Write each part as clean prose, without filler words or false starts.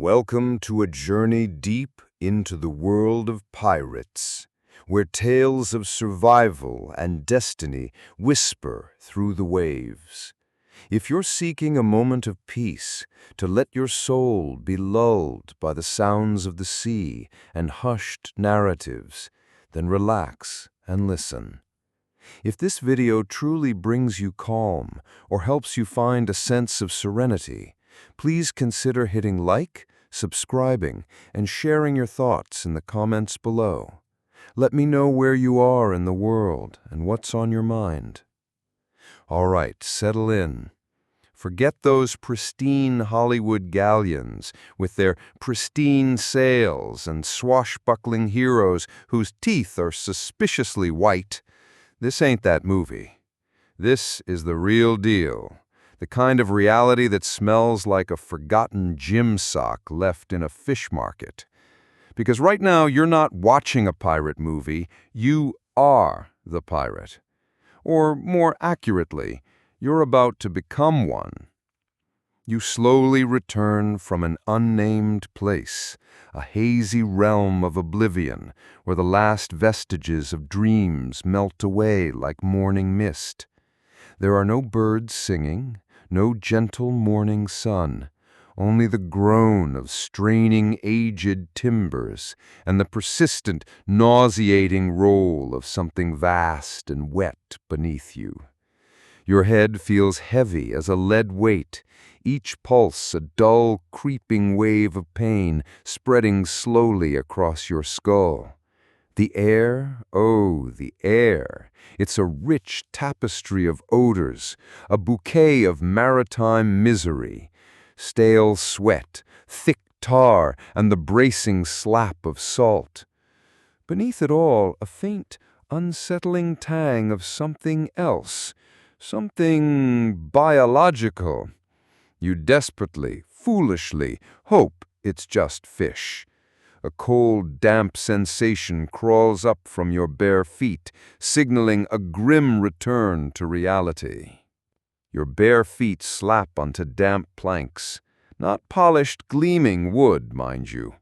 Welcome to a journey deep into the world of pirates, where tales of survival and destiny whisper through the waves. If you're seeking a moment of peace, to let your soul be lulled by the sounds of the sea and hushed narratives, then relax and listen. If this video truly brings you calm or helps you find a sense of serenity, please consider hitting like, subscribing, and sharing your thoughts in the comments below. Let me know where you are in the world and what's on your mind. All right, settle in. Forget those pristine Hollywood galleons with their pristine sails and swashbuckling heroes whose teeth are suspiciously white. This ain't that movie. This is the real deal. The kind of reality that smells like a forgotten gym sock left in a fish market. Because right now, you're not watching a pirate movie, you are the pirate. Or more accurately, you're about to become one. You slowly return from an unnamed place, a hazy realm of oblivion, where the last vestiges of dreams melt away like morning mist. There are no birds singing, no gentle morning sun, only the groan of straining aged timbers and the persistent, nauseating roll of something vast and wet beneath you. Your head feels heavy as a lead weight, each pulse a dull, creeping wave of pain spreading slowly across your skull. The air, oh, the air, it's a rich tapestry of odors, a bouquet of maritime misery, stale sweat, thick tar, and the bracing slap of salt. Beneath it all, a faint, unsettling tang of something else, something biological. You desperately, foolishly hope it's just fish. A cold, damp sensation crawls up from your bare feet, signaling a grim return to reality. Your bare feet slap onto damp planks, not polished, gleaming wood, mind you.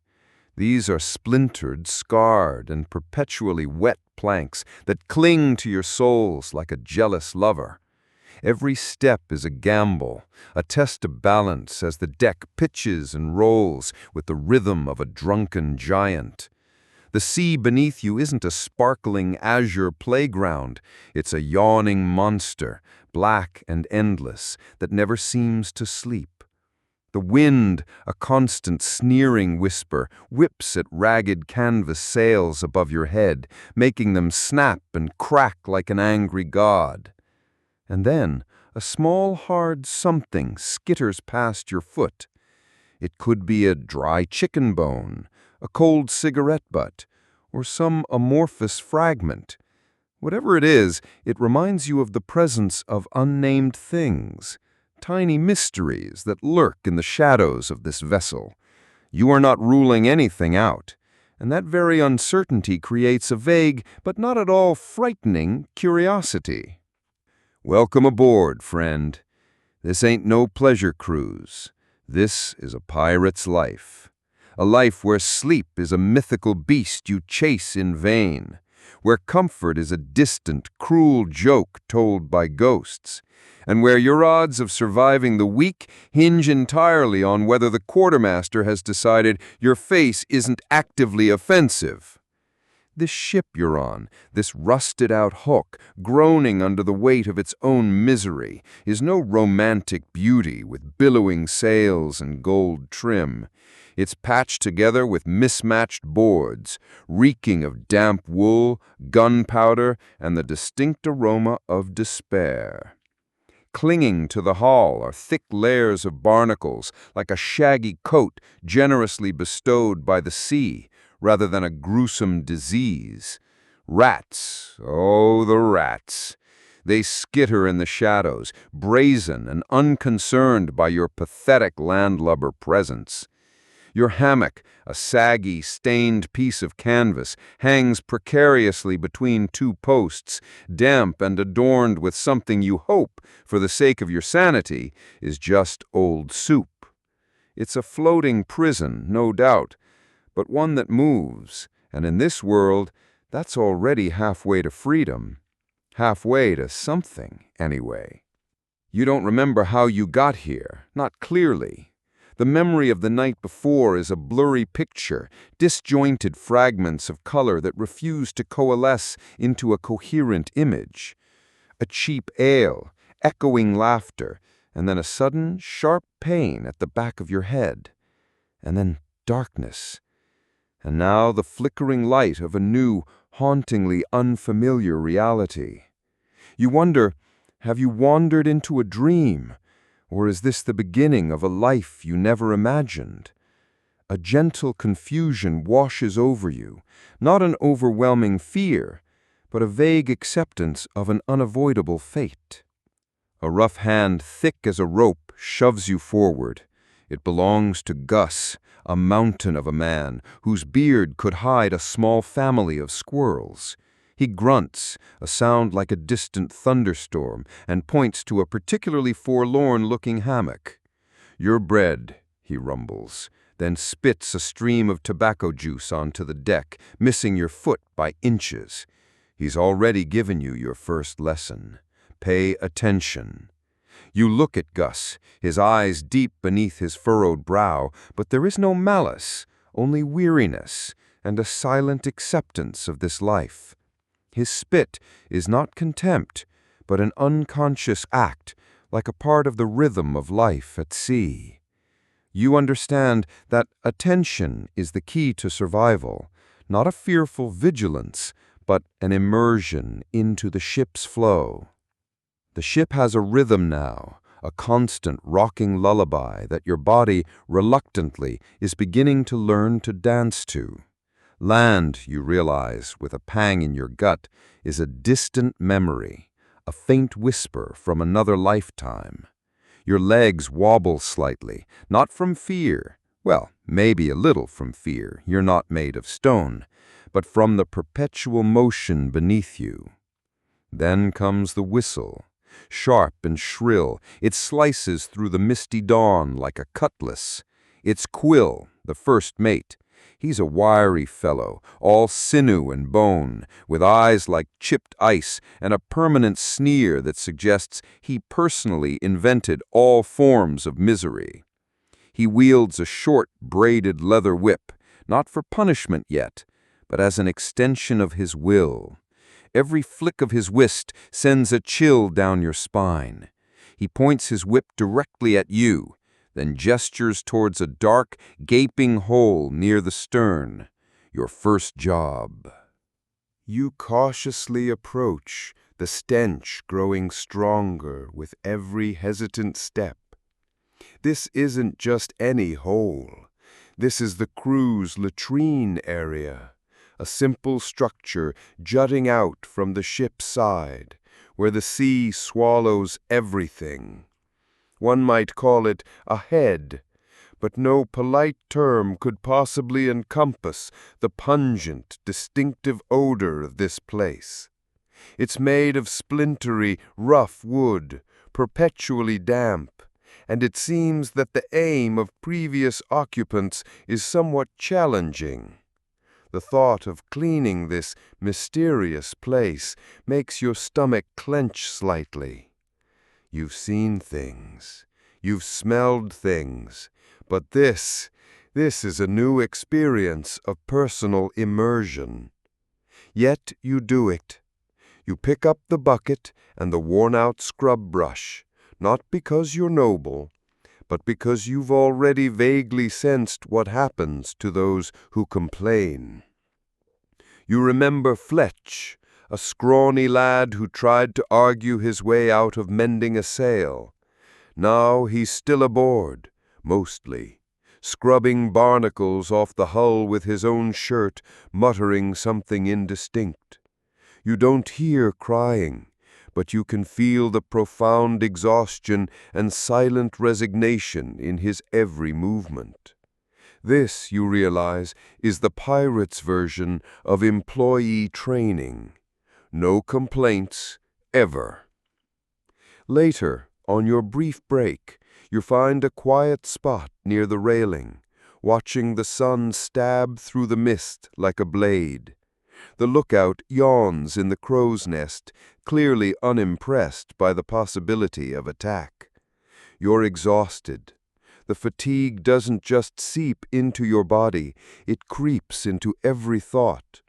These are splintered, scarred, and perpetually wet planks that cling to your soles like a jealous lover. Every step is a gamble, a test of balance as the deck pitches and rolls with the rhythm of a drunken giant. The sea beneath you isn't a sparkling azure playground, it's a yawning monster, black and endless, that never seems to sleep. The wind, a constant sneering whisper, whips at ragged canvas sails above your head, making them snap and crack like an angry god. And then a small, hard something skitters past your foot. It could be a dry chicken bone, a cold cigarette butt, or some amorphous fragment. Whatever it is, it reminds you of the presence of unnamed things, tiny mysteries that lurk in the shadows of this vessel. You are not ruling anything out, and that very uncertainty creates a vague but not at all frightening curiosity. Welcome aboard, friend. This ain't no pleasure cruise. This is a pirate's life. A life where sleep is a mythical beast you chase in vain, where comfort is a distant, cruel joke told by ghosts, and where your odds of surviving the week hinge entirely on whether the quartermaster has decided your face isn't actively offensive. This ship you're on, this rusted-out hulk, groaning under the weight of its own misery, is no romantic beauty with billowing sails and gold trim. It's patched together with mismatched boards, reeking of damp wool, gunpowder, and the distinct aroma of despair. Clinging to the hull are thick layers of barnacles, like a shaggy coat generously bestowed by the sea, rather than a gruesome disease. Rats, oh, the rats. They skitter in the shadows, brazen and unconcerned by your pathetic landlubber presence. Your hammock, a saggy, stained piece of canvas, hangs precariously between two posts, damp and adorned with something you hope, for the sake of your sanity, is just old soup. It's a floating prison, no doubt, but one that moves, and in this world, that's already halfway to freedom. Halfway to something, anyway. You don't remember how you got here, not clearly. The memory of the night before is a blurry picture, disjointed fragments of color that refuse to coalesce into a coherent image. A cheap ale, echoing laughter, and then a sudden, sharp pain at the back of your head. And then darkness. And now the flickering light of a new, hauntingly unfamiliar reality. You wonder, have you wandered into a dream? Or is this the beginning of a life you never imagined? A gentle confusion washes over you, not an overwhelming fear, but a vague acceptance of an unavoidable fate. A rough hand thick as a rope shoves you forward. It belongs to Gus, a mountain of a man whose beard could hide a small family of squirrels. He grunts, a sound like a distant thunderstorm, and points to a particularly forlorn-looking hammock. "Your bread," he rumbles, then spits a stream of tobacco juice onto the deck, missing your foot by inches. He's already given you your first lesson. Pay attention. You look at Gus, his eyes deep beneath his furrowed brow, but there is no malice, only weariness, and a silent acceptance of this life. His spit is not contempt, but an unconscious act, like a part of the rhythm of life at sea. You understand that attention is the key to survival, not a fearful vigilance, but an immersion into the ship's flow. The ship has a rhythm now, a constant rocking lullaby that your body, reluctantly, is beginning to learn to dance to. Land, you realize, with a pang in your gut, is a distant memory, a faint whisper from another lifetime. Your legs wobble slightly, not from fear, well, maybe a little from fear, you're not made of stone, but from the perpetual motion beneath you. Then comes the whistle. Sharp and shrill, it slices through the misty dawn like a cutlass. It's Quill, the first mate. He's a wiry fellow, all sinew and bone, with eyes like chipped ice and a permanent sneer that suggests he personally invented all forms of misery. He wields a short, braided leather whip, not for punishment yet, but as an extension of his will. Every flick of his wrist sends a chill down your spine. He points his whip directly at you, then gestures towards a dark, gaping hole near the stern. Your first job. You cautiously approach, the stench growing stronger with every hesitant step. This isn't just any hole. This is the crew's latrine area. A simple structure jutting out from the ship's side, where the sea swallows everything. One might call it a head, but no polite term could possibly encompass the pungent, distinctive odor of this place. It's made of splintery, rough wood, perpetually damp, and it seems that the aim of previous occupants is somewhat challenging. The thought of cleaning this mysterious place makes your stomach clench slightly. You've seen things, you've smelled things, but this is a new experience of personal immersion. Yet you do it. You pick up the bucket and the worn-out scrub brush, not because you're noble, but because you've already vaguely sensed what happens to those who complain. You remember Fletch, a scrawny lad who tried to argue his way out of mending a sail. Now he's still aboard, mostly, scrubbing barnacles off the hull with his own shirt, muttering something indistinct. You don't hear crying, but you can feel the profound exhaustion and silent resignation in his every movement. This, you realize, is the pirate's version of employee training. No complaints, ever. Later, on your brief break, You find a quiet spot near the railing, watching the sun stab through the mist like a blade. The lookout yawns in the crow's nest, clearly unimpressed by the possibility of attack. You're exhausted. The fatigue doesn't just seep into your body, it creeps into every thought.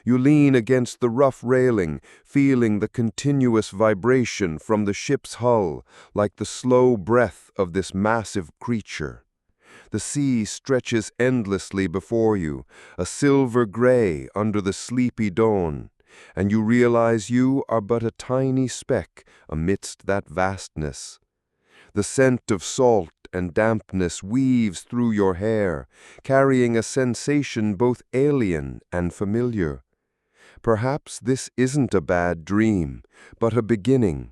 You lean against the rough railing, feeling the continuous vibration from the ship's hull, like the slow breath of this massive creature. The sea stretches endlessly before you, a silver gray under the sleepy dawn, and you realize you are but a tiny speck amidst that vastness. The scent of salt and dampness weaves through your hair, carrying a sensation both alien and familiar. Perhaps this isn't a bad dream, but a beginning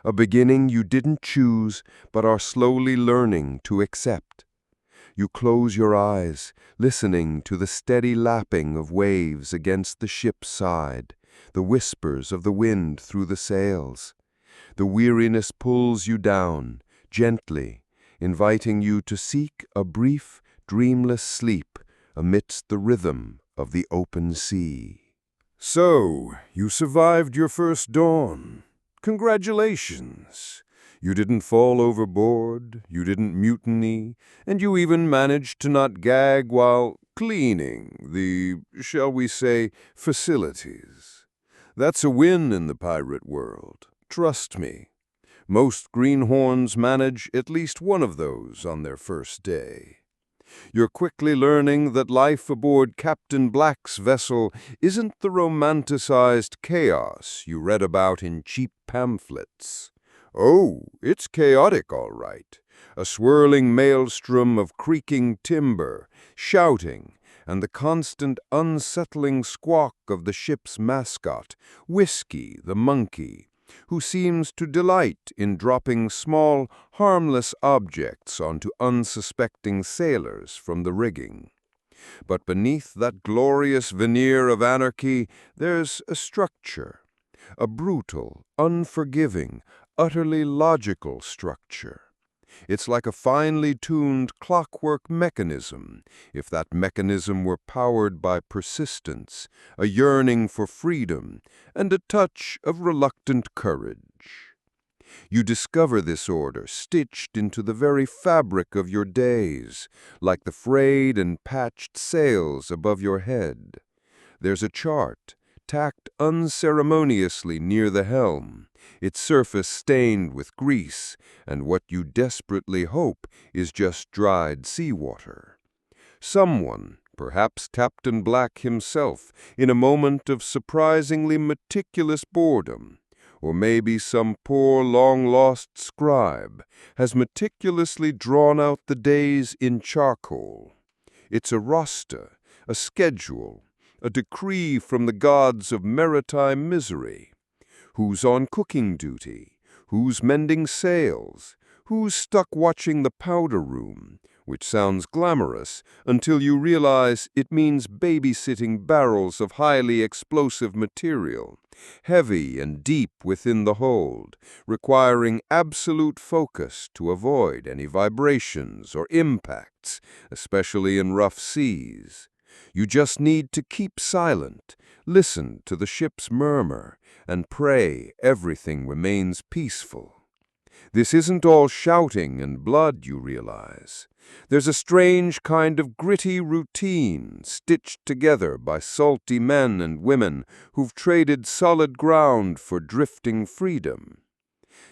you didn't choose but are slowly learning to accept. You close your eyes, listening to the steady lapping of waves against the ship's side, the whispers of the wind through the sails. The weariness pulls you down, gently, inviting you to seek a brief, dreamless sleep amidst the rhythm of the open sea. So, you survived your first dawn. Congratulations! You didn't fall overboard, you didn't mutiny, and you even managed to not gag while cleaning the, shall we say, facilities. That's a win in the pirate world, trust me. Most greenhorns manage at least one of those on their first day. You're quickly learning that life aboard Captain Black's vessel isn't the romanticized chaos you read about in cheap pamphlets. Oh, it's chaotic, all right. A swirling maelstrom of creaking timber, shouting, and the constant unsettling squawk of the ship's mascot, Whiskey the monkey, who seems to delight in dropping small, harmless objects onto unsuspecting sailors from the rigging. But beneath that glorious veneer of anarchy, there's a structure, a brutal, unforgiving, utterly logical structure. It's like a finely tuned clockwork mechanism, if that mechanism were powered by persistence, a yearning for freedom, and a touch of reluctant courage. You discover this order stitched into the very fabric of your days, like the frayed and patched sails above your head. There's a chart, tacked unceremoniously near the helm, its surface stained with grease, and what you desperately hope is just dried seawater. Someone, perhaps Captain Black himself, in a moment of surprisingly meticulous boredom, or maybe some poor long-lost scribe, has meticulously drawn out the days in charcoal. It's a roster, a schedule, a decree from the gods of maritime misery. Who's on cooking duty? Who's mending sails? Who's stuck watching the powder room? Which sounds glamorous until you realize it means babysitting barrels of highly explosive material, heavy and deep within the hold, requiring absolute focus to avoid any vibrations or impacts, especially in rough seas. You just need to keep silent, listen to the ship's murmur, and pray everything remains peaceful. This isn't all shouting and blood, you realize. There's a strange kind of gritty routine stitched together by salty men and women who've traded solid ground for drifting freedom.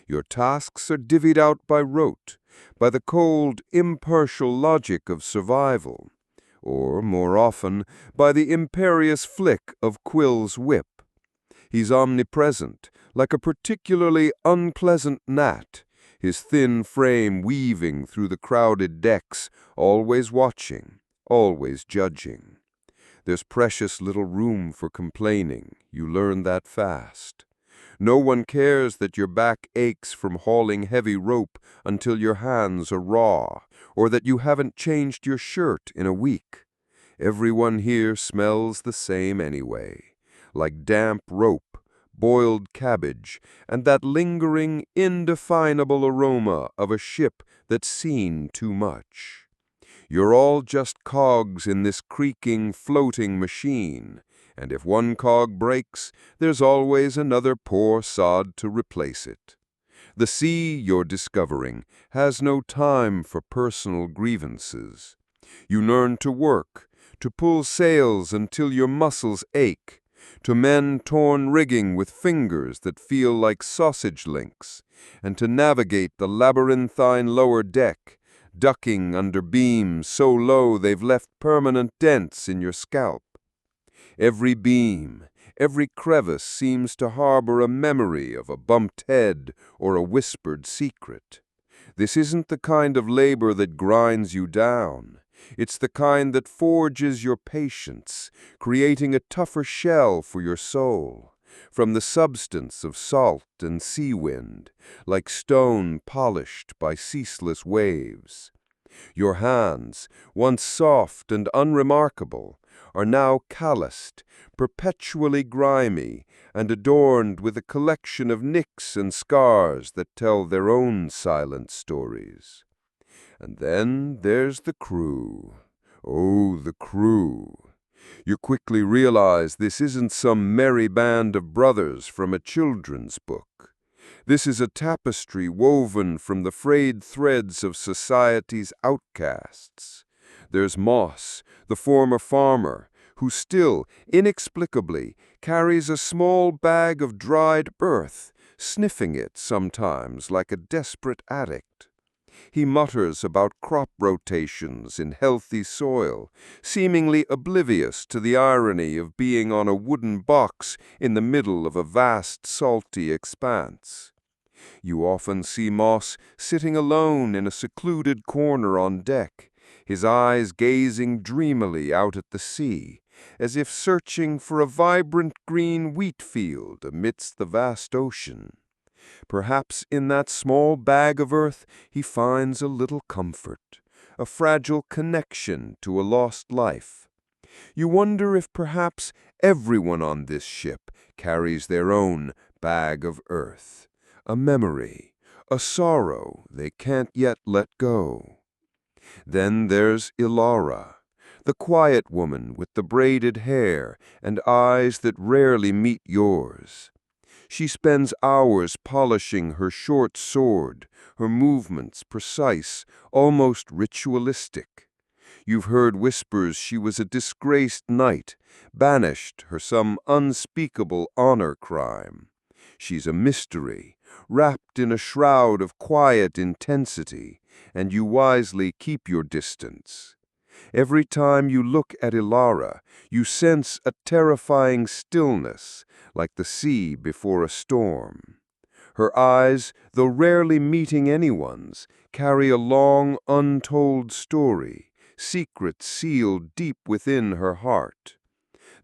Your tasks are divvied out by rote, by the cold, impartial logic of survival, or, more often, by the imperious flick of Quill's whip. He's omnipresent, like a particularly unpleasant gnat, his thin frame weaving through the crowded decks, always watching, always judging. There's precious little room for complaining, you learn that fast. No one cares that your back aches from hauling heavy rope until your hands are raw, or that you haven't changed your shirt in a week. Everyone here smells the same anyway, like damp rope, boiled cabbage, and that lingering, indefinable aroma of a ship that's seen too much. You're all just cogs in this creaking, floating machine, and if one cog breaks, there's always another poor sod to replace it. The sea, you're discovering, has no time for personal grievances. You learn to work, to pull sails until your muscles ache, to mend torn rigging with fingers that feel like sausage links, and to navigate the labyrinthine lower deck, ducking under beams so low they've left permanent dents in your scalp. Every beam, every crevice seems to harbor a memory of a bumped head or a whispered secret. This isn't the kind of labor that grinds you down. It's the kind that forges your patience, creating a tougher shell for your soul, from the substance of salt and sea wind, like stone polished by ceaseless waves. Your hands, once soft and unremarkable, are now calloused, perpetually grimy, and adorned with a collection of nicks and scars that tell their own silent stories. And then there's the crew. Oh, the crew. You quickly realize this isn't some merry band of brothers from a children's book. This is a tapestry woven from the frayed threads of society's outcasts. There's Moss, the former farmer, who still, inexplicably, carries a small bag of dried earth, sniffing it sometimes like a desperate addict. He mutters about crop rotations in healthy soil, seemingly oblivious to the irony of being on a wooden box in the middle of a vast salty expanse. You often see Moss sitting alone in a secluded corner on deck, his eyes gazing dreamily out at the sea, as if searching for a vibrant green wheat field amidst the vast ocean. Perhaps in that small bag of earth he finds a little comfort, a fragile connection to a lost life. You wonder if perhaps everyone on this ship carries their own bag of earth, a memory, a sorrow they can't yet let go. Then there's Ilara, the quiet woman with the braided hair and eyes that rarely meet yours. She spends hours polishing her short sword, her movements precise, almost ritualistic. You've heard whispers she was a disgraced knight, banished her some unspeakable honor crime. She's a mystery, wrapped in a shroud of quiet intensity, and you wisely keep your distance. Every time you look at Ilara, you sense a terrifying stillness, like the sea before a storm. Her eyes, though rarely meeting anyone's, carry a long, untold story, secrets sealed deep within her heart.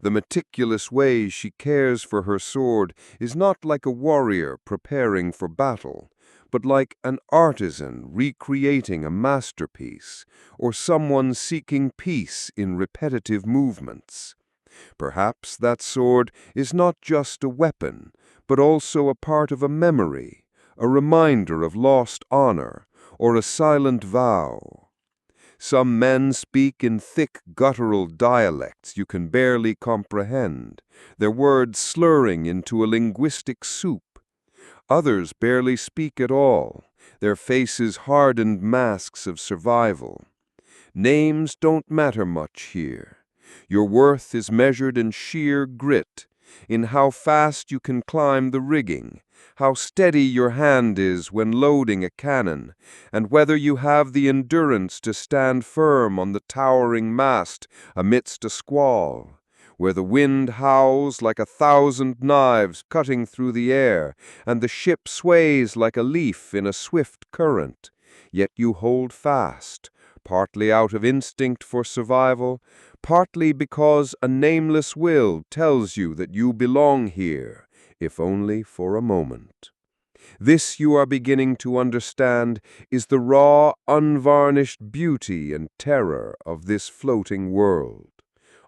The meticulous way she cares for her sword is not like a warrior preparing for battle, but like an artisan recreating a masterpiece, or someone seeking peace in repetitive movements. Perhaps that sword is not just a weapon, but also a part of a memory, a reminder of lost honor, or a silent vow. Some men speak in thick guttural dialects you can barely comprehend, their words slurring into a linguistic soup. Others barely speak at all, their faces hardened masks of survival. Names don't matter much here. Your worth is measured in sheer grit, in how fast you can climb the rigging, how steady your hand is when loading a cannon, and whether you have the endurance to stand firm on the towering mast amidst a squall, where the wind howls like 1,000 knives cutting through the air, and the ship sways like a leaf in a swift current. Yet you hold fast, partly out of instinct for survival, partly because a nameless will tells you that you belong here, if only for a moment. This, you are beginning to understand, is the raw, unvarnished beauty and terror of this floating world.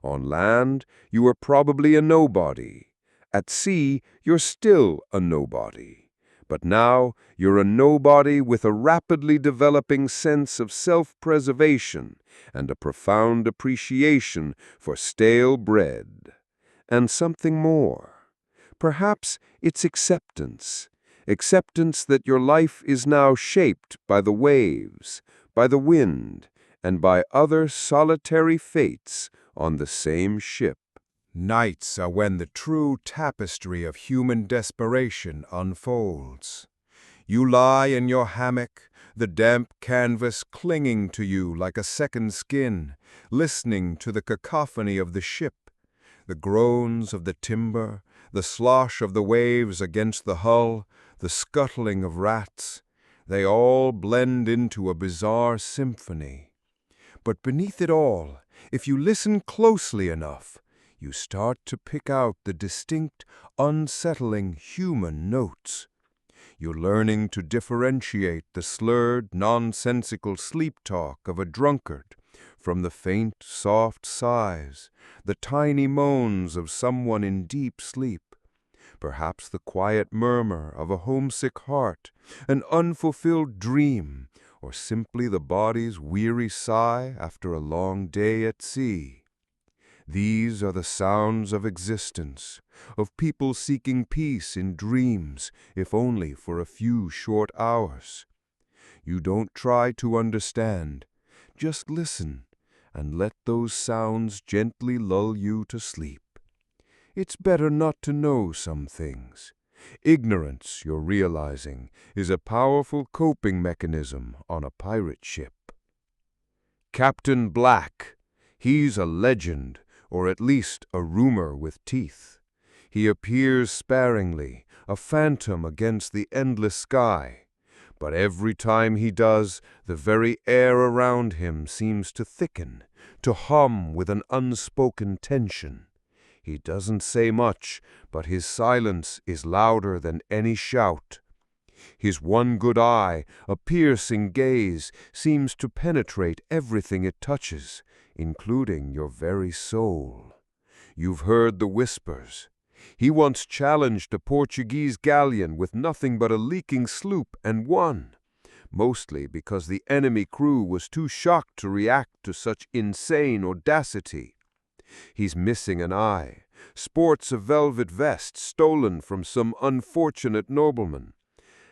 On land, you are probably a nobody. At sea, you're still a nobody. But now you're a nobody with a rapidly developing sense of self-preservation and a profound appreciation for stale bread. And something more. Perhaps it's acceptance. Acceptance that your life is now shaped by the waves, by the wind, and by other solitary fates on the same ship. Nights are when the true tapestry of human desperation unfolds. You lie in your hammock, the damp canvas clinging to you like a second skin, listening to the cacophony of the ship, the groans of the timber, the slosh of the waves against the hull, the scuttling of rats. They all blend into a bizarre symphony. But beneath it all, if you listen closely enough, you start to pick out the distinct, unsettling human notes. You're learning to differentiate the slurred, nonsensical sleep talk of a drunkard from the faint, soft sighs, the tiny moans of someone in deep sleep, perhaps the quiet murmur of a homesick heart, an unfulfilled dream, or simply the body's weary sigh after a long day at sea. These are the sounds of existence, of people seeking peace in dreams, if only for a few short hours. You don't try to understand, just listen, and let those sounds gently lull you to sleep. It's better not to know some things. Ignorance, you're realizing, is a powerful coping mechanism on a pirate ship. Captain Black, he's a legend, or at least a rumor with teeth. He appears sparingly, a phantom against the endless sky. But every time he does, the very air around him seems to thicken, to hum with an unspoken tension. He doesn't say much, but his silence is louder than any shout. His one good eye, a piercing gaze, seems to penetrate everything it touches, including your very soul. You've heard the whispers. He once challenged a Portuguese galleon with nothing but a leaking sloop and won, mostly because the enemy crew was too shocked to react to such insane audacity. He's missing an eye, sports a velvet vest stolen from some unfortunate nobleman,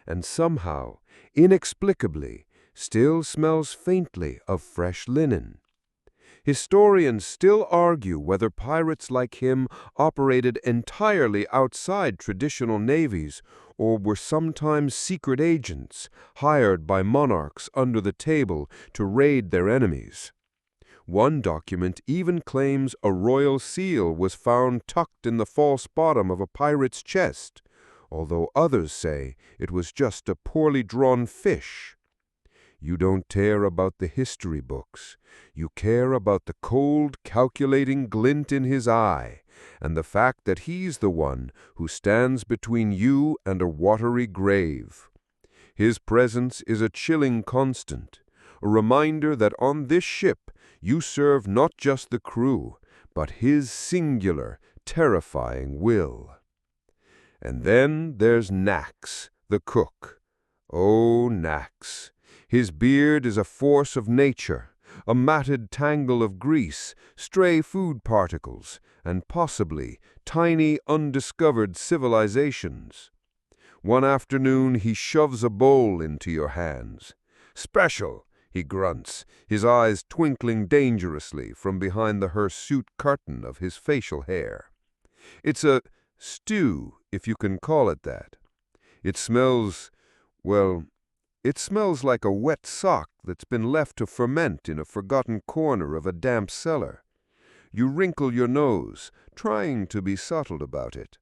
and somehow, inexplicably, still smells faintly of fresh linen. Historians still argue whether pirates like him operated entirely outside traditional navies or were sometimes secret agents hired by monarchs under the table to raid their enemies. One document even claims a royal seal was found tucked in the false bottom of a pirate's chest, although others say it was just a poorly drawn fish. You don't care about the history books. You care about the cold, calculating glint in his eye, and the fact that he's the one who stands between you and a watery grave. His presence is a chilling constant, a reminder that on this ship you serve not just the crew, but his singular, terrifying will. And then there's Nax, the cook. Oh, Nax. His beard is a force of nature, a matted tangle of grease, stray food particles, and possibly tiny, undiscovered civilizations. One afternoon he shoves a bowl into your hands. "Special," he grunts, his eyes twinkling dangerously from behind the hirsute curtain of his facial hair. It's a stew, if you can call it that. It smells, well, it smells like a wet sock that's been left to ferment in a forgotten corner of a damp cellar. You wrinkle your nose, trying to be subtle about it.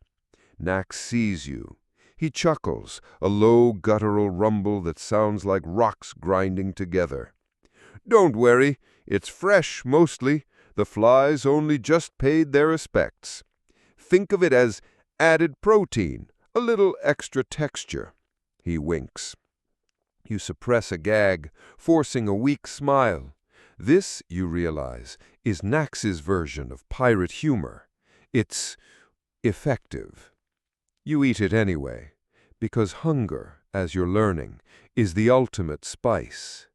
Nax sees you. He chuckles, a low guttural rumble that sounds like rocks grinding together. "Don't worry, it's fresh mostly. The flies only just paid their respects. Think of it as added protein, a little extra texture." He winks. You suppress a gag, forcing a weak smile. This, you realize, is Nax's version of pirate humor. It's effective. You eat it anyway. Because hunger, as you're learning, is the ultimate spice.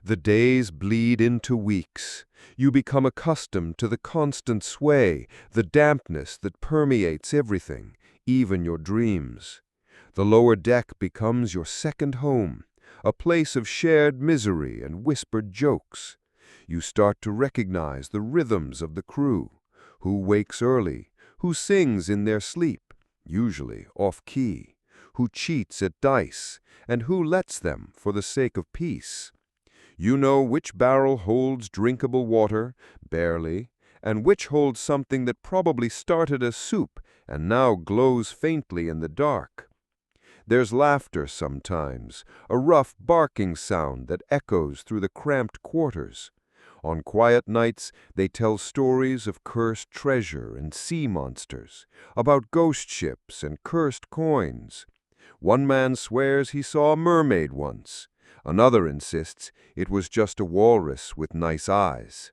The days bleed into weeks. You become accustomed to the constant sway, the dampness that permeates everything, even your dreams. The lower deck becomes your second home, a place of shared misery and whispered jokes. You start to recognize the rhythms of the crew, who wakes early, who sings in their sleep, usually off-key, who cheats at dice, and who lets them for the sake of peace. You know which barrel holds drinkable water, barely, and which holds something that probably started as soup and now glows faintly in the dark. There's laughter sometimes, a rough barking sound that echoes through the cramped quarters. On quiet nights, they tell stories of cursed treasure and sea monsters, about ghost ships and cursed coins. One man swears he saw a mermaid once. Another insists it was just a walrus with nice eyes.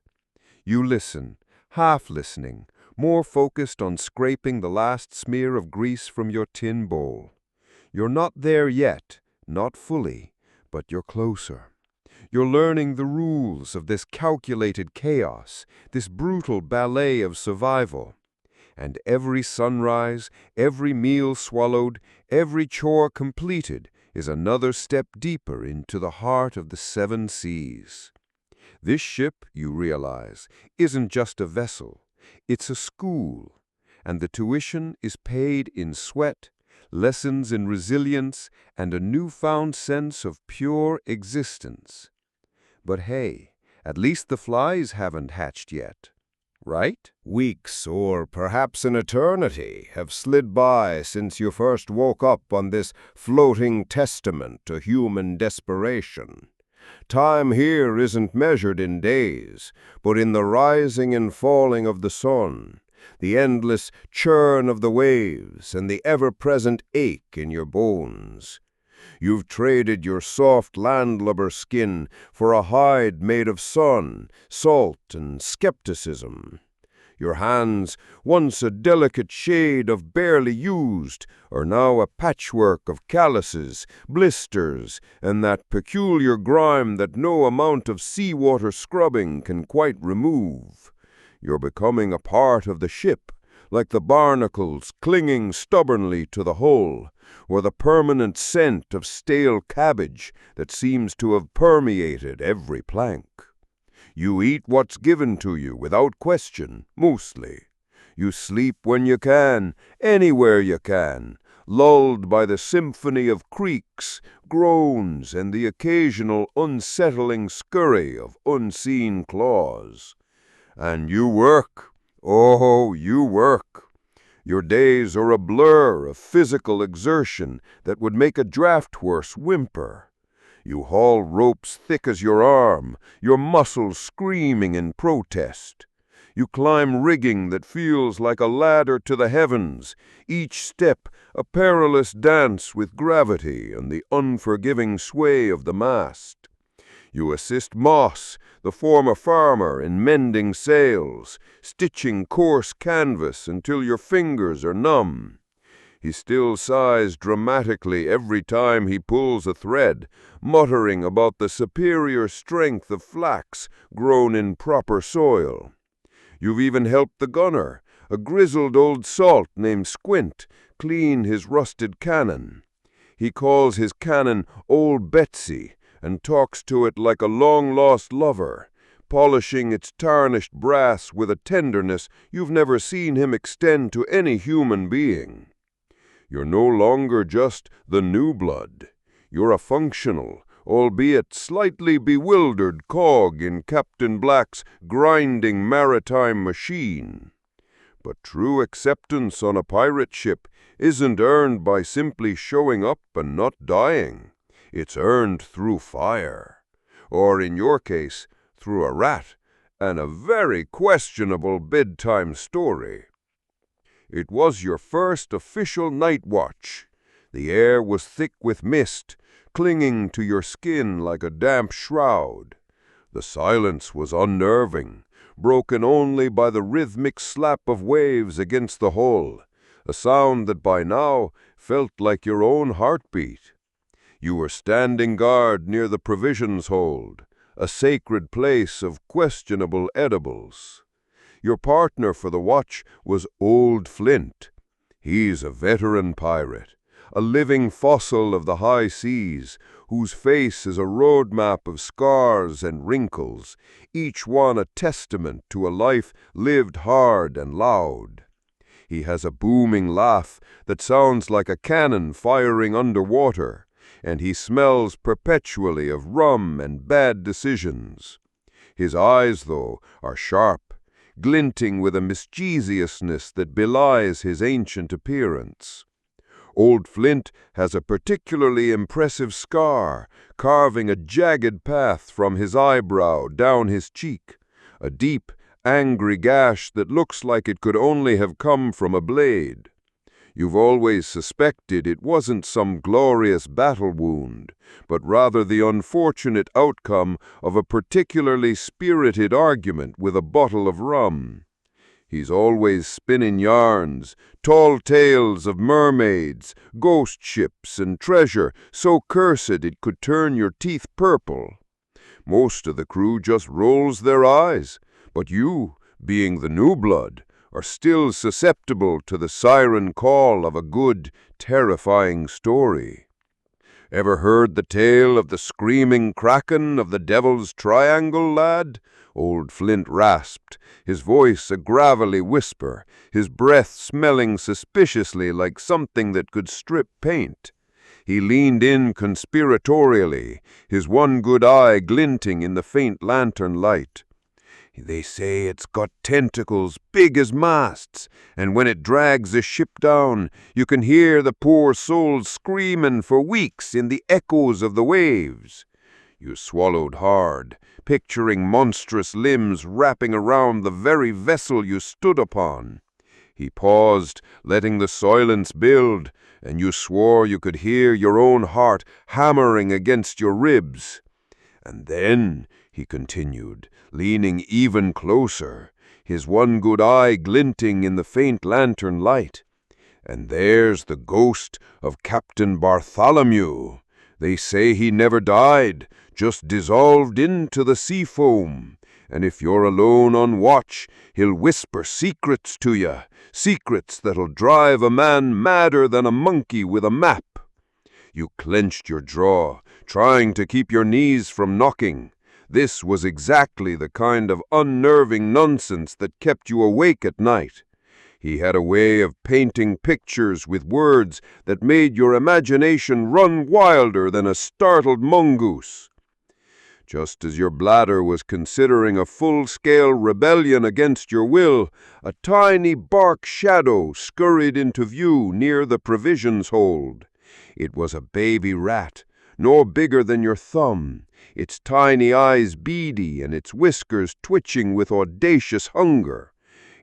You listen, half listening, more focused on scraping the last smear of grease from your tin bowl. You're not there yet, not fully, but you're closer. You're learning the rules of this calculated chaos, this brutal ballet of survival. And every sunrise, every meal swallowed, every chore completed is another step deeper into the heart of the seven seas. This ship, you realize, isn't just a vessel. It's a school, and the tuition is paid in sweat, lessons in resilience, and a newfound sense of pure existence. But hey, at least the flies haven't hatched yet, right? Weeks, or perhaps an eternity, have slid by since you first woke up on this floating testament to human desperation. Time here isn't measured in days, but in the rising and falling of the sun, the endless churn of the waves, and the ever-present ache in your bones. You've traded your soft landlubber skin for a hide made of sun, salt, and skepticism. Your hands, once a delicate shade of barely used, are now a patchwork of calluses, blisters, and that peculiar grime that no amount of seawater scrubbing can quite remove. You're becoming a part of the ship, like the barnacles clinging stubbornly to the hull, or the permanent scent of stale cabbage that seems to have permeated every plank. You eat what's given to you without question, mostly. You sleep when you can, anywhere you can, lulled by the symphony of creaks, groans, and the occasional unsettling scurry of unseen claws. And you work. Oh, you work. Your days are a blur of physical exertion that would make a draft horse whimper. You haul ropes thick as your arm, your muscles screaming in protest. You climb rigging that feels like a ladder to the heavens, each step a perilous dance with gravity and the unforgiving sway of the mast. You assist Moss, the former farmer, in mending sails, stitching coarse canvas until your fingers are numb. He still sighs dramatically every time he pulls a thread, muttering about the superior strength of flax grown in proper soil. You've even helped the gunner, a grizzled old salt named Squint, clean his rusted cannon. He calls his cannon Old Betsy and talks to it like a long-lost lover, polishing its tarnished brass with a tenderness you've never seen him extend to any human being. You're no longer just the new blood. You're a functional, albeit slightly bewildered cog in Captain Black's grinding maritime machine. But true acceptance on a pirate ship isn't earned by simply showing up and not dying. It's earned through fire. Or, in your case, through a rat and a very questionable bedtime story. It was your first official night watch. The air was thick with mist, clinging to your skin like a damp shroud. The silence was unnerving, broken only by the rhythmic slap of waves against the hull, a sound that by now felt like your own heartbeat. You were standing guard near the provisions hold, a sacred place of questionable edibles. Your partner for the watch was Old Flint. He's a veteran pirate, a living fossil of the high seas, whose face is a roadmap of scars and wrinkles, each one a testament to a life lived hard and loud. He has a booming laugh that sounds like a cannon firing underwater, and he smells perpetually of rum and bad decisions. His eyes, though, are sharp, glinting with a mischievousness that belies his ancient appearance. Old Flint has a particularly impressive scar, carving a jagged path from his eyebrow down his cheek, a deep, angry gash that looks like it could only have come from a blade. You've always suspected it wasn't some glorious battle wound, but rather the unfortunate outcome of a particularly spirited argument with a bottle of rum. He's always spinning yarns, tall tales of mermaids, ghost ships, and treasure so cursed it could turn your teeth purple. Most of the crew just rolls their eyes, but you, being the new blood, are still susceptible to the siren call of a good, terrifying story. Ever heard the tale of the screaming kraken of the Devil's Triangle, lad? Old Flint rasped, his voice a gravelly whisper, his breath smelling suspiciously like something that could strip paint. He leaned in conspiratorially, his one good eye glinting in the faint lantern light. They say it's got tentacles big as masts, and when it drags a ship down, you can hear the poor souls screaming for weeks in the echoes of the waves. You swallowed hard, picturing monstrous limbs wrapping around the very vessel you stood upon. He paused, letting the silence build, and you swore you could hear your own heart hammering against your ribs. And then, he continued, leaning even closer, his one good eye glinting in the faint lantern light, and there's the ghost of Captain Bartholomew. They say he never died, just dissolved into the sea foam, and if you're alone on watch, he'll whisper secrets to you, secrets that'll drive a man madder than a monkey with a map. You clenched your jaw, trying to keep your knees from knocking. This was exactly the kind of unnerving nonsense that kept you awake at night. He had a way of painting pictures with words that made your imagination run wilder than a startled mongoose. Just as your bladder was considering a full-scale rebellion against your will, a tiny bark shadow scurried into view near the provisions hold. It was a baby rat, no bigger than your thumb, its tiny eyes beady and its whiskers twitching with audacious hunger.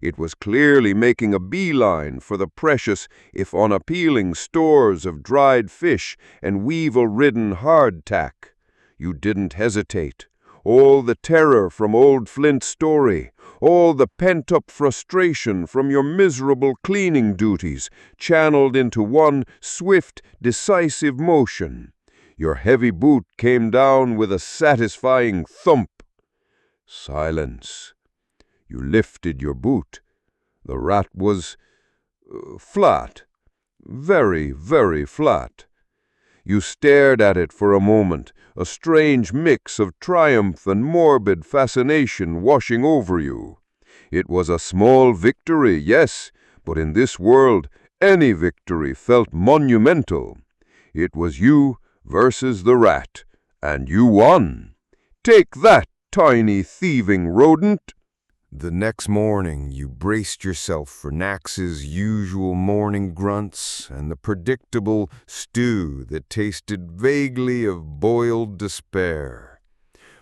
It was clearly making a beeline for the precious, if unappealing, stores of dried fish and weevil-ridden hardtack. You didn't hesitate. All the terror from Old Flint's story, all the pent-up frustration from your miserable cleaning duties, channeled into one swift, decisive motion. Your heavy boot came down with a satisfying thump. Silence. You lifted your boot. The rat was flat. Very, very flat. You stared at it for a moment, a strange mix of triumph and morbid fascination washing over you. It was a small victory, yes, but in this world any victory felt monumental. It was you versus the rat, and you won. Take that, tiny thieving rodent! The next morning you braced yourself for Nax's usual morning grunts and the predictable stew that tasted vaguely of boiled despair.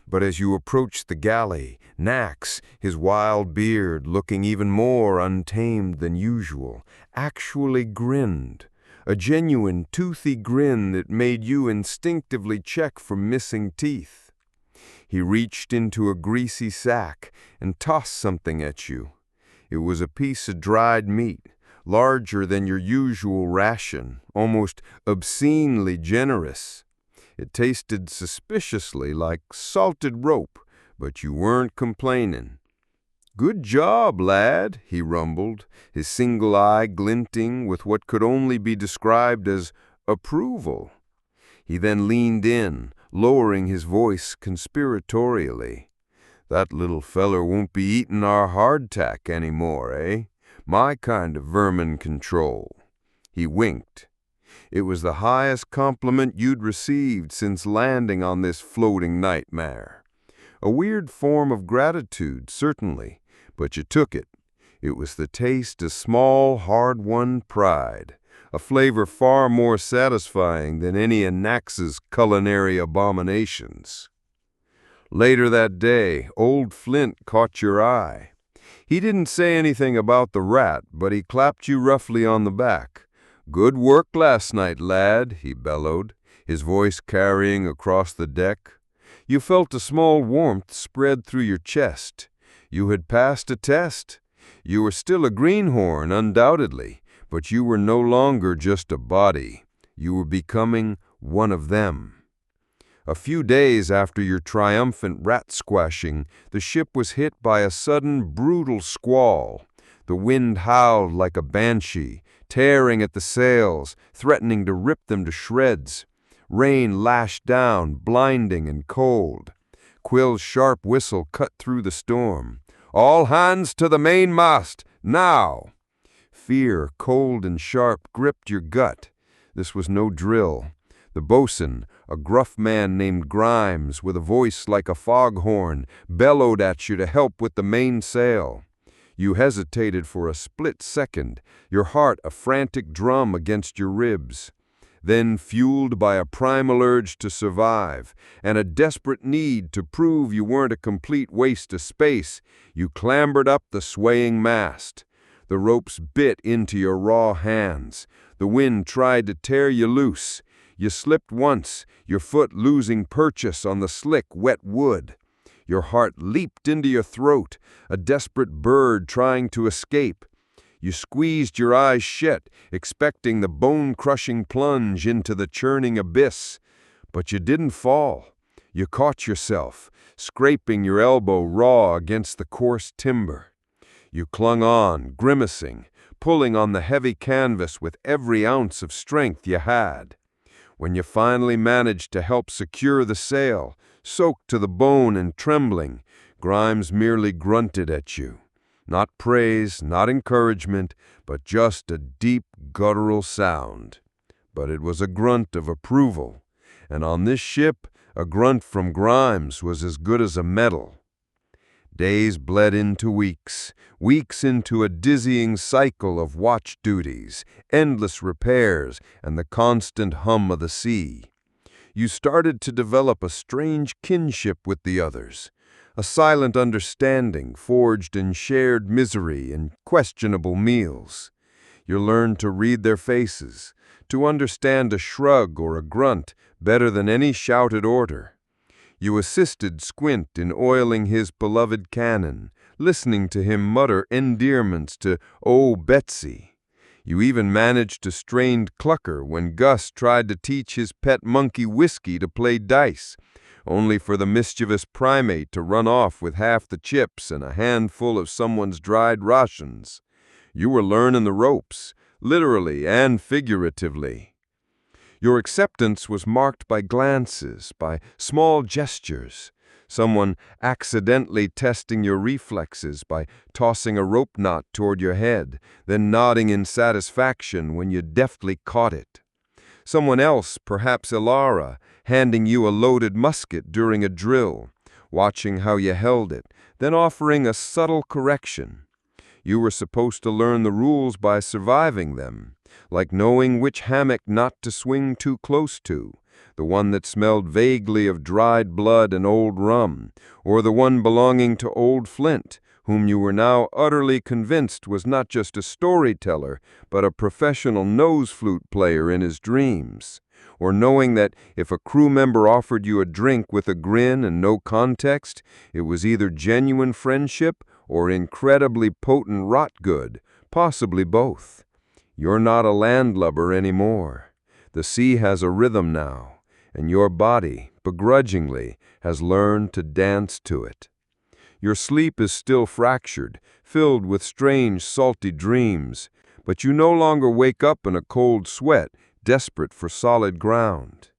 But as you approached the galley, Nax, his wild beard looking even more untamed than usual, actually grinned, a genuine toothy grin that made you instinctively check for missing teeth. He reached into a greasy sack and tossed something at you. It was a piece of dried meat, larger than your usual ration, almost obscenely generous. It tasted suspiciously like salted rope, but you weren't complaining. "Good job, lad," he rumbled, his single eye glinting with what could only be described as approval. He then leaned in, lowering his voice conspiratorially. "That little feller won't be eating our hardtack anymore, eh? My kind of vermin control." He winked. It was the highest compliment you'd received since landing on this floating nightmare. A weird form of gratitude, certainly, but you took it. It was the taste of small, hard-won pride, a flavor far more satisfying than any of Nax's culinary abominations. Later that day, old Flint caught your eye. He didn't say anything about the rat, but he clapped you roughly on the back. "Good work last night, lad," he bellowed, his voice carrying across the deck. You felt a small warmth spread through your chest. You had passed a test. You were still a greenhorn, undoubtedly, but you were no longer just a body. You were becoming one of them. A few days after your triumphant rat squashing, the ship was hit by a sudden, brutal squall. The wind howled like a banshee, tearing at the sails, threatening to rip them to shreds. Rain lashed down, blinding and cold. Quill's sharp whistle cut through the storm. "All hands to the mainmast, now!" Fear, cold and sharp, gripped your gut. This was no drill. The boatswain, a gruff man named Grimes, with a voice like a foghorn, bellowed at you to help with the mainsail. You hesitated for a split second, your heart a frantic drum against your ribs. Then, fueled by a primal urge to survive and a desperate need to prove you weren't a complete waste of space, you clambered up the swaying mast. The ropes bit into your raw hands. The wind tried to tear you loose. You slipped once, your foot losing purchase on the slick, wet wood. Your heart leaped into your throat, a desperate bird trying to escape. You squeezed your eyes shut, expecting the bone-crushing plunge into the churning abyss. But you didn't fall. You caught yourself, scraping your elbow raw against the coarse timber. You clung on, grimacing, pulling on the heavy canvas with every ounce of strength you had. When you finally managed to help secure the sail, soaked to the bone and trembling, Grimes merely grunted at you. Not praise, not encouragement, but just a deep, guttural sound. But it was a grunt of approval, and on this ship, a grunt from Grimes was as good as a medal. Days bled into weeks, weeks into a dizzying cycle of watch duties, endless repairs, and the constant hum of the sea. You started to develop a strange kinship with the others, a silent understanding forged in shared misery and questionable meals. You learned to read their faces, to understand a shrug or a grunt better than any shouted order. You assisted Squint in oiling his beloved cannon, listening to him mutter endearments to "Oh, Betsy." You even managed to strain Clucker when Gus tried to teach his pet monkey Whiskey to play dice, only for the mischievous primate to run off with half the chips and a handful of someone's dried rations. You were learning the ropes, literally and figuratively. Your acceptance was marked by glances, by small gestures, someone accidentally testing your reflexes by tossing a rope knot toward your head, then nodding in satisfaction when you deftly caught it. Someone else, perhaps Ilara, handing you a loaded musket during a drill, watching how you held it, then offering a subtle correction. You were supposed to learn the rules by surviving them, like knowing which hammock not to swing too close to, the one that smelled vaguely of dried blood and old rum, or the one belonging to old Flint, whom you were now utterly convinced was not just a storyteller, but a professional nose flute player in his dreams, or knowing that if a crew member offered you a drink with a grin and no context, it was either genuine friendship or incredibly potent rot good, possibly both. You're not a landlubber anymore. The sea has a rhythm now, and your body, begrudgingly, has learned to dance to it. Your sleep is still fractured, filled with strange, salty dreams, but you no longer wake up in a cold sweat, desperate for solid ground.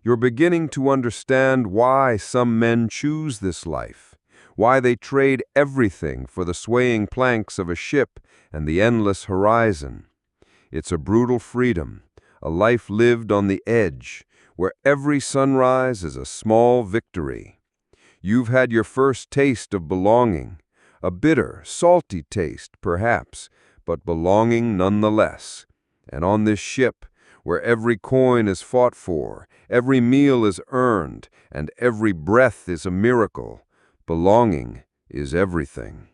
You're beginning to understand why some men choose this life, why they trade everything for the swaying planks of a ship and the endless horizon. It's a brutal freedom, a life lived on the edge, where every sunrise is a small victory. You've had your first taste of belonging, a bitter, salty taste, perhaps, but belonging nonetheless. And on this ship, where every coin is fought for, every meal is earned, and every breath is a miracle, belonging is everything.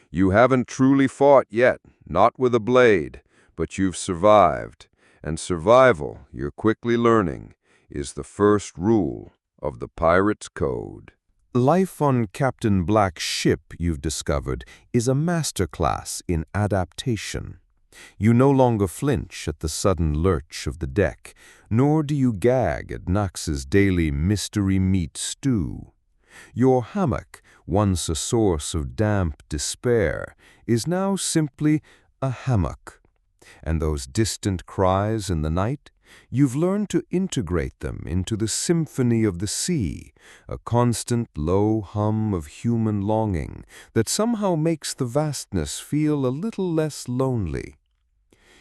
You haven't truly fought yet, not with a blade, but you've survived, and survival, you're quickly learning, is the first rule of the pirate's code. Life on Captain Black's ship, you've discovered, is a masterclass in adaptation. You no longer flinch at the sudden lurch of the deck, nor do you gag at Knox's daily mystery meat stew. Your hammock, once a source of damp despair, is now simply a hammock. And those distant cries in the night, you've learned to integrate them into the symphony of the sea, a constant low hum of human longing that somehow makes the vastness feel a little less lonely.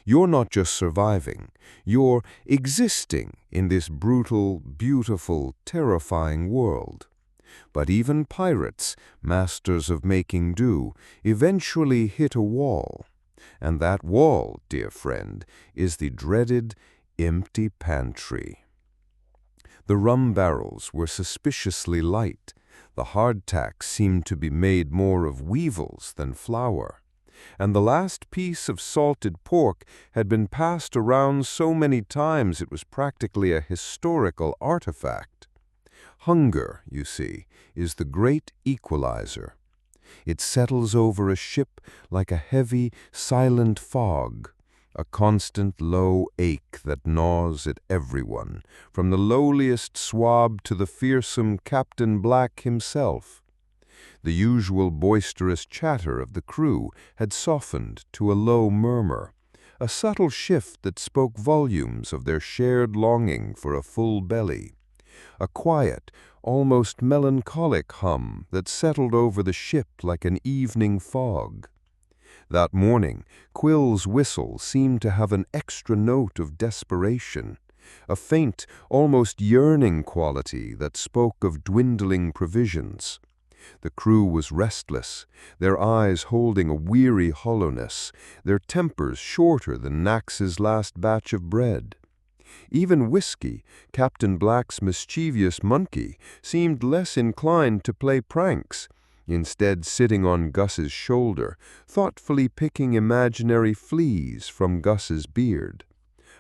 You're not just surviving, you're existing in this brutal, beautiful, terrifying world. But even pirates, masters of making do, eventually hit a wall. And that wall, dear friend, is the dreaded empty pantry. The rum barrels were suspiciously light. The hardtack seemed to be made more of weevils than flour. And the last piece of salted pork had been passed around so many times it was practically a historical artifact. Hunger, you see, is the great equalizer. It settles over a ship like a heavy, silent fog, a constant low ache that gnaws at everyone, from the lowliest swab to the fearsome Captain Black himself. The usual boisterous chatter of the crew had softened to a low murmur, a subtle shift that spoke volumes of their shared longing for a full belly, a quiet, almost melancholic hum that settled over the ship like an evening fog. That morning, Quill's whistle seemed to have an extra note of desperation, a faint, almost yearning quality that spoke of dwindling provisions. The crew was restless, their eyes holding a weary hollowness, their tempers shorter than Knox's last batch of bread. Even Whiskey, Captain Black's mischievous monkey, seemed less inclined to play pranks, instead sitting on Gus's shoulder, thoughtfully picking imaginary fleas from Gus's beard.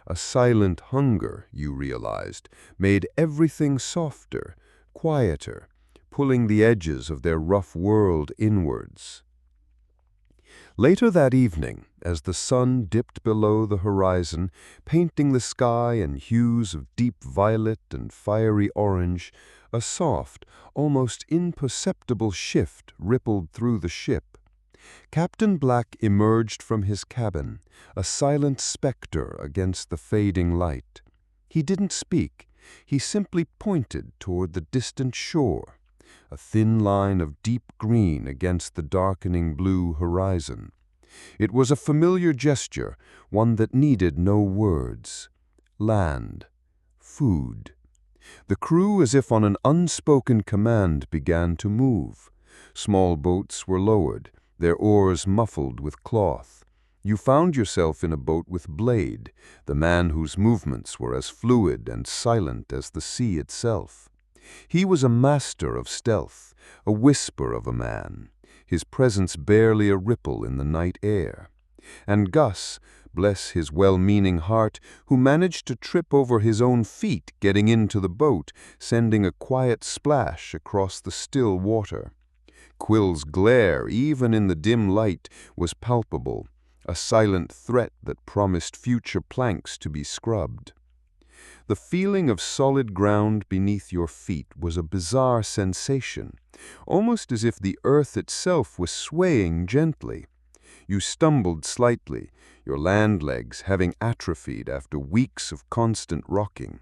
A silent hunger, you realized, made everything softer, quieter, pulling the edges of their rough world inwards. Later that evening, as the sun dipped below the horizon, painting the sky in hues of deep violet and fiery orange, a soft, almost imperceptible shift rippled through the ship. Captain Black emerged from his cabin, a silent specter against the fading light. He didn't speak. He simply pointed toward the distant shore, a thin line of deep green against the darkening blue horizon. It was a familiar gesture, one that needed no words. Land. Food. The crew, as if on an unspoken command, began to move. Small boats were lowered, their oars muffled with cloth. You found yourself in a boat with Blade, the man whose movements were as fluid and silent as the sea itself. He was a master of stealth, a whisper of a man, his presence barely a ripple in the night air. And Gus, bless his well-meaning heart, who managed to trip over his own feet getting into the boat, sending a quiet splash across the still water. Quill's glare, even in the dim light, was palpable, a silent threat that promised future planks to be scrubbed. The feeling of solid ground beneath your feet was a bizarre sensation, almost as if the earth itself was swaying gently. You stumbled slightly, your land legs having atrophied after weeks of constant rocking.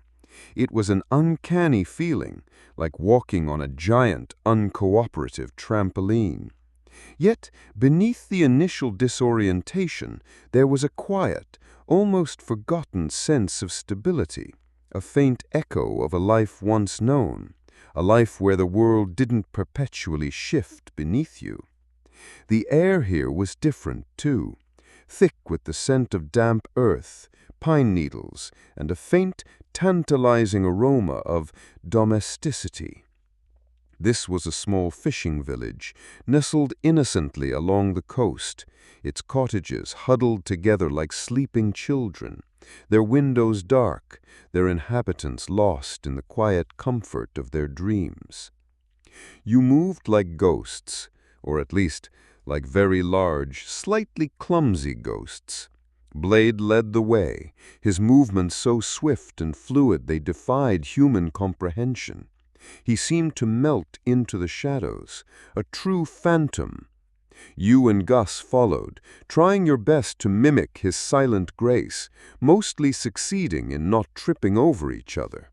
It was an uncanny feeling, like walking on a giant, uncooperative trampoline. Yet, beneath the initial disorientation, there was a quiet, almost forgotten sense of stability, a faint echo of a life once known, a life where the world didn't perpetually shift beneath you. The air here was different, too, thick with the scent of damp earth, pine needles, and a faint, tantalizing aroma of domesticity. This was a small fishing village, nestled innocently along the coast, its cottages huddled together like sleeping children, their windows dark, their inhabitants lost in the quiet comfort of their dreams. You moved like ghosts, or at least like very large, slightly clumsy ghosts. Blade led the way, his movements so swift and fluid they defied human comprehension. He seemed to melt into the shadows, a true phantom. You and Gus followed, trying your best to mimic his silent grace, mostly succeeding in not tripping over each other.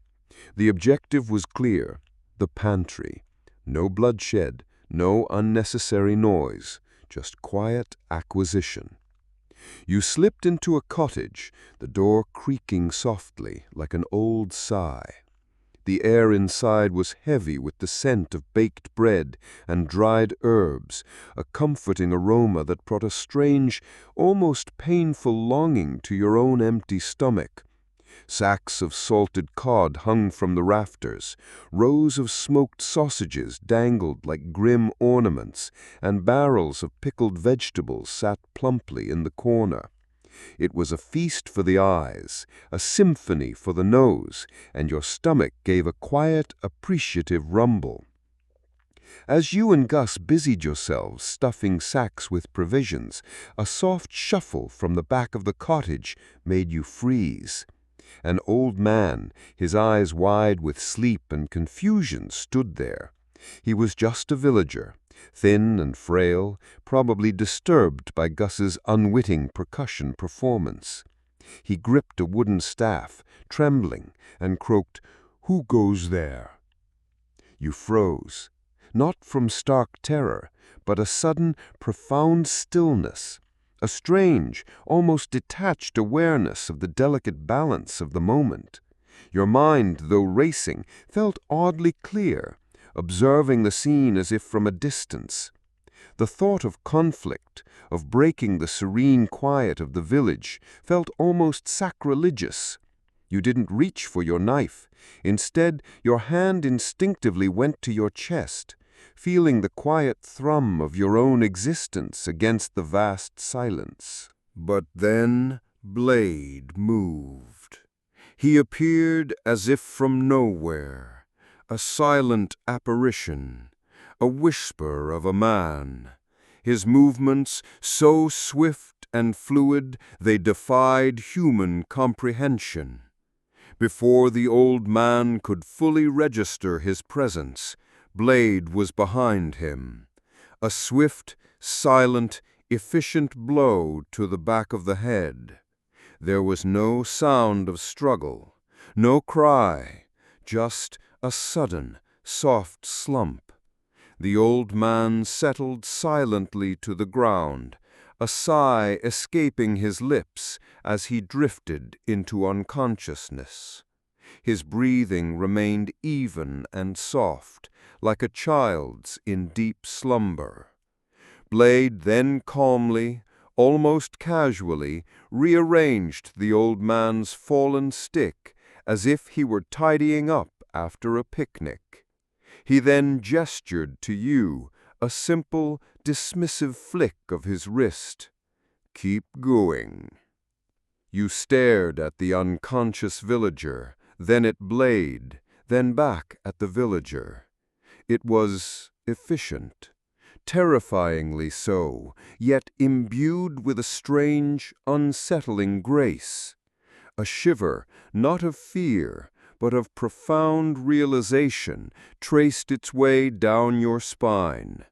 The objective was clear: the pantry. No bloodshed, no unnecessary noise, just quiet acquisition. You slipped into a cottage, the door creaking softly like an old sigh. The air inside was heavy with the scent of baked bread and dried herbs, a comforting aroma that brought a strange, almost painful longing to your own empty stomach. Sacks of salted cod hung from the rafters, rows of smoked sausages dangled like grim ornaments, and barrels of pickled vegetables sat plumply in the corner. It was a feast for the eyes, a symphony for the nose, and your stomach gave a quiet, appreciative rumble. As you and Gus busied yourselves stuffing sacks with provisions, a soft shuffle from the back of the cottage made you freeze. An old man, his eyes wide with sleep and confusion, stood there. He was just a villager, thin and frail, probably disturbed by Gus's unwitting percussion performance. He gripped a wooden staff, trembling, and croaked, "Who goes there?" You froze, not from stark terror, but a sudden, profound stillness, a strange, almost detached awareness of the delicate balance of the moment. Your mind, though racing, felt oddly clear, observing the scene as if from a distance. The thought of conflict, of breaking the serene quiet of the village, felt almost sacrilegious. You didn't reach for your knife. Instead, your hand instinctively went to your chest, feeling the quiet thrum of your own existence against the vast silence. But then Blade moved. He appeared as if from nowhere, a silent apparition, a whisper of a man. His movements so swift and fluid they defied human comprehension. Before the old man could fully register his presence, Blade was behind him. A swift, silent, efficient blow to the back of the head. There was no sound of struggle, no cry, just a sudden, soft slump. The old man settled silently to the ground, a sigh escaping his lips as he drifted into unconsciousness. His breathing remained even and soft, like a child's in deep slumber. Blade then calmly, almost casually, rearranged the old man's fallen stick as if he were tidying up after a picnic. He then gestured to you, a simple, dismissive flick of his wrist. "Keep going." You stared at the unconscious villager, then at Blade, then back at the villager. It was efficient. terrifyingly so, yet imbued with a strange, unsettling grace. A shiver, not of fear, but of profound realization, traced its way down your spine.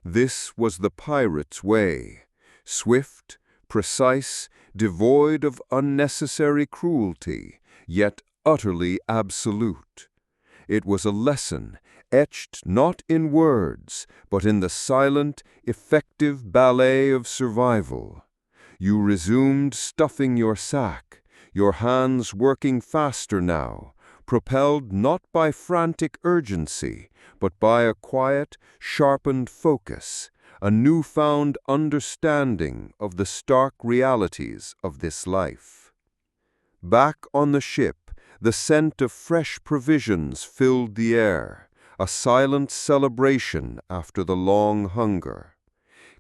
This was the pirate's way, swift, precise, devoid of unnecessary cruelty, yet utterly absolute. It was a lesson, etched not in words, but in the silent, effective ballet of survival. You resumed stuffing your sack, your hands working faster now, propelled not by frantic urgency, but by a quiet, sharpened focus, a newfound understanding of the stark realities of this life. Back on the ship, the scent of fresh provisions filled the air, a silent celebration after the long hunger.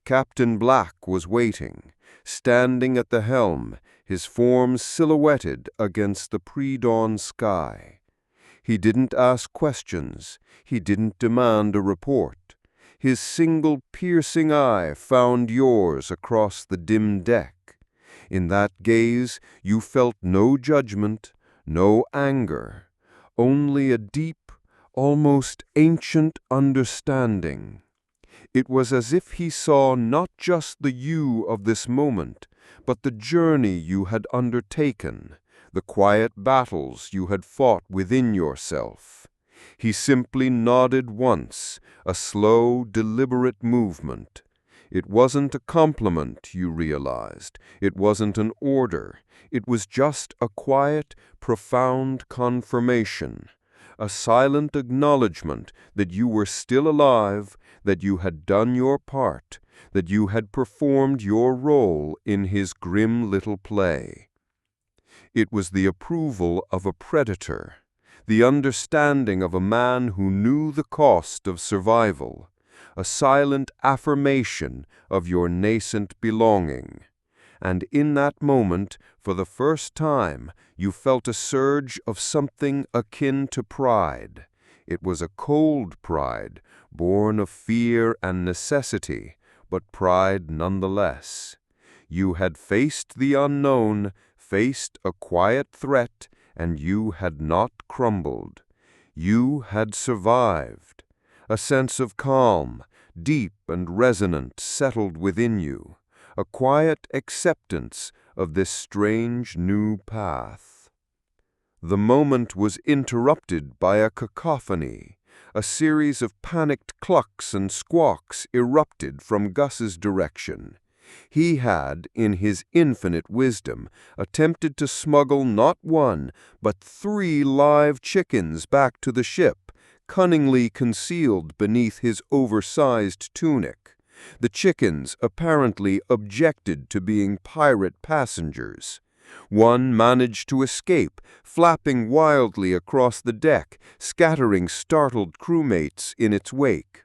Captain Black was waiting, standing at the helm, his form silhouetted against the pre-dawn sky. He didn't ask questions, he didn't demand a report. His single piercing eye found yours across the dim deck. In that gaze you felt no judgment, no anger, only a deep, almost ancient understanding. It was as if he saw not just the you of this moment, but the journey you had undertaken, the quiet battles you had fought within yourself. He simply nodded once, a slow, deliberate movement. It wasn't a compliment, you realized. It wasn't an order. It was just a quiet, profound confirmation, a silent acknowledgement that you were still alive, that you had done your part, that you had performed your role in his grim little play. It was the approval of a predator, the understanding of a man who knew the cost of survival, a silent affirmation of your nascent belonging. And in that moment, for the first time, you felt a surge of something akin to pride. It was a cold pride, born of fear and necessity, but pride nonetheless. You had faced the unknown, faced a quiet threat, and you had not crumbled. You had survived. A sense of calm, deep and resonant, settled within you, a quiet acceptance of this strange new path. The moment was interrupted by a cacophony. A series of panicked clucks and squawks erupted from Gus's direction. He had, in his infinite wisdom, attempted to smuggle not one, but 3 live chickens back to the ship, cunningly concealed beneath his oversized tunic. The chickens apparently objected to being pirate passengers. One managed to escape, flapping wildly across the deck, scattering startled crewmates in its wake.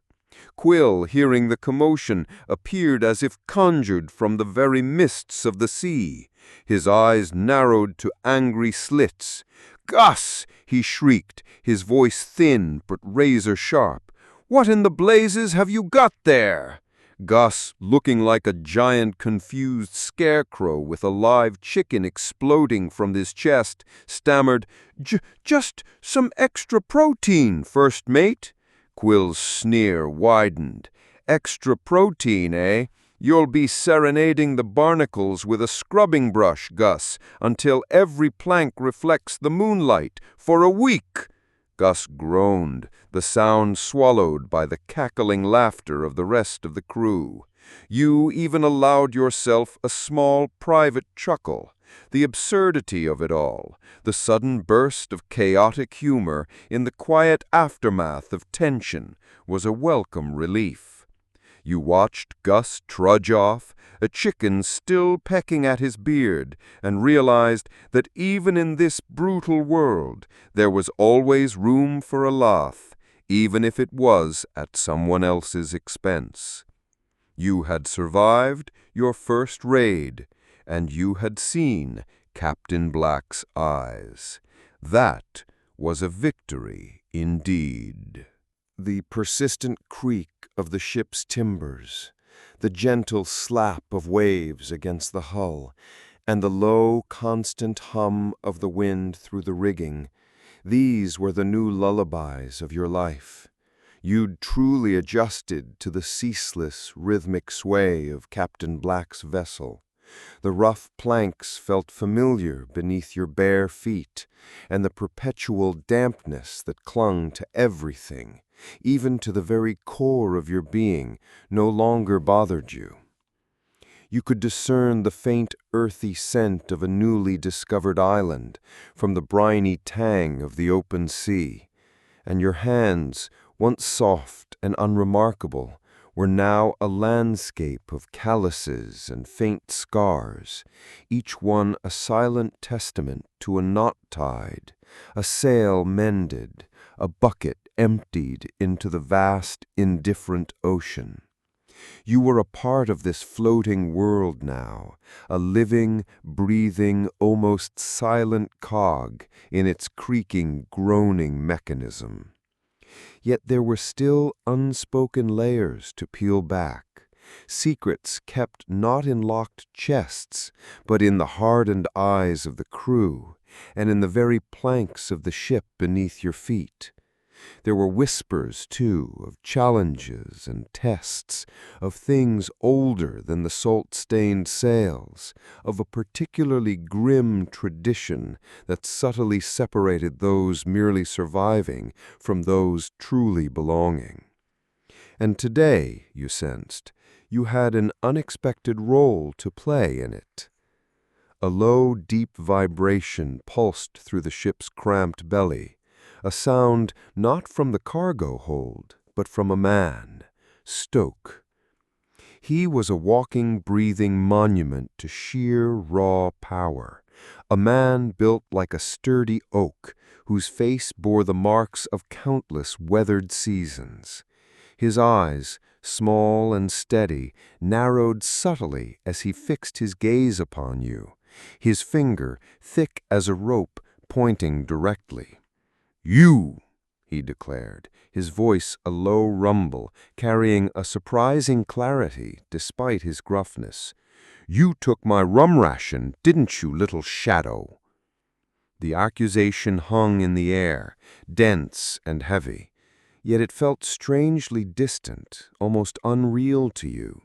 Quill, hearing the commotion, appeared as if conjured from the very mists of the sea. His eyes narrowed to angry slits. "Gus!" he shrieked, his voice thin but razor-sharp. "What in the blazes have you got there?" Gus, looking like a giant confused scarecrow with a live chicken exploding from his chest, stammered, "Just some extra protein, first mate." Quill's sneer widened. "Extra protein, eh? You'll be serenading the barnacles with a scrubbing brush, Gus, until every plank reflects the moonlight, for a week." Gus groaned, the sound swallowed by the cackling laughter of the rest of the crew. You even allowed yourself a small private chuckle. The absurdity of it all, the sudden burst of chaotic humor in the quiet aftermath of tension, was a welcome relief. You watched Gus trudge off, a chicken still pecking at his beard, and realized that even in this brutal world there was always room for a laugh, even if it was at someone else's expense. You had survived your first raid, and you had seen Captain Black's eyes. That was a victory indeed. The persistent creak of the ship's timbers, the gentle slap of waves against the hull, and the low, constant hum of the wind through the rigging, these were the new lullabies of your life. You'd truly adjusted to the ceaseless, rhythmic sway of Captain Black's vessel. The rough planks felt familiar beneath your bare feet, and the perpetual dampness that clung to everything, even to the very core of your being, no longer bothered you. You could discern the faint earthy scent of a newly discovered island from the briny tang of the open sea, and your hands, once soft and unremarkable, were now a landscape of calluses and faint scars, each one a silent testament to a knot tied, a sail mended, a bucket emptied into the vast, indifferent ocean. You were a part of this floating world now, a living, breathing, almost silent cog in its creaking, groaning mechanism. Yet there were still unspoken layers to peel back, secrets kept not in locked chests, but in the hardened eyes of the crew, and in the very planks of the ship beneath your feet. There were whispers, too, of challenges and tests, of things older than the salt-stained sails, of a particularly grim tradition that subtly separated those merely surviving from those truly belonging. And today, you sensed, you had an unexpected role to play in it. A low, deep vibration pulsed through the ship's cramped belly, a sound not from the cargo hold, but from a man, Stoke. He was a walking, breathing monument to sheer, raw power, a man built like a sturdy oak, whose face bore the marks of countless weathered seasons. His eyes, small and steady, narrowed subtly as he fixed his gaze upon you, his finger, thick as a rope, pointing directly. "You," he declared, his voice a low rumble, carrying a surprising clarity despite his gruffness. "You took my rum ration, didn't you, little shadow?" The accusation hung in the air, dense and heavy, yet it felt strangely distant, almost unreal to you.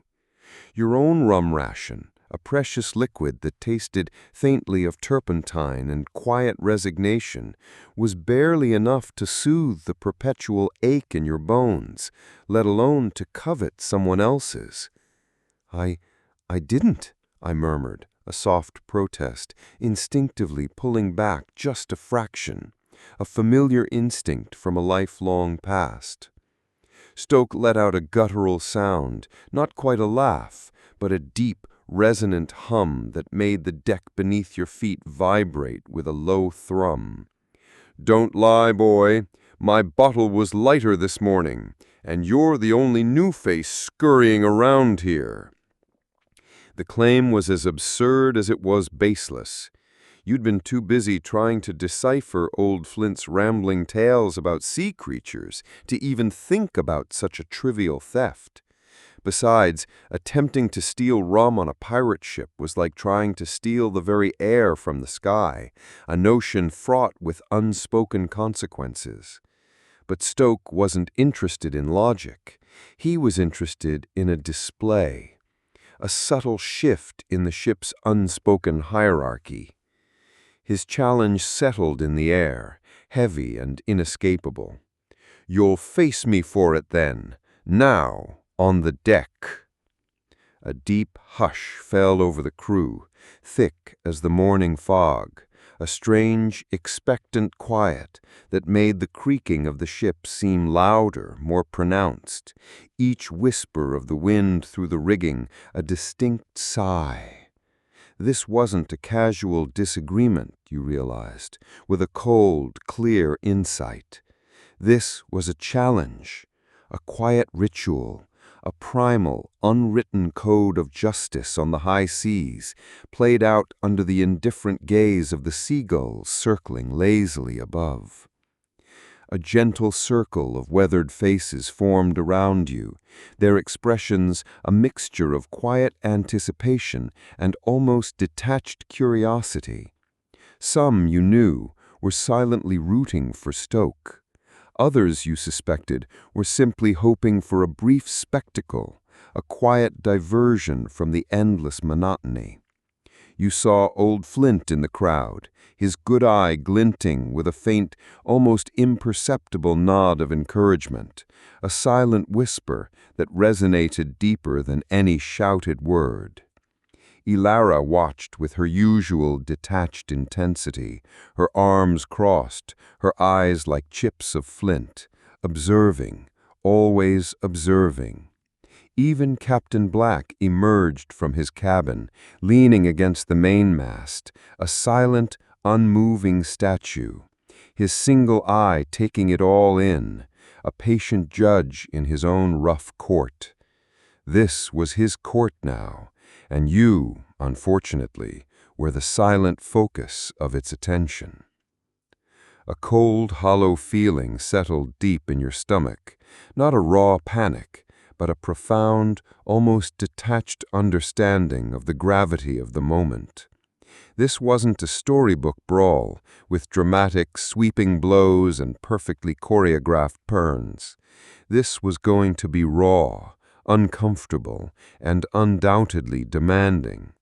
Your own rum ration, a precious liquid that tasted faintly of turpentine and quiet resignation, was barely enough to soothe the perpetual ache in your bones, let alone to covet someone else's. I didn't," I murmured, a soft protest, instinctively pulling back just a fraction, a familiar instinct from a lifelong past. Stoke let out a guttural sound, not quite a laugh, but a deep, resonant hum that made the deck beneath your feet vibrate with a low thrum. "Don't lie, boy. My bottle was lighter this morning, and you're the only new face scurrying around here." The claim was as absurd as it was baseless. You'd been too busy trying to decipher old Flint's rambling tales about sea creatures to even think about such a trivial theft. Besides, attempting to steal rum on a pirate ship was like trying to steal the very air from the sky, a notion fraught with unspoken consequences. But Stoke wasn't interested in logic. He was interested in a display, a subtle shift in the ship's unspoken hierarchy. His challenge settled in the air, heavy and inescapable. "You'll face me for it then, now, on the deck." A deep hush fell over the crew, thick as the morning fog, a strange, expectant quiet that made the creaking of the ship seem louder, more pronounced, each whisper of the wind through the rigging a distinct sigh. This wasn't a casual disagreement, you realized, with a cold, clear insight. This was a challenge, a quiet ritual, a primal, unwritten code of justice on the high seas, played out under the indifferent gaze of the seagulls circling lazily above. A gentle circle of weathered faces formed around you, their expressions a mixture of quiet anticipation and almost detached curiosity. Some, you knew, were silently rooting for Stoke. Others, you suspected, were simply hoping for a brief spectacle, a quiet diversion from the endless monotony. You saw old Flint in the crowd, his good eye glinting with a faint, almost imperceptible nod of encouragement, a silent whisper that resonated deeper than any shouted word. Ilara watched with her usual detached intensity, her arms crossed, her eyes like chips of flint, observing, always observing. Even Captain Black emerged from his cabin, leaning against the mainmast, a silent, unmoving statue, his single eye taking it all in, a patient judge in his own rough court. This was his court now, and you, unfortunately, were the silent focus of its attention. A cold, hollow feeling settled deep in your stomach, not a raw panic, but a profound, almost detached understanding of the gravity of the moment. This wasn't a storybook brawl, with dramatic, sweeping blows and perfectly choreographed turns. This was going to be raw, uncomfortable, and undoubtedly demanding.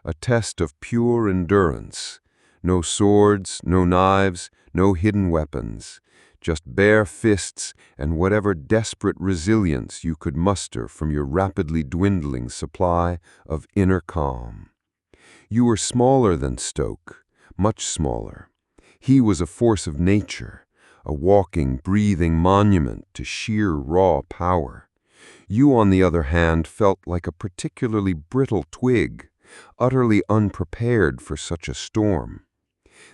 A test of pure endurance. No swords, no knives, no hidden weapons. Just bare fists and whatever desperate resilience you could muster from your rapidly dwindling supply of inner calm. You were smaller than Stoke, much smaller. He was a force of nature, a walking, breathing monument to sheer raw power. You, on the other hand, felt like a particularly brittle twig, utterly unprepared for such a storm.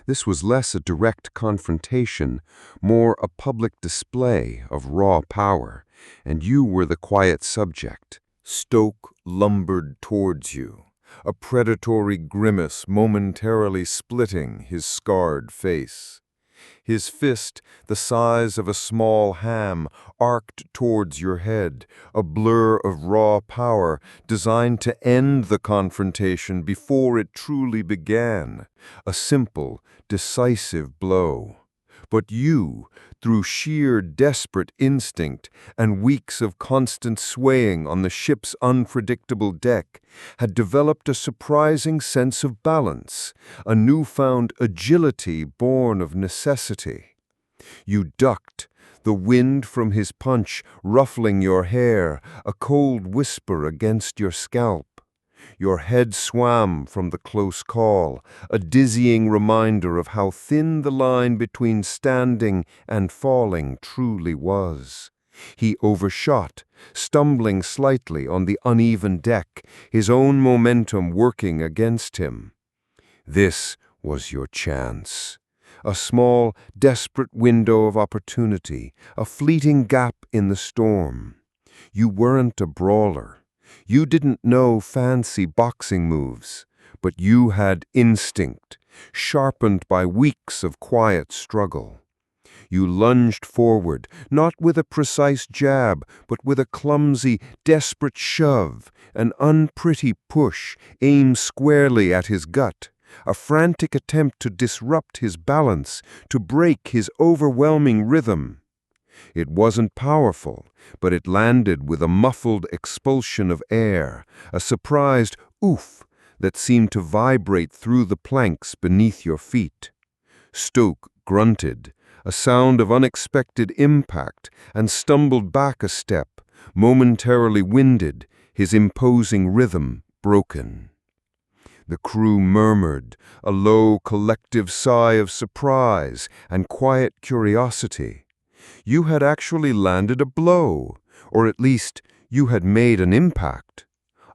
This was less a direct confrontation, more a public display of raw power, and you were the quiet subject. Stoke lumbered towards you, a predatory grimace momentarily splitting his scarred face. His fist, the size of a small ham, arced towards your head, a blur of raw power designed to end the confrontation before it truly began, a simple, decisive blow. But you, through sheer desperate instinct and weeks of constant swaying on the ship's unpredictable deck, had developed a surprising sense of balance, a newfound agility born of necessity. You ducked, the wind from his punch ruffling your hair, a cold whisper against your scalp. Your head swam from the close call, a dizzying reminder of how thin the line between standing and falling truly was. He overshot, stumbling slightly on the uneven deck, his own momentum working against him. This was your chance. A small, desperate window of opportunity, a fleeting gap in the storm. You weren't a brawler. You didn't know fancy boxing moves, but you had instinct, sharpened by weeks of quiet struggle. You lunged forward, not with a precise jab, but with a clumsy, desperate shove, an unpretty push aimed squarely at his gut, a frantic attempt to disrupt his balance, to break his overwhelming rhythm. It wasn't powerful, but it landed with a muffled expulsion of air, a surprised oof that seemed to vibrate through the planks beneath your feet. Stoke grunted, a sound of unexpected impact, and stumbled back a step, momentarily winded, his imposing rhythm broken. The crew murmured, a low collective sigh of surprise and quiet curiosity. You had actually landed a blow, or at least you had made an impact.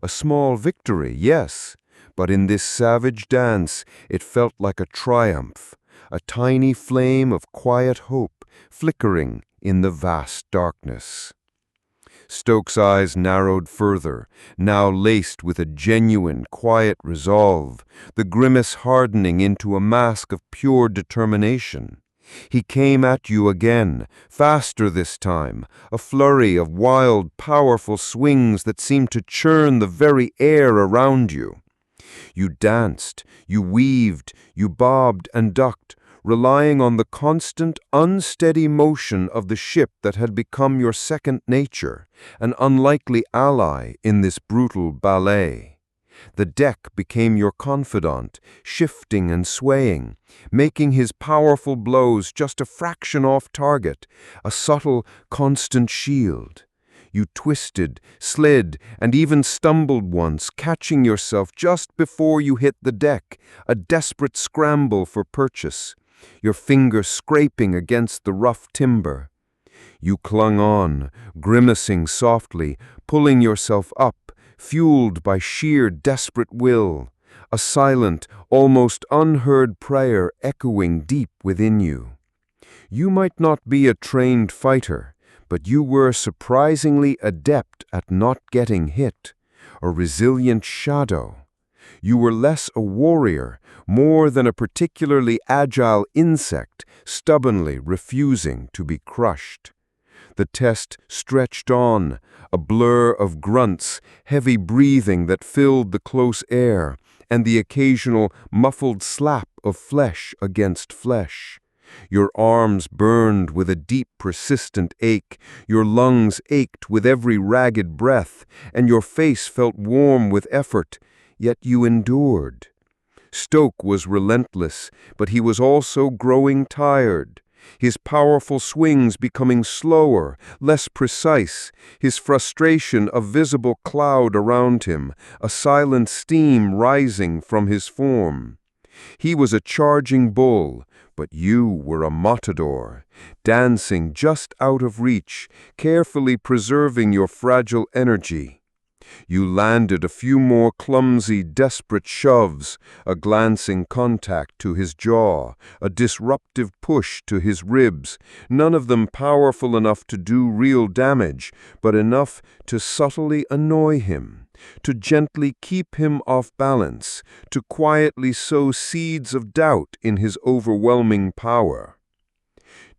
A small victory, yes, but in this savage dance it felt like a triumph, a tiny flame of quiet hope flickering in the vast darkness. Stoke's eyes narrowed further, now laced with a genuine, quiet resolve, the grimace hardening into a mask of pure determination. He came at you again, faster this time, a flurry of wild, powerful swings that seemed to churn the very air around you. You danced, you weaved, you bobbed and ducked, relying on the constant, unsteady motion of the ship that had become your second nature, an unlikely ally in this brutal ballet. The deck became your confidant, shifting and swaying, making his powerful blows just a fraction off target, a subtle, constant shield. You twisted, slid, and even stumbled once, catching yourself just before you hit the deck, a desperate scramble for purchase, your fingers scraping against the rough timber. You clung on, grimacing softly, pulling yourself up, fueled by sheer desperate will, a silent, almost unheard prayer echoing deep within you. You might not be a trained fighter, but you were surprisingly adept at not getting hit, a resilient shadow. You were less a warrior, more than a particularly agile insect, stubbornly refusing to be crushed. The test stretched on, a blur of grunts, heavy breathing that filled the close air, and the occasional muffled slap of flesh against flesh. Your arms burned with a deep, persistent ache, your lungs ached with every ragged breath, and your face felt warm with effort, yet you endured. Stoke was relentless, but he was also growing tired. His powerful swings becoming slower, less precise, his frustration a visible cloud around him, a silent steam rising from his form. He was a charging bull, but you were a matador, dancing just out of reach, carefully preserving your fragile energy. You landed a few more clumsy, desperate shoves, a glancing contact to his jaw, a disruptive push to his ribs, none of them powerful enough to do real damage, but enough to subtly annoy him, to gently keep him off balance, to quietly sow seeds of doubt in his overwhelming power.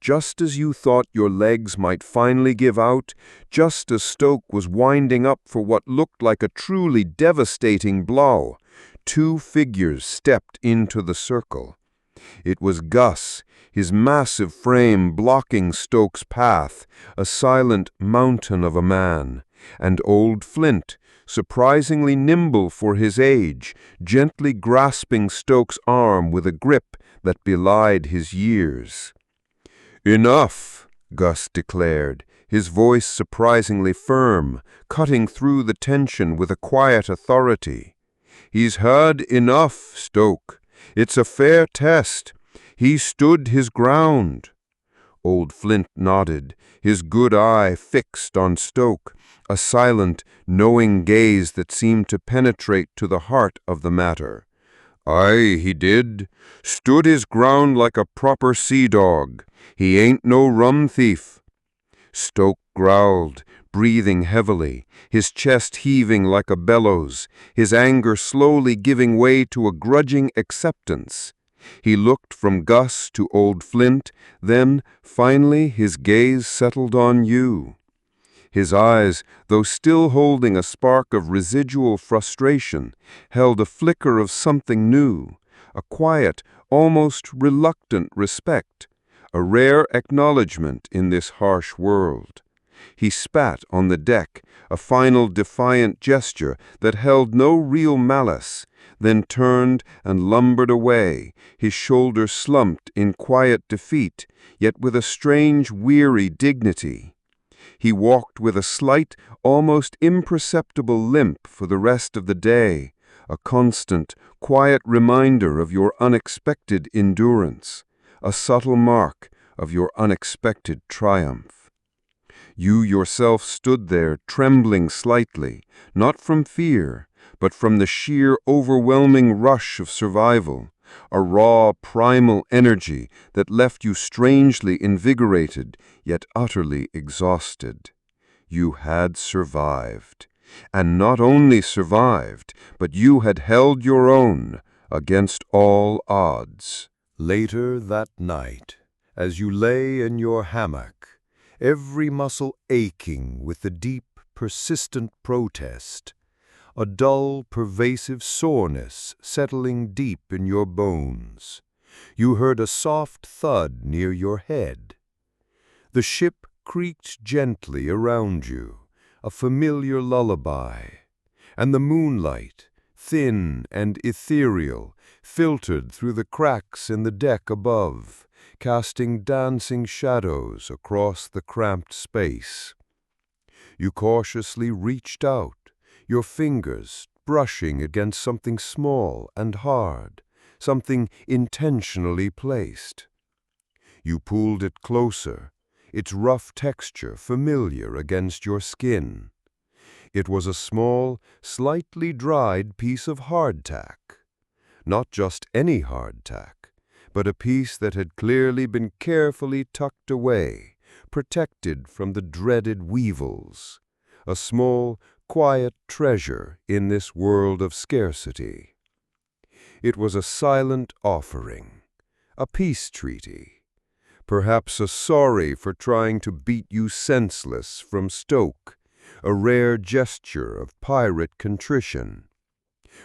Just as you thought your legs might finally give out, just as Stoke was winding up for what looked like a truly devastating blow, two figures stepped into the circle. It was Gus, his massive frame blocking Stoke's path, a silent mountain of a man, and old Flint, surprisingly nimble for his age, gently grasping Stoke's arm with a grip that belied his years. "Enough," Gus declared, his voice surprisingly firm, cutting through the tension with a quiet authority. "He's had enough, Stoke. It's a fair test. He stood his ground." Old Flint nodded, his good eye fixed on Stoke, a silent, knowing gaze that seemed to penetrate to the heart of the matter. "Aye, he did. Stood his ground like a proper sea-dog. He ain't no rum thief." Stoke growled, breathing heavily, his chest heaving like a bellows, his anger slowly giving way to a grudging acceptance. He looked from Gus to old Flint, then, finally, his gaze settled on you. His eyes, though still holding a spark of residual frustration, held a flicker of something new, a quiet, almost reluctant respect, a rare acknowledgment in this harsh world. He spat on the deck, a final defiant gesture that held no real malice, then turned and lumbered away, his shoulders slumped in quiet defeat, yet with a strange, weary dignity. He walked with a slight, almost imperceptible limp for the rest of the day, a constant, quiet reminder of your unexpected endurance, a subtle mark of your unexpected triumph. You yourself stood there trembling slightly, not from fear, but from the sheer overwhelming rush of survival, a raw, primal energy that left you strangely invigorated, yet utterly exhausted. You had survived. And not only survived, but you had held your own against all odds. Later that night, As you lay in your hammock, every muscle aching with the deep, persistent protest, a dull, pervasive soreness settling deep in your bones, you heard a soft thud near your head. The ship creaked gently around you, a familiar lullaby, and the moonlight, thin and ethereal, filtered through the cracks in the deck above, casting dancing shadows across the cramped space. You cautiously reached out, your fingers brushing against something small and hard, something intentionally placed. You pulled it closer, its rough texture familiar against your skin. It was a small, slightly dried piece of hardtack. Not just any hardtack, but a piece that had clearly been carefully tucked away, protected from the dreaded weevils. A small, quiet treasure in this world of scarcity. It was a silent offering, a peace treaty, perhaps a sorry for trying to beat you senseless from Stoke, a rare gesture of pirate contrition.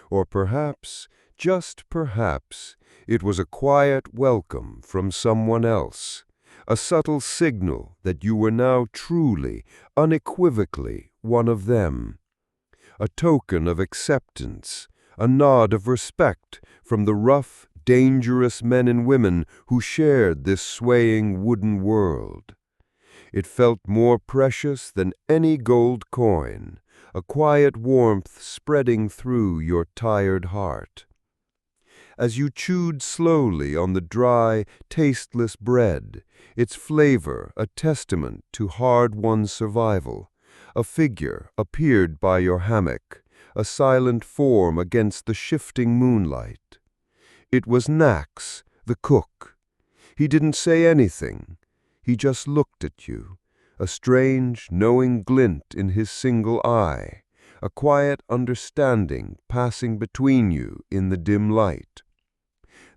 Or perhaps, just perhaps, it was a quiet welcome from someone else, a subtle signal that you were now truly, unequivocally one of them, a token of acceptance, a nod of respect from the rough, dangerous men and women who shared this swaying wooden world. It felt more precious than any gold coin, a quiet warmth spreading through your tired heart. As you chewed slowly on the dry, tasteless bread, its flavor a testament to hard-won survival, a figure appeared by your hammock, a silent form against the shifting moonlight. It was Nax, the cook. He didn't say anything. He just looked at you, a strange, knowing glint in his single eye, a quiet understanding passing between you in the dim light.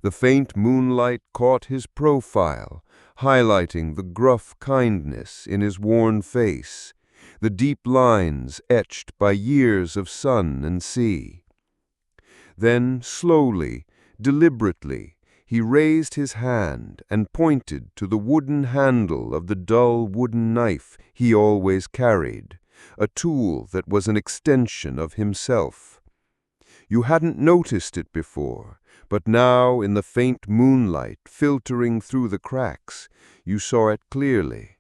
The faint moonlight caught his profile, highlighting the gruff kindness in his worn face, the deep lines etched by years of sun and sea. Then, slowly, deliberately, he raised his hand and pointed to the wooden handle of the dull wooden knife he always carried, a tool that was an extension of himself. You hadn't noticed it before, but now, in the faint moonlight filtering through the cracks, you saw it clearly.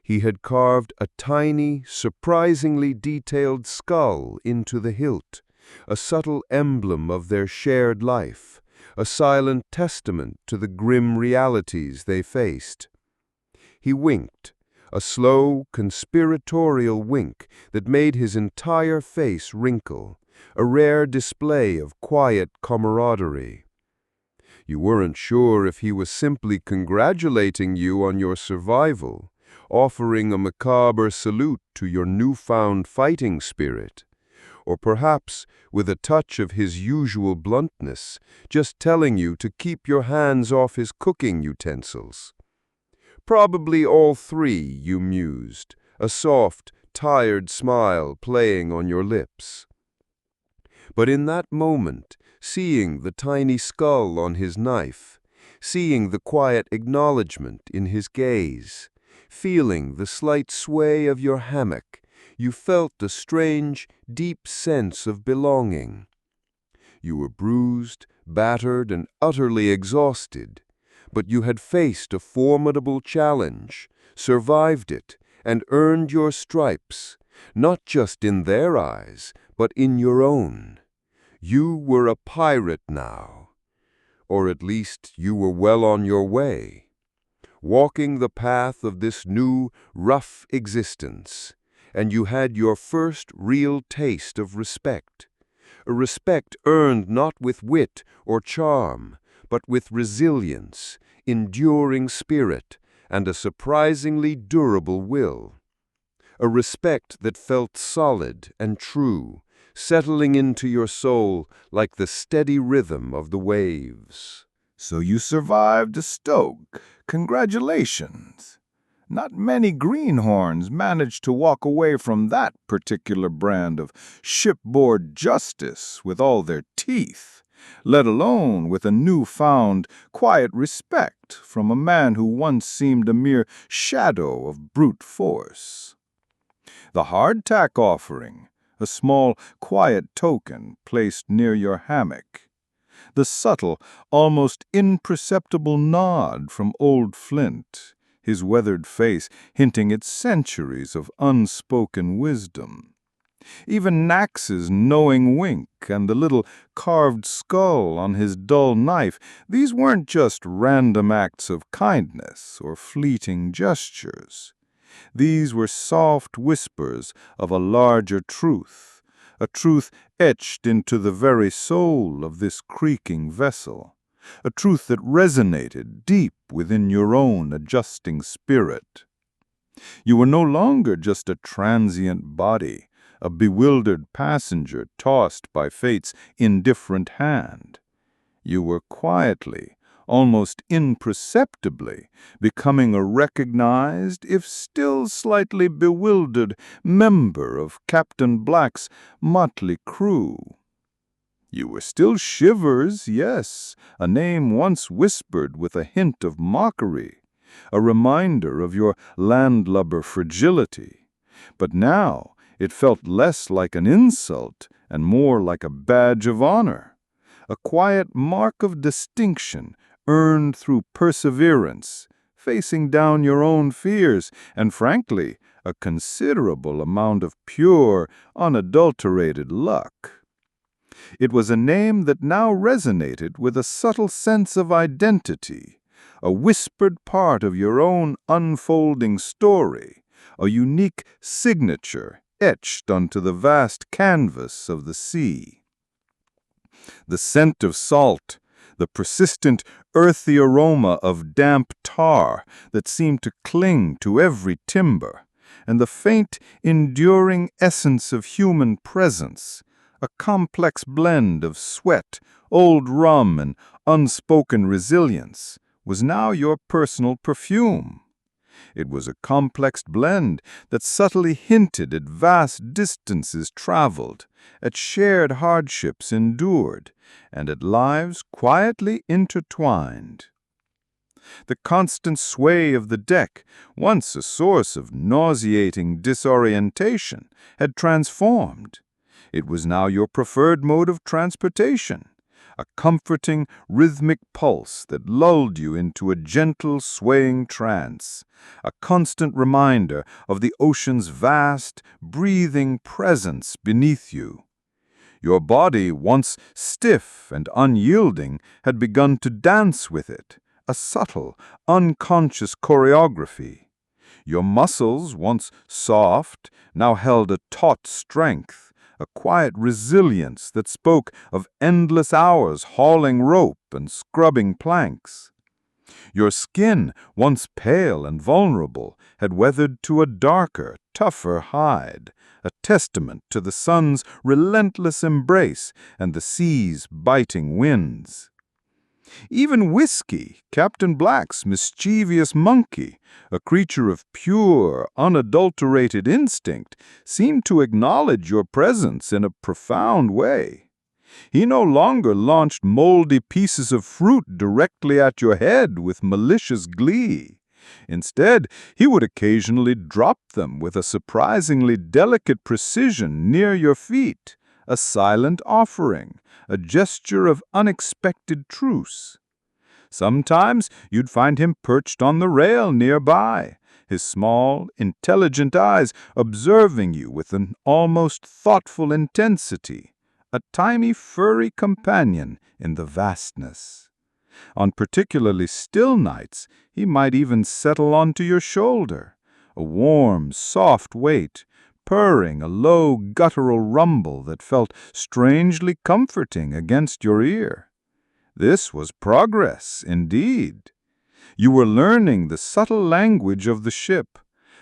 He had carved a tiny, surprisingly detailed skull into the hilt, a subtle emblem of their shared life, a silent testament to the grim realities they faced. He winked, a slow, conspiratorial wink that made his entire face wrinkle, a rare display of quiet camaraderie. You weren't sure if he was simply congratulating you on your survival, offering a macabre salute to your newfound fighting spirit, or perhaps, with a touch of his usual bluntness, just telling you to keep your hands off his cooking utensils. Probably all three, you mused, a soft, tired smile playing on your lips. But in that moment, seeing the tiny skull on his knife, seeing the quiet acknowledgement in his gaze, feeling the slight sway of your hammock, you felt a strange, deep sense of belonging. You were bruised, battered, and utterly exhausted, but you had faced a formidable challenge, survived it, and earned your stripes, not just in their eyes, but in your own. You were a pirate now, or at least you were well on your way, walking the path of this new, rough existence, and you had your first real taste of respect, a respect earned not with wit or charm, but with resilience, enduring spirit, and a surprisingly durable will. A respect that felt solid and true, settling into your soul like the steady rhythm of the waves. So you survived a stoke. Congratulations. Not many greenhorns manage to walk away from that particular brand of shipboard justice with all their teeth, let alone with a newfound quiet respect from a man who once seemed a mere shadow of brute force. The hardtack offering, a small, quiet token placed near your hammock. The subtle, almost imperceptible nod from old Flint, his weathered face hinting at centuries of unspoken wisdom. Even Nax's knowing wink and the little carved skull on his dull knife, these weren't just random acts of kindness or fleeting gestures. These were soft whispers of a larger truth, a truth etched into the very soul of this creaking vessel, a truth that resonated deep within your own adjusting spirit. You were no longer just a transient body, a bewildered passenger tossed by fate's indifferent hand. You were quietly, almost imperceptibly, becoming a recognized, if still slightly bewildered, member of Captain Black's motley crew. You were still Shivers, yes, a name once whispered with a hint of mockery, a reminder of your landlubber fragility. But now it felt less like an insult and more like a badge of honor, a quiet mark of distinction earned through perseverance, facing down your own fears, and frankly, a considerable amount of pure, unadulterated luck. It was a name that now resonated with a subtle sense of identity, a whispered part of your own unfolding story, a unique signature etched onto the vast canvas of the sea. The scent of salt, the persistent earthy aroma of damp tar that seemed to cling to every timber, and the faint, enduring essence of human presence, a complex blend of sweat, old rum, and unspoken resilience, was now your personal perfume. It was a complex blend that subtly hinted at vast distances traveled, at shared hardships endured, and at lives quietly intertwined. The constant sway of the deck, once a source of nauseating disorientation, had transformed. It was now your preferred mode of transportation, a comforting, rhythmic pulse that lulled you into a gentle, swaying trance, a constant reminder of the ocean's vast, breathing presence beneath you. Your body, once stiff and unyielding, had begun to dance with it, a subtle, unconscious choreography. Your muscles, once soft, now held a taut strength, a quiet resilience that spoke of endless hours hauling rope and scrubbing planks. Your skin, once pale and vulnerable, had weathered to a darker, tougher hide, a testament to the sun's relentless embrace and the sea's biting winds. Even Whiskey, Captain Black's mischievous monkey, a creature of pure, unadulterated instinct, seemed to acknowledge your presence in a profound way. He no longer launched moldy pieces of fruit directly at your head with malicious glee. Instead, he would occasionally drop them with a surprisingly delicate precision near your feet, a silent offering, a gesture of unexpected truce. Sometimes you'd find him perched on the rail nearby, his small, intelligent eyes observing you with an almost thoughtful intensity, a tiny furry companion in the vastness. On particularly still nights, he might even settle onto your shoulder, a warm, soft weight, purring a low, guttural rumble that felt strangely comforting against your ear. This was progress, indeed. You were learning the subtle language of the ship,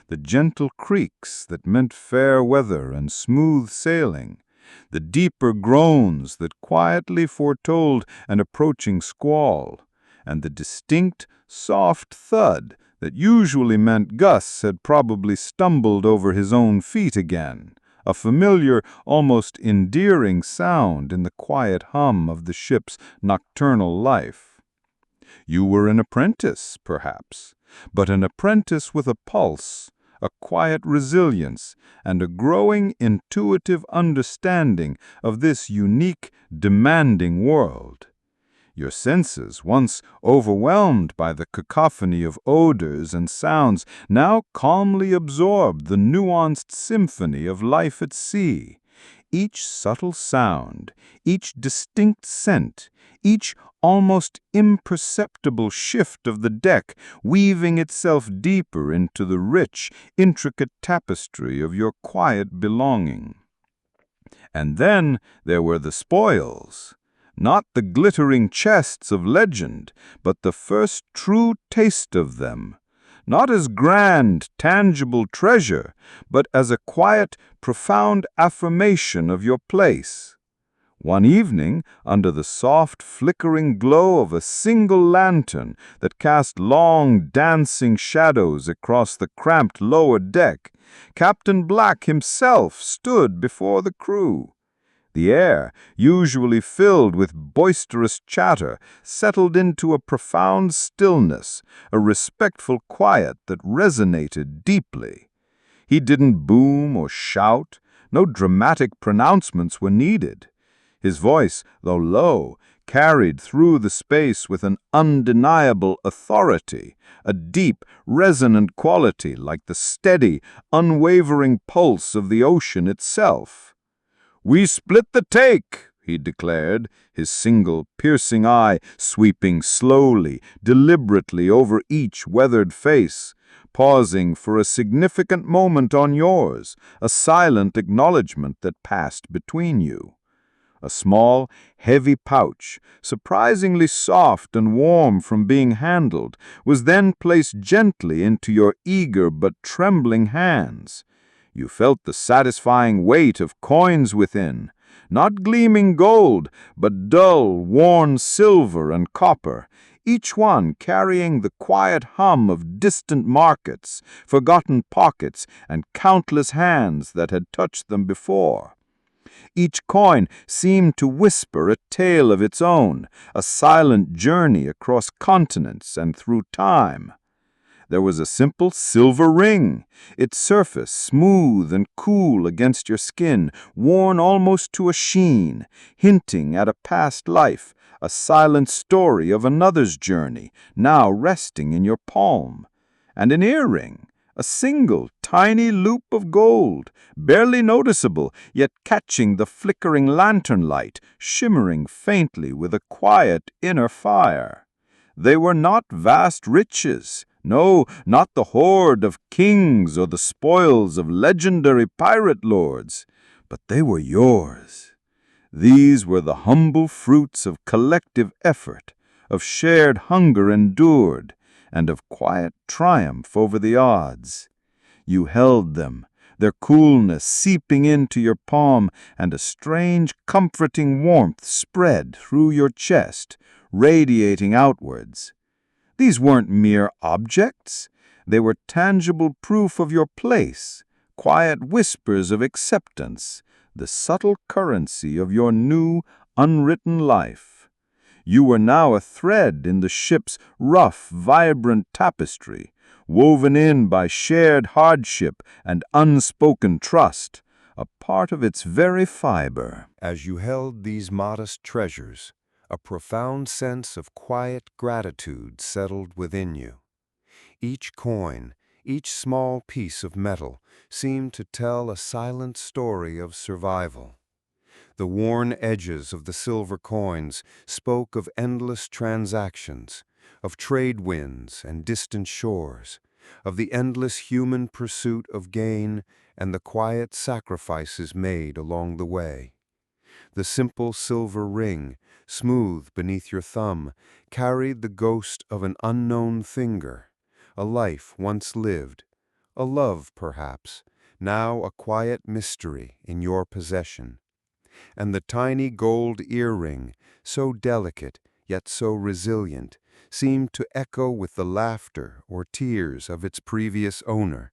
the gentle creaks that meant fair weather and smooth sailing, the deeper groans that quietly foretold an approaching squall, and the distinct, soft thud that usually meant Gus had probably stumbled over his own feet again, a familiar, almost endearing sound in the quiet hum of the ship's nocturnal life. You were an apprentice, perhaps, but an apprentice with a pulse, a quiet resilience, and a growing intuitive understanding of this unique, demanding world. Your senses, once overwhelmed by the cacophony of odors and sounds, now calmly absorbed the nuanced symphony of life at sea. Each subtle sound, each distinct scent, each almost imperceptible shift of the deck weaving itself deeper into the rich, intricate tapestry of your quiet belonging. And then there were the spoils. Not the glittering chests of legend, but the first true taste of them. Not as grand, tangible treasure, but as a quiet, profound affirmation of your place. One evening, under the soft, flickering glow of a single lantern that cast long, dancing shadows across the cramped lower deck, Captain Black himself stood before the crew. The air, usually filled with boisterous chatter, settled into a profound stillness, a respectful quiet that resonated deeply. He didn't boom or shout. No dramatic pronouncements were needed. His voice, though low, carried through the space with an undeniable authority, a deep, resonant quality like the steady, unwavering pulse of the ocean itself. "We split the take," he declared, his single, piercing eye sweeping slowly, deliberately over each weathered face, pausing for a significant moment on yours, a silent acknowledgment that passed between you. A small, heavy pouch, surprisingly soft and warm from being handled, was then placed gently into your eager but trembling hands. You felt the satisfying weight of coins within, not gleaming gold, but dull, worn silver and copper, each one carrying the quiet hum of distant markets, forgotten pockets, and countless hands that had touched them before. Each coin seemed to whisper a tale of its own, a silent journey across continents and through time. There was a simple silver ring, its surface smooth and cool against your skin, worn almost to a sheen, hinting at a past life, a silent story of another's journey, now resting in your palm. And an earring, a single, tiny loop of gold, barely noticeable, yet catching the flickering lantern light, shimmering faintly with a quiet inner fire. They were not vast riches. No, not the hoard of kings or the spoils of legendary pirate lords, but they were yours. These were the humble fruits of collective effort, of shared hunger endured, and of quiet triumph over the odds. You held them, their coolness seeping into your palm, and a strange, comforting warmth spread through your chest, radiating outwards. These weren't mere objects. They were tangible proof of your place, quiet whispers of acceptance, the subtle currency of your new, unwritten life. You were now a thread in the ship's rough, vibrant tapestry, woven in by shared hardship and unspoken trust, a part of its very fiber. As you held these modest treasures, a profound sense of quiet gratitude settled within you. Each coin, each small piece of metal, seemed to tell a silent story of survival. The worn edges of the silver coins spoke of endless transactions, of trade winds and distant shores, of the endless human pursuit of gain and the quiet sacrifices made along the way. The simple silver ring, smooth beneath your thumb, carried the ghost of an unknown finger, a life once lived, a love, perhaps, now a quiet mystery in your possession. And the tiny gold earring, so delicate, yet so resilient, seemed to echo with the laughter or tears of its previous owner,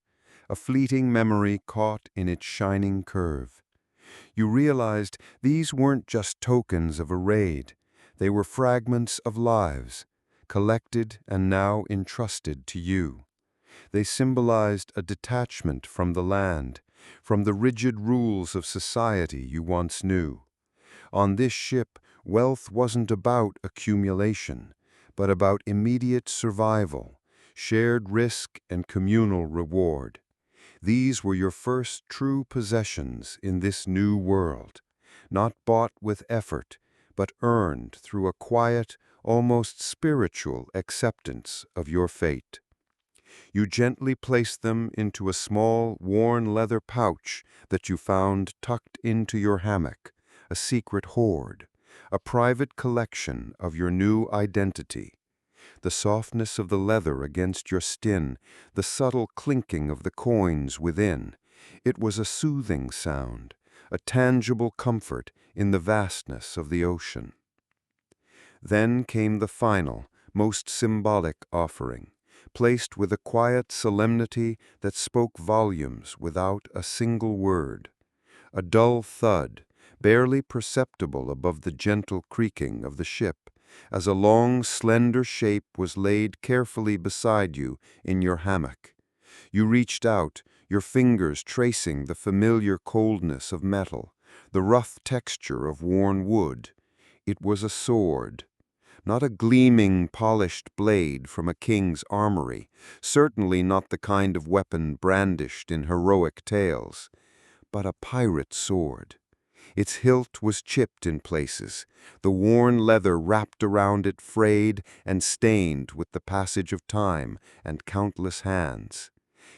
a fleeting memory caught in its shining curve. You realized these weren't just tokens of a raid, they were fragments of lives, collected and now entrusted to you. They symbolized a detachment from the land, from the rigid rules of society you once knew. On this ship, wealth wasn't about accumulation, but about immediate survival, shared risk and communal reward. These were your first true possessions in this new world, not bought with effort, but earned through a quiet, almost spiritual acceptance of your fate. You gently placed them into a small, worn leather pouch that you found tucked into your hammock, a secret hoard, a private collection of your new identity. The softness of the leather against your skin, the subtle clinking of the coins within. It was a soothing sound, a tangible comfort in the vastness of the ocean. Then came the final, most symbolic offering, placed with a quiet solemnity that spoke volumes without a single word. A dull thud, barely perceptible above the gentle creaking of the ship, as a long, slender shape was laid carefully beside you in your hammock. You reached out, your fingers tracing the familiar coldness of metal, the rough texture of worn wood. It was a sword. Not a gleaming, polished blade from a king's armory, certainly not the kind of weapon brandished in heroic tales, but a pirate sword. Its hilt was chipped in places, the worn leather wrapped around it frayed and stained with the passage of time and countless hands.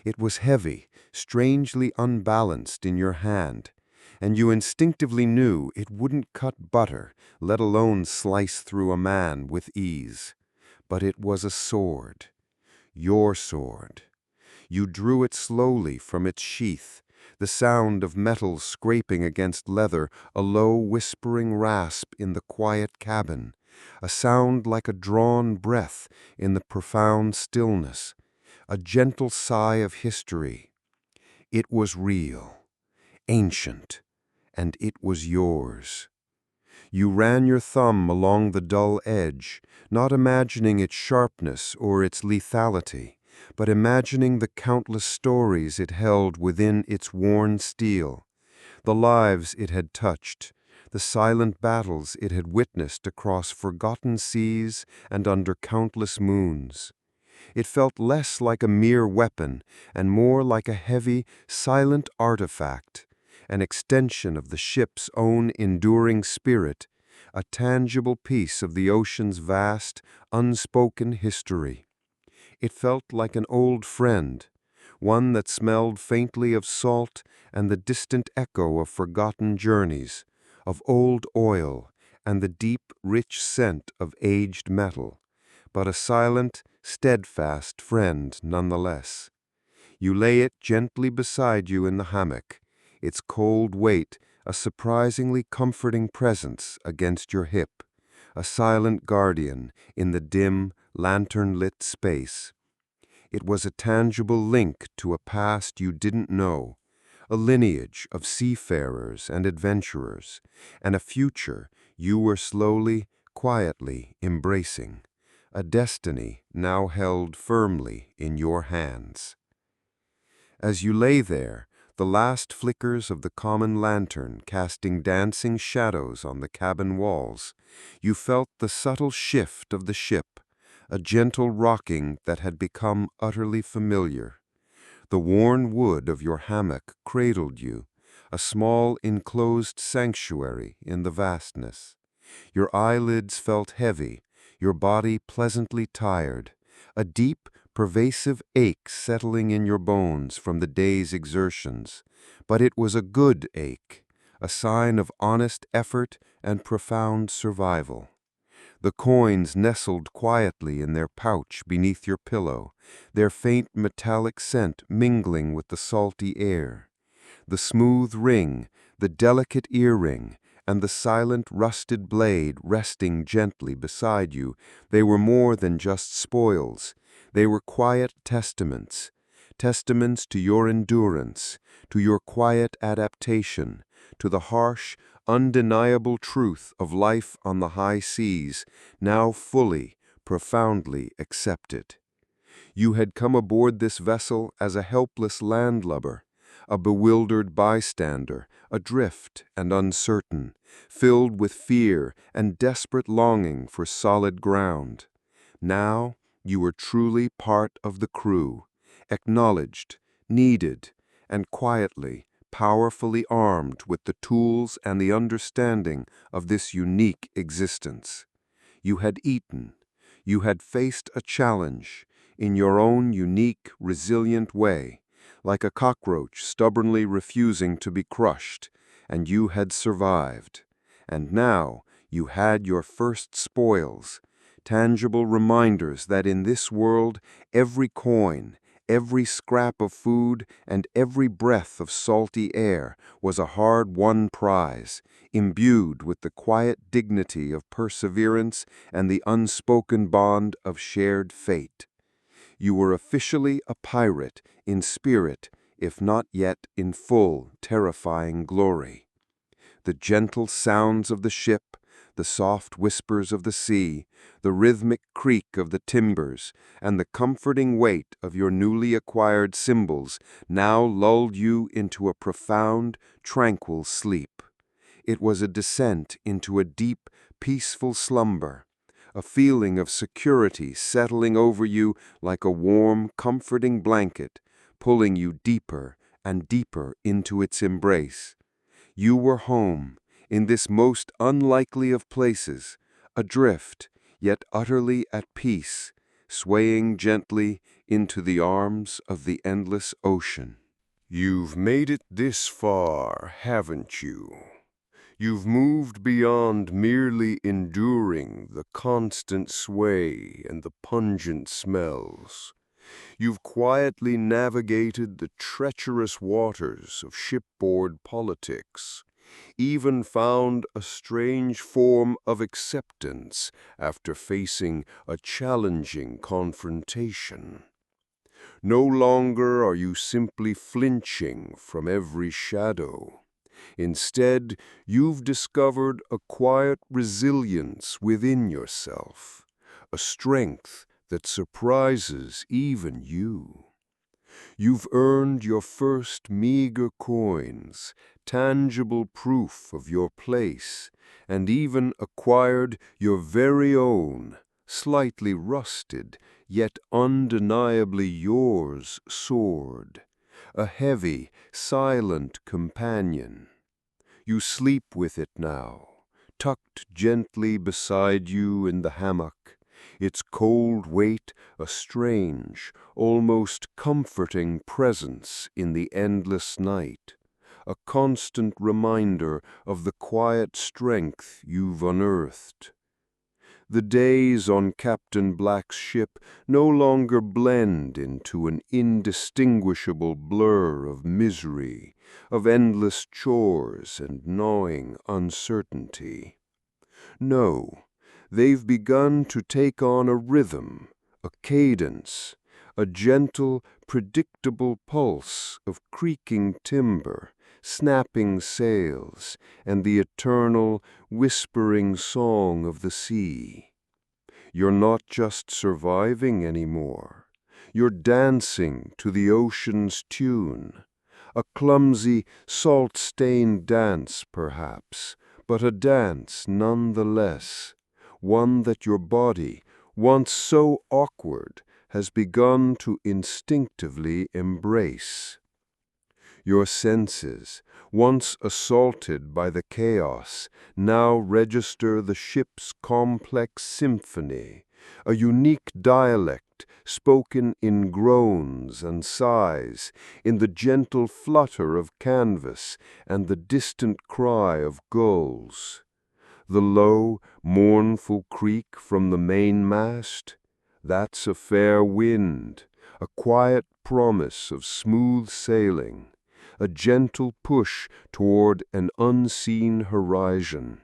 It was heavy, strangely unbalanced in your hand, and you instinctively knew it wouldn't cut butter, let alone slice through a man with ease. But it was a sword. Your sword. You drew it slowly from its sheath, the sound of metal scraping against leather, a low whispering rasp in the quiet cabin, a sound like a drawn breath in the profound stillness, a gentle sigh of history. It was real, ancient, and it was yours. You ran your thumb along the dull edge, not imagining its sharpness or its lethality, but imagining the countless stories it held within its worn steel, the lives it had touched, the silent battles it had witnessed across forgotten seas and under countless moons. It felt less like a mere weapon and more like a heavy, silent artifact, an extension of the ship's own enduring spirit, a tangible piece of the ocean's vast, unspoken history. It felt like an old friend, one that smelled faintly of salt and the distant echo of forgotten journeys, of old oil and the deep, rich scent of aged metal, but a silent, steadfast friend nonetheless. You lay it gently beside you in the hammock, its cold weight a surprisingly comforting presence against your hip, a silent guardian in the dim, lantern-lit space. It was a tangible link to a past you didn't know, a lineage of seafarers and adventurers, and a future you were slowly, quietly embracing, a destiny now held firmly in your hands. As you lay there, the last flickers of the common lantern casting dancing shadows on the cabin walls, you felt the subtle shift of the ship, a gentle rocking that had become utterly familiar. The worn wood of your hammock cradled you, a small enclosed sanctuary in the vastness. Your eyelids felt heavy, your body pleasantly tired, a deep, pervasive ache settling in your bones from the day's exertions. But it was a good ache, a sign of honest effort and profound survival. The coins nestled quietly in their pouch beneath your pillow, their faint metallic scent mingling with the salty air. The smooth ring, the delicate earring, and the silent rusted blade resting gently beside you, they were more than just spoils. They were quiet testaments, testaments to your endurance, to your quiet adaptation, to the harsh, undeniable truth of life on the high seas, now fully, profoundly accepted. You had come aboard this vessel as a helpless landlubber, a bewildered bystander, adrift and uncertain, filled with fear and desperate longing for solid ground. Now you were truly part of the crew, acknowledged, needed, and quietly, powerfully armed with the tools and the understanding of this unique existence. You had eaten, you had faced a challenge, in your own unique, resilient way, like a cockroach stubbornly refusing to be crushed, and you had survived. And now you had your first spoils, tangible reminders that in this world every coin, every scrap of food, and every breath of salty air was a hard-won prize, imbued with the quiet dignity of perseverance and the unspoken bond of shared fate. You were officially a pirate in spirit, if not yet in full, terrifying glory. The gentle sounds of the ship, the soft whispers of the sea, the rhythmic creak of the timbers, and the comforting weight of your newly acquired symbols now lulled you into a profound, tranquil sleep. It was a descent into a deep, peaceful slumber, a feeling of security settling over you like a warm, comforting blanket, pulling you deeper and deeper into its embrace. You were home, in this most unlikely of places, adrift, yet utterly at peace, swaying gently into the arms of the endless ocean. You've made it this far, haven't you? You've moved beyond merely enduring the constant sway and the pungent smells. You've quietly navigated the treacherous waters of shipboard politics, even found a strange form of acceptance after facing a challenging confrontation. No longer are you simply flinching from every shadow. Instead, you've discovered a quiet resilience within yourself, a strength that surprises even you. You've earned your first meager coins, tangible proof of your place, and even acquired your very own, slightly rusted, yet undeniably yours sword, a heavy, silent companion. You sleep with it now, tucked gently beside you in the hammock, its cold weight a strange, almost comforting presence in the endless night, a constant reminder of the quiet strength you've unearthed. The days on Captain Black's ship no longer blend into an indistinguishable blur of misery, of endless chores and gnawing uncertainty. No, they've begun to take on a rhythm, a cadence, a gentle, predictable pulse of creaking timber, snapping sails, and the eternal, whispering song of the sea. You're not just surviving anymore. You're dancing to the ocean's tune. A clumsy, salt-stained dance, perhaps, but a dance nonetheless, one that your body, once so awkward, has begun to instinctively embrace. Your senses, once assaulted by the chaos, now register the ship's complex symphony, a unique dialect spoken in groans and sighs, in the gentle flutter of canvas and the distant cry of gulls. The low, mournful creak from the mainmast, that's a fair wind, a quiet promise of smooth sailing, a gentle push toward an unseen horizon.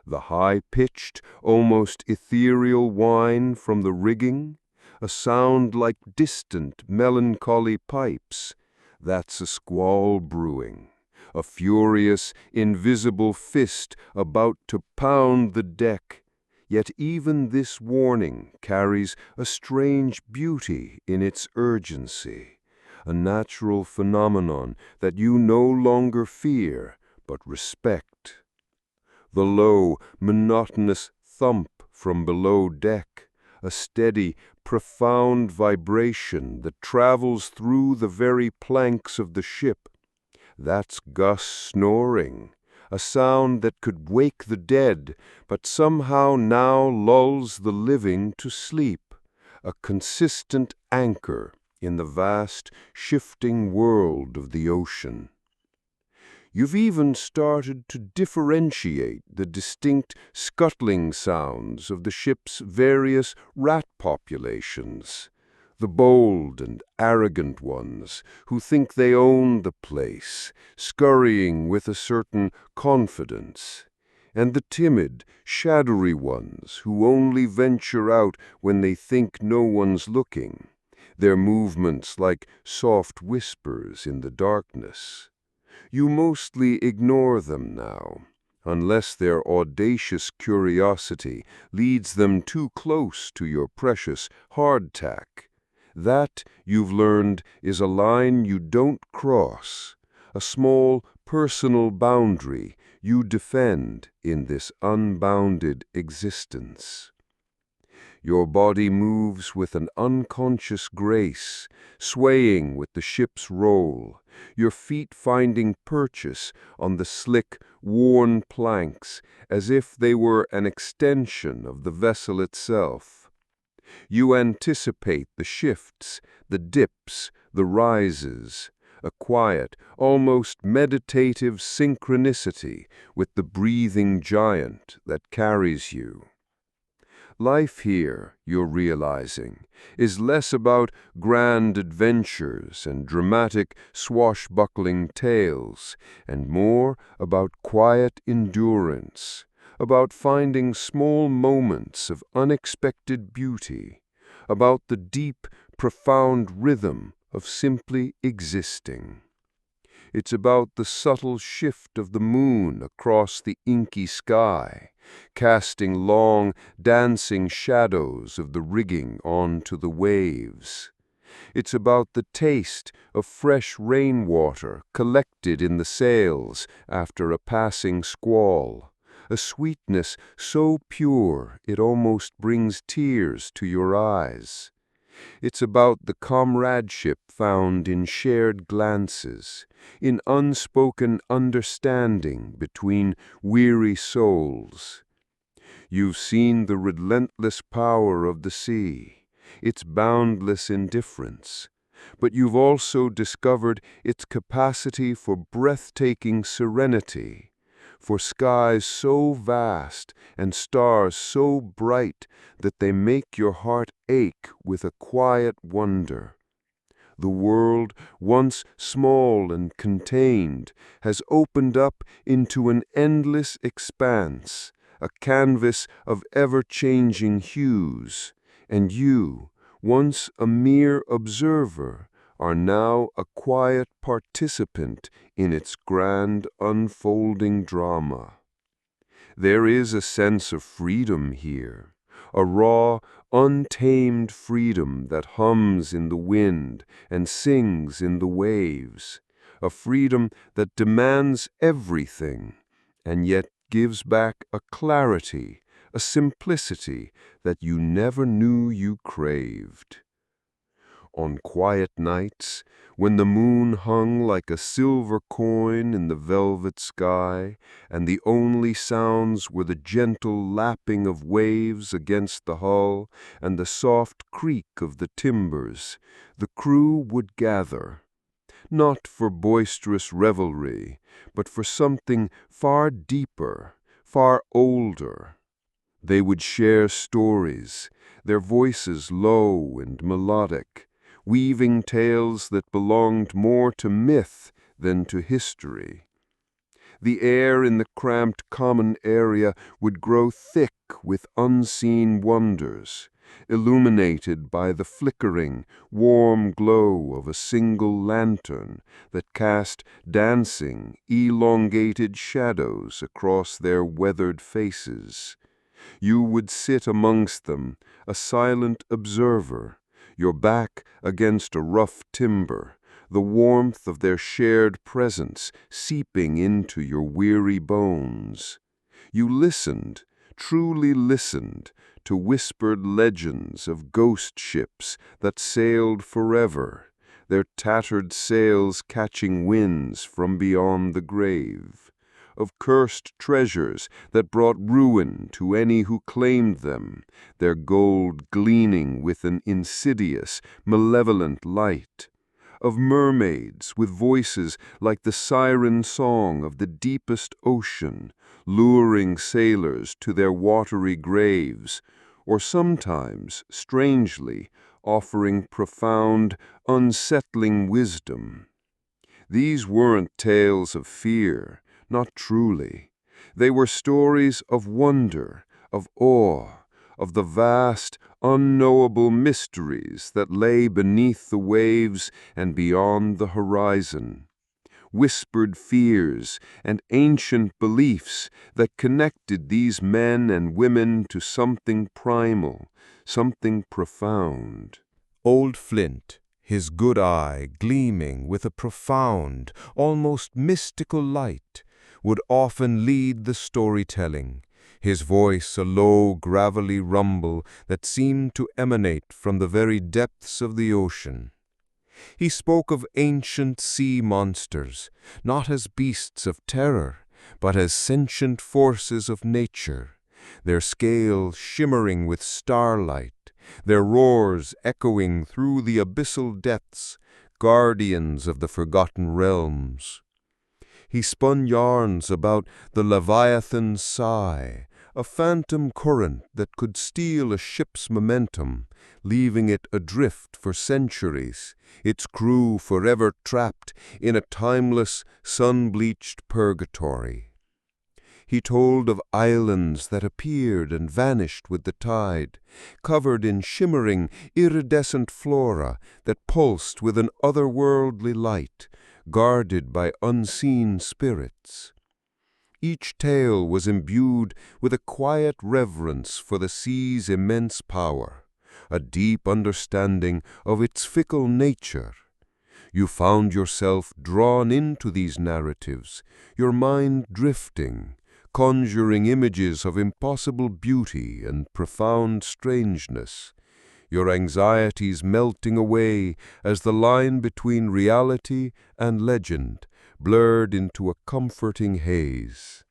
The high-pitched, almost ethereal whine from the rigging, a sound like distant, melancholy pipes, that's a squall brewing, a furious, invisible fist about to pound the deck. Yet even this warning carries a strange beauty in its urgency, a natural phenomenon that you no longer fear but respect. The low, monotonous thump from below deck, a steady, profound vibration that travels through the very planks of the ship. That's Gus snoring, a sound that could wake the dead, but somehow now lulls the living to sleep, a consistent anchor in the vast, shifting world of the ocean. You've even started to differentiate the distinct scuttling sounds of the ship's various rat populations, the bold and arrogant ones who think they own the place, scurrying with a certain confidence, and the timid, shadowy ones who only venture out when they think no one's looking, their movements like soft whispers in the darkness. You mostly ignore them now, unless their audacious curiosity leads them too close to your precious hardtack. That, you've learned, is a line you don't cross, a small personal boundary you defend in this unbounded existence. Your body moves with an unconscious grace, swaying with the ship's roll, your feet finding purchase on the slick, worn planks as if they were an extension of the vessel itself. You anticipate the shifts, the dips, the rises, a quiet, almost meditative synchronicity with the breathing giant that carries you. Life here, you're realizing, is less about grand adventures and dramatic, swashbuckling tales, and more about quiet endurance, about finding small moments of unexpected beauty, about the deep, profound rhythm of simply existing. It's about the subtle shift of the moon across the inky sky, casting long, dancing shadows of the rigging onto the waves. It's about the taste of fresh rainwater collected in the sails after a passing squall, a sweetness so pure it almost brings tears to your eyes. It's about the comradeship found in shared glances, in unspoken understanding between weary souls. You've seen the relentless power of the sea, its boundless indifference, but you've also discovered its capacity for breathtaking serenity, for skies so vast and stars so bright that they make your heart ache with a quiet wonder. The world, once small and contained, has opened up into an endless expanse, a canvas of ever-changing hues, and you, once a mere observer, are now a quiet participant in its grand unfolding drama. There is a sense of freedom here, a raw, untamed freedom that hums in the wind and sings in the waves, a freedom that demands everything, and yet gives back a clarity, a simplicity that you never knew you craved. On quiet nights, when the moon hung like a silver coin in the velvet sky, and the only sounds were the gentle lapping of waves against the hull and the soft creak of the timbers, the crew would gather, not for boisterous revelry, but for something far deeper, far older. They would share stories, their voices low and melodic, weaving tales that belonged more to myth than to history. The air in the cramped common area would grow thick with unseen wonders, illuminated by the flickering, warm glow of a single lantern that cast dancing, elongated shadows across their weathered faces. You would sit amongst them, a silent observer, your back against a rough timber, the warmth of their shared presence seeping into your weary bones. You listened, truly listened, to whispered legends of ghost ships that sailed forever, their tattered sails catching winds from beyond the grave, of cursed treasures that brought ruin to any who claimed them, their gold gleaming with an insidious, malevolent light, of mermaids with voices like the siren song of the deepest ocean, luring sailors to their watery graves, or sometimes, strangely, offering profound, unsettling wisdom. These weren't tales of fear, not truly. They were stories of wonder, of awe, of the vast, unknowable mysteries that lay beneath the waves and beyond the horizon. Whispered fears and ancient beliefs that connected these men and women to something primal, something profound. Old Flint, his good eye gleaming with a profound, almost mystical light, would often lead the storytelling, his voice a low, gravelly rumble that seemed to emanate from the very depths of the ocean. He spoke of ancient sea monsters, not as beasts of terror, but as sentient forces of nature, their scales shimmering with starlight, their roars echoing through the abyssal depths, guardians of the forgotten realms. He spun yarns about the Leviathan's sigh, a phantom current that could steal a ship's momentum, leaving it adrift for centuries, its crew forever trapped in a timeless, sun-bleached purgatory. He told of islands that appeared and vanished with the tide, covered in shimmering, iridescent flora that pulsed with an otherworldly light, guarded by unseen spirits. Each tale was imbued with a quiet reverence for the sea's immense power, a deep understanding of its fickle nature. You found yourself drawn into these narratives, your mind drifting, conjuring images of impossible beauty and profound strangeness, your anxieties melting away as the line between reality and legend blurred into a comforting haze.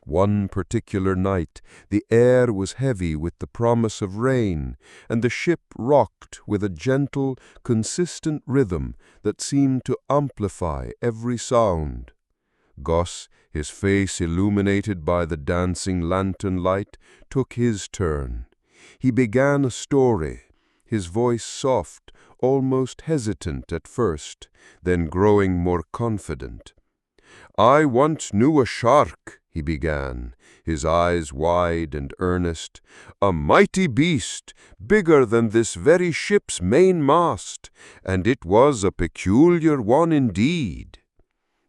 One particular night, the air was heavy with the promise of rain, and the ship rocked with a gentle, consistent rhythm that seemed to amplify every sound. Gus, his face illuminated by the dancing lantern light, took his turn. He began a story, his voice soft, almost hesitant at first, then growing more confident. "I once knew a shark," he began, his eyes wide and earnest, "a mighty beast, bigger than this very ship's mainmast, and it was a peculiar one indeed."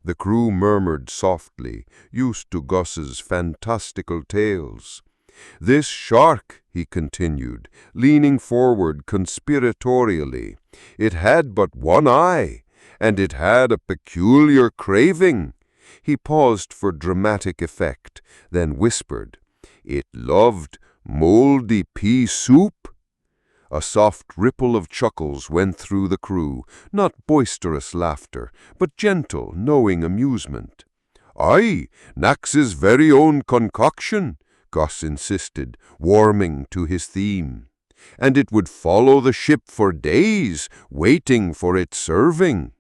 The crew murmured softly, used to Gus's fantastical tales. "This shark," he continued, leaning forward conspiratorially, "it had but one eye, and it had a peculiar craving." He paused for dramatic effect, then whispered, "It loved moldy pea soup." A soft ripple of chuckles went through the crew, not boisterous laughter, but gentle, knowing amusement. "Aye, Nax's very own concoction," Gus insisted, warming to his theme. "And it would follow the ship for days, waiting for its serving."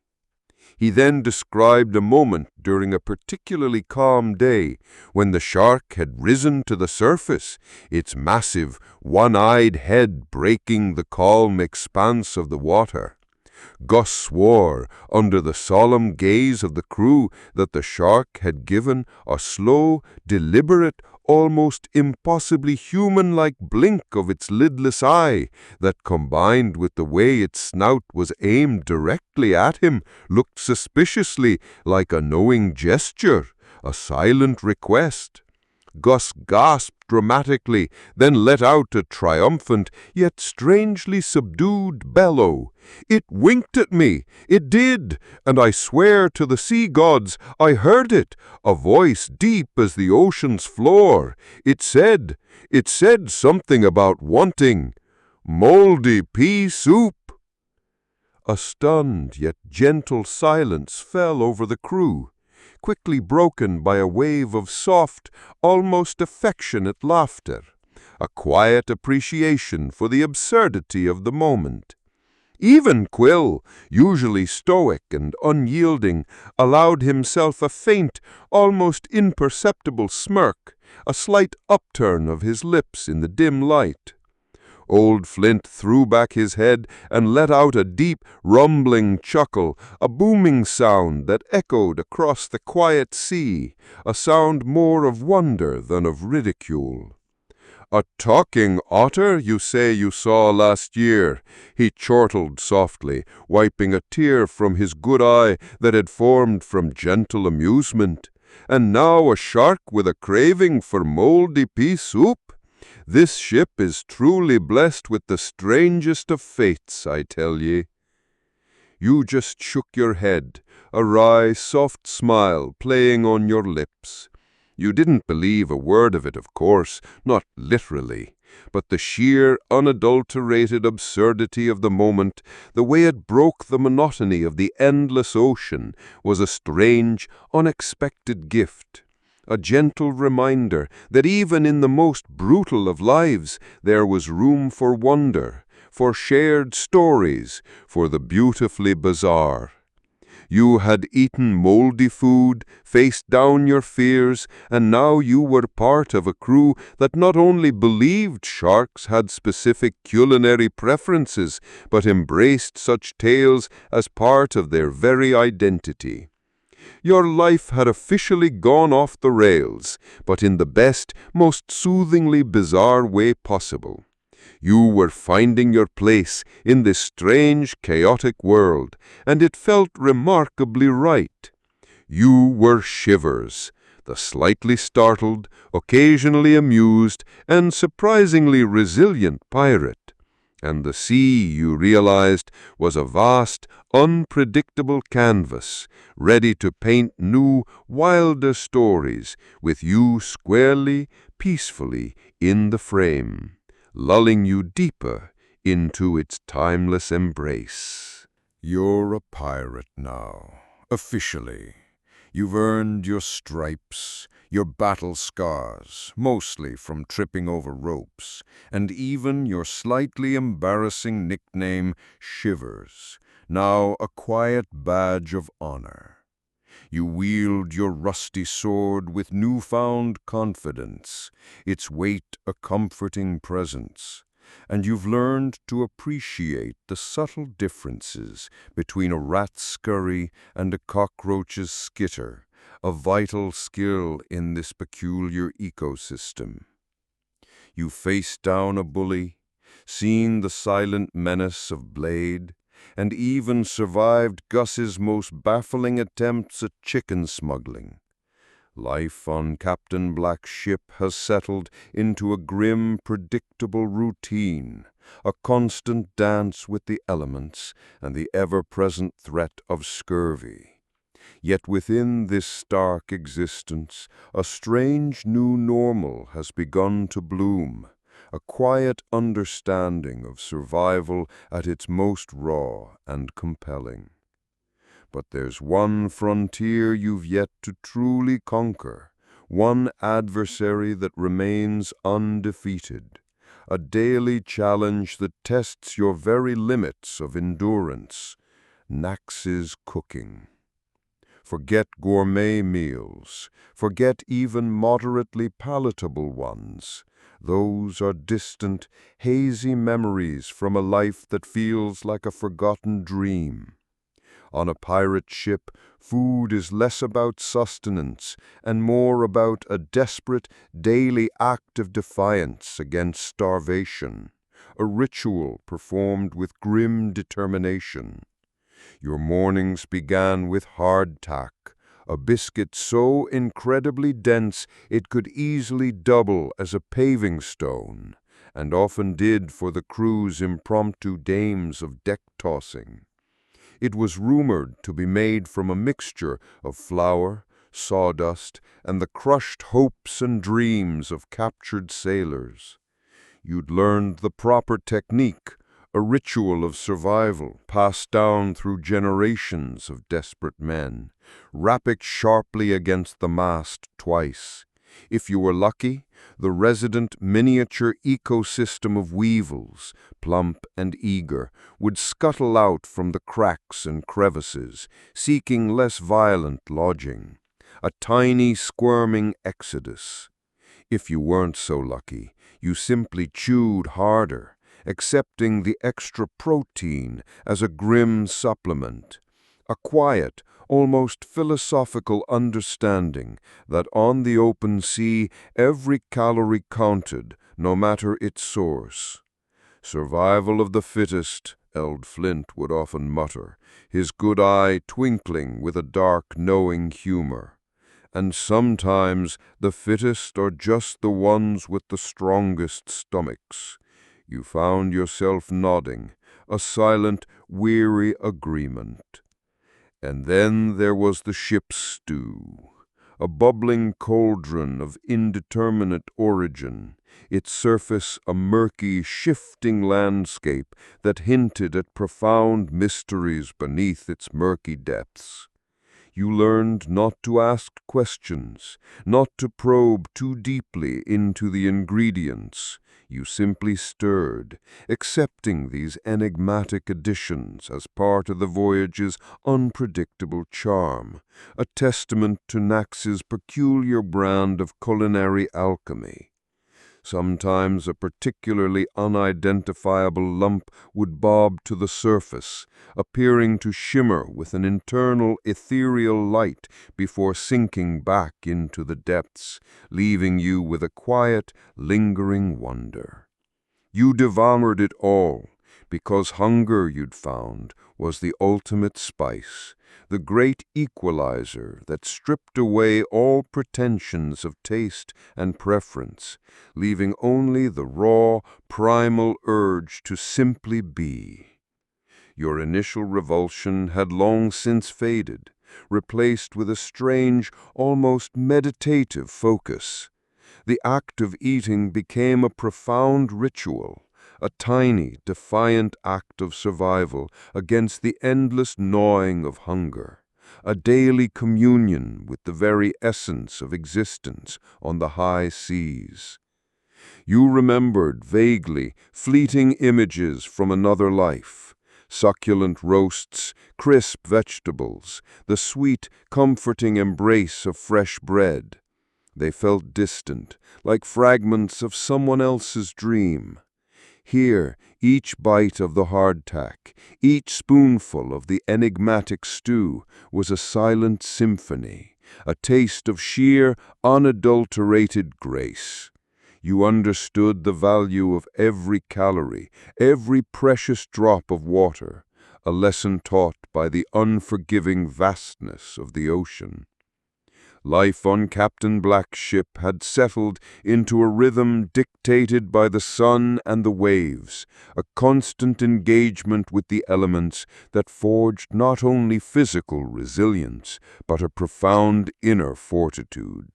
He then described a moment during a particularly calm day when the shark had risen to the surface, its massive, one-eyed head breaking the calm expanse of the water. Gus swore, under the solemn gaze of the crew, that the shark had given a slow, deliberate, almost impossibly human-like blink of its lidless eye, that combined with the way its snout was aimed directly at him, looked suspiciously like a knowing gesture, a silent request. Gus gasped dramatically, then let out a triumphant, yet strangely subdued bellow. "It winked at me! It did! And I swear to the sea gods I heard it, a voice deep as the ocean's floor. It said something about wanting moldy pea soup." A stunned yet gentle silence fell over the crew, quickly broken by a wave of soft, almost affectionate laughter, a quiet appreciation for the absurdity of the moment. Even Quill, usually stoic and unyielding, allowed himself a faint, almost imperceptible smirk, a slight upturn of his lips in the dim light. Old Flint threw back his head and let out a deep, rumbling chuckle, a booming sound that echoed across the quiet sea, a sound more of wonder than of ridicule. "A talking otter, you say you saw last year," he chortled softly, wiping a tear from his good eye that had formed from gentle amusement. "And now a shark with a craving for moldy pea soup? This ship is truly blessed with the strangest of fates, I tell ye." You just shook your head, a wry, soft smile playing on your lips. You didn't believe a word of it, of course, not literally, but the sheer, unadulterated absurdity of the moment, the way it broke the monotony of the endless ocean, was a strange, unexpected gift. A gentle reminder that even in the most brutal of lives there was room for wonder, for shared stories, for the beautifully bizarre. You had eaten moldy food, faced down your fears, and now you were part of a crew that not only believed sharks had specific culinary preferences, but embraced such tales as part of their very identity. Your life had officially gone off the rails, but in the best, most soothingly bizarre way possible. You were finding your place in this strange, chaotic world, and it felt remarkably right. You were Shivers, the slightly startled, occasionally amused, and surprisingly resilient pirate. And the sea, you realized, was a vast, unpredictable canvas, ready to paint new, wilder stories, with you squarely, peacefully in the frame, lulling you deeper into its timeless embrace. You're a pirate now, officially. You've earned your stripes, your battle scars, mostly from tripping over ropes, and even your slightly embarrassing nickname, Shivers, now a quiet badge of honor. You wield your rusty sword with newfound confidence, its weight a comforting presence, and you've learned to appreciate the subtle differences between a rat's scurry and a cockroach's skitter, a vital skill in this peculiar ecosystem. You faced down a bully, seen the silent menace of Blade, and even survived Gus's most baffling attempts at chicken smuggling. Life on Captain Black's ship has settled into a grim, predictable routine, a constant dance with the elements and the ever-present threat of scurvy. Yet within this stark existence, a strange new normal has begun to bloom, a quiet understanding of survival at its most raw and compelling. But there's one frontier you've yet to truly conquer, one adversary that remains undefeated, a daily challenge that tests your very limits of endurance: Nax's cooking. Forget gourmet meals. Forget even moderately palatable ones. Those are distant, hazy memories from a life that feels like a forgotten dream. On a pirate ship, food is less about sustenance and more about a desperate, daily act of defiance against starvation, a ritual performed with grim determination. Your mornings began with hardtack, a biscuit so incredibly dense it could easily double as a paving stone, and often did for the crew's impromptu dames of deck-tossing. It was rumored to be made from a mixture of flour, sawdust, and the crushed hopes and dreams of captured sailors. You'd learned the proper technique, a ritual of survival passed down through generations of desperate men. Rap it sharply against the mast twice. If you were lucky, the resident miniature ecosystem of weevils, plump and eager, would scuttle out from the cracks and crevices, seeking less violent lodging. A tiny, squirming exodus. If you weren't so lucky, you simply chewed harder, accepting the extra protein as a grim supplement. A quiet, almost philosophical understanding that on the open sea every calorie counted, no matter its source. Survival of the fittest, Eld Flint would often mutter, his good eye twinkling with a dark, knowing humor. And sometimes the fittest are just the ones with the strongest stomachs. You found yourself nodding, a silent, weary agreement. And then there was the ship's stew, a bubbling cauldron of indeterminate origin, its surface a murky, shifting landscape that hinted at profound mysteries beneath its murky depths. You learned not to ask questions, not to probe too deeply into the ingredients. You simply stirred, accepting these enigmatic additions as part of the voyage's unpredictable charm, a testament to Nax's peculiar brand of culinary alchemy. Sometimes a particularly unidentifiable lump would bob to the surface, appearing to shimmer with an internal ethereal light before sinking back into the depths, leaving you with a quiet, lingering wonder. You devoured it all, because hunger, you'd found, was the ultimate spice, the great equalizer that stripped away all pretensions of taste and preference, leaving only the raw, primal urge to simply be. Your initial revulsion had long since faded, replaced with a strange, almost meditative focus. The act of eating became a profound ritual, a tiny, defiant act of survival against the endless gnawing of hunger, a daily communion with the very essence of existence on the high seas. You remembered vaguely fleeting images from another life, succulent roasts, crisp vegetables, the sweet, comforting embrace of fresh bread. They felt distant, like fragments of someone else's dream. Here, each bite of the hardtack, each spoonful of the enigmatic stew was a silent symphony, a taste of sheer, unadulterated grace. You understood the value of every calorie, every precious drop of water, a lesson taught by the unforgiving vastness of the ocean. Life on Captain Black's ship had settled into a rhythm dictated by the sun and the waves, a constant engagement with the elements that forged not only physical resilience, but a profound inner fortitude.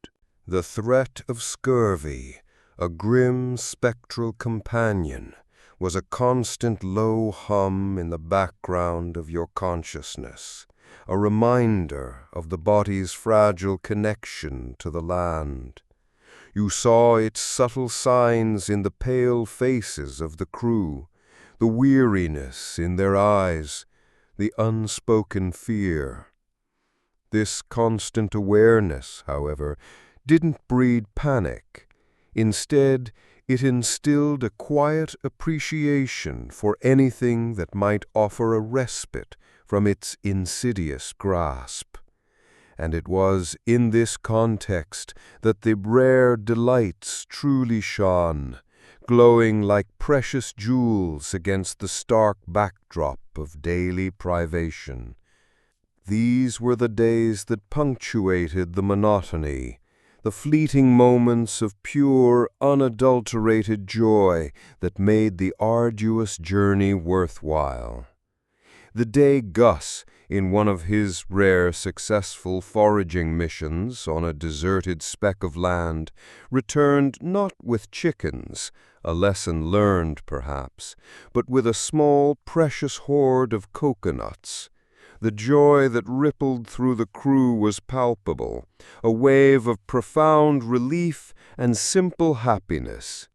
The threat of scurvy, a grim spectral companion, was a constant low hum in the background of your consciousness, a reminder of the body's fragile connection to the land. You saw its subtle signs in the pale faces of the crew, the weariness in their eyes, the unspoken fear. This constant awareness, however, didn't breed panic. Instead, it instilled a quiet appreciation for anything that might offer a respite from its insidious grasp. And it was in this context that the rare delights truly shone, glowing like precious jewels against the stark backdrop of daily privation. These were the days that punctuated the monotony, the fleeting moments of pure, unadulterated joy that made the arduous journey worthwhile. The day Gus, in one of his rare successful foraging missions on a deserted speck of land, returned not with chickens, a lesson learned perhaps, but with a small, precious hoard of coconuts. The joy that rippled through the crew was palpable, a wave of profound relief and simple happiness.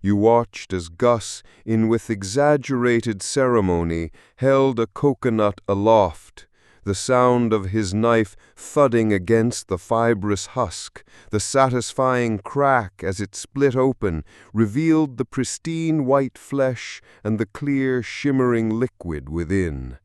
You watched as Gus, with exaggerated ceremony, held a coconut aloft, the sound of his knife thudding against the fibrous husk, the satisfying crack as it split open, revealed the pristine white flesh and the clear, shimmering liquid within.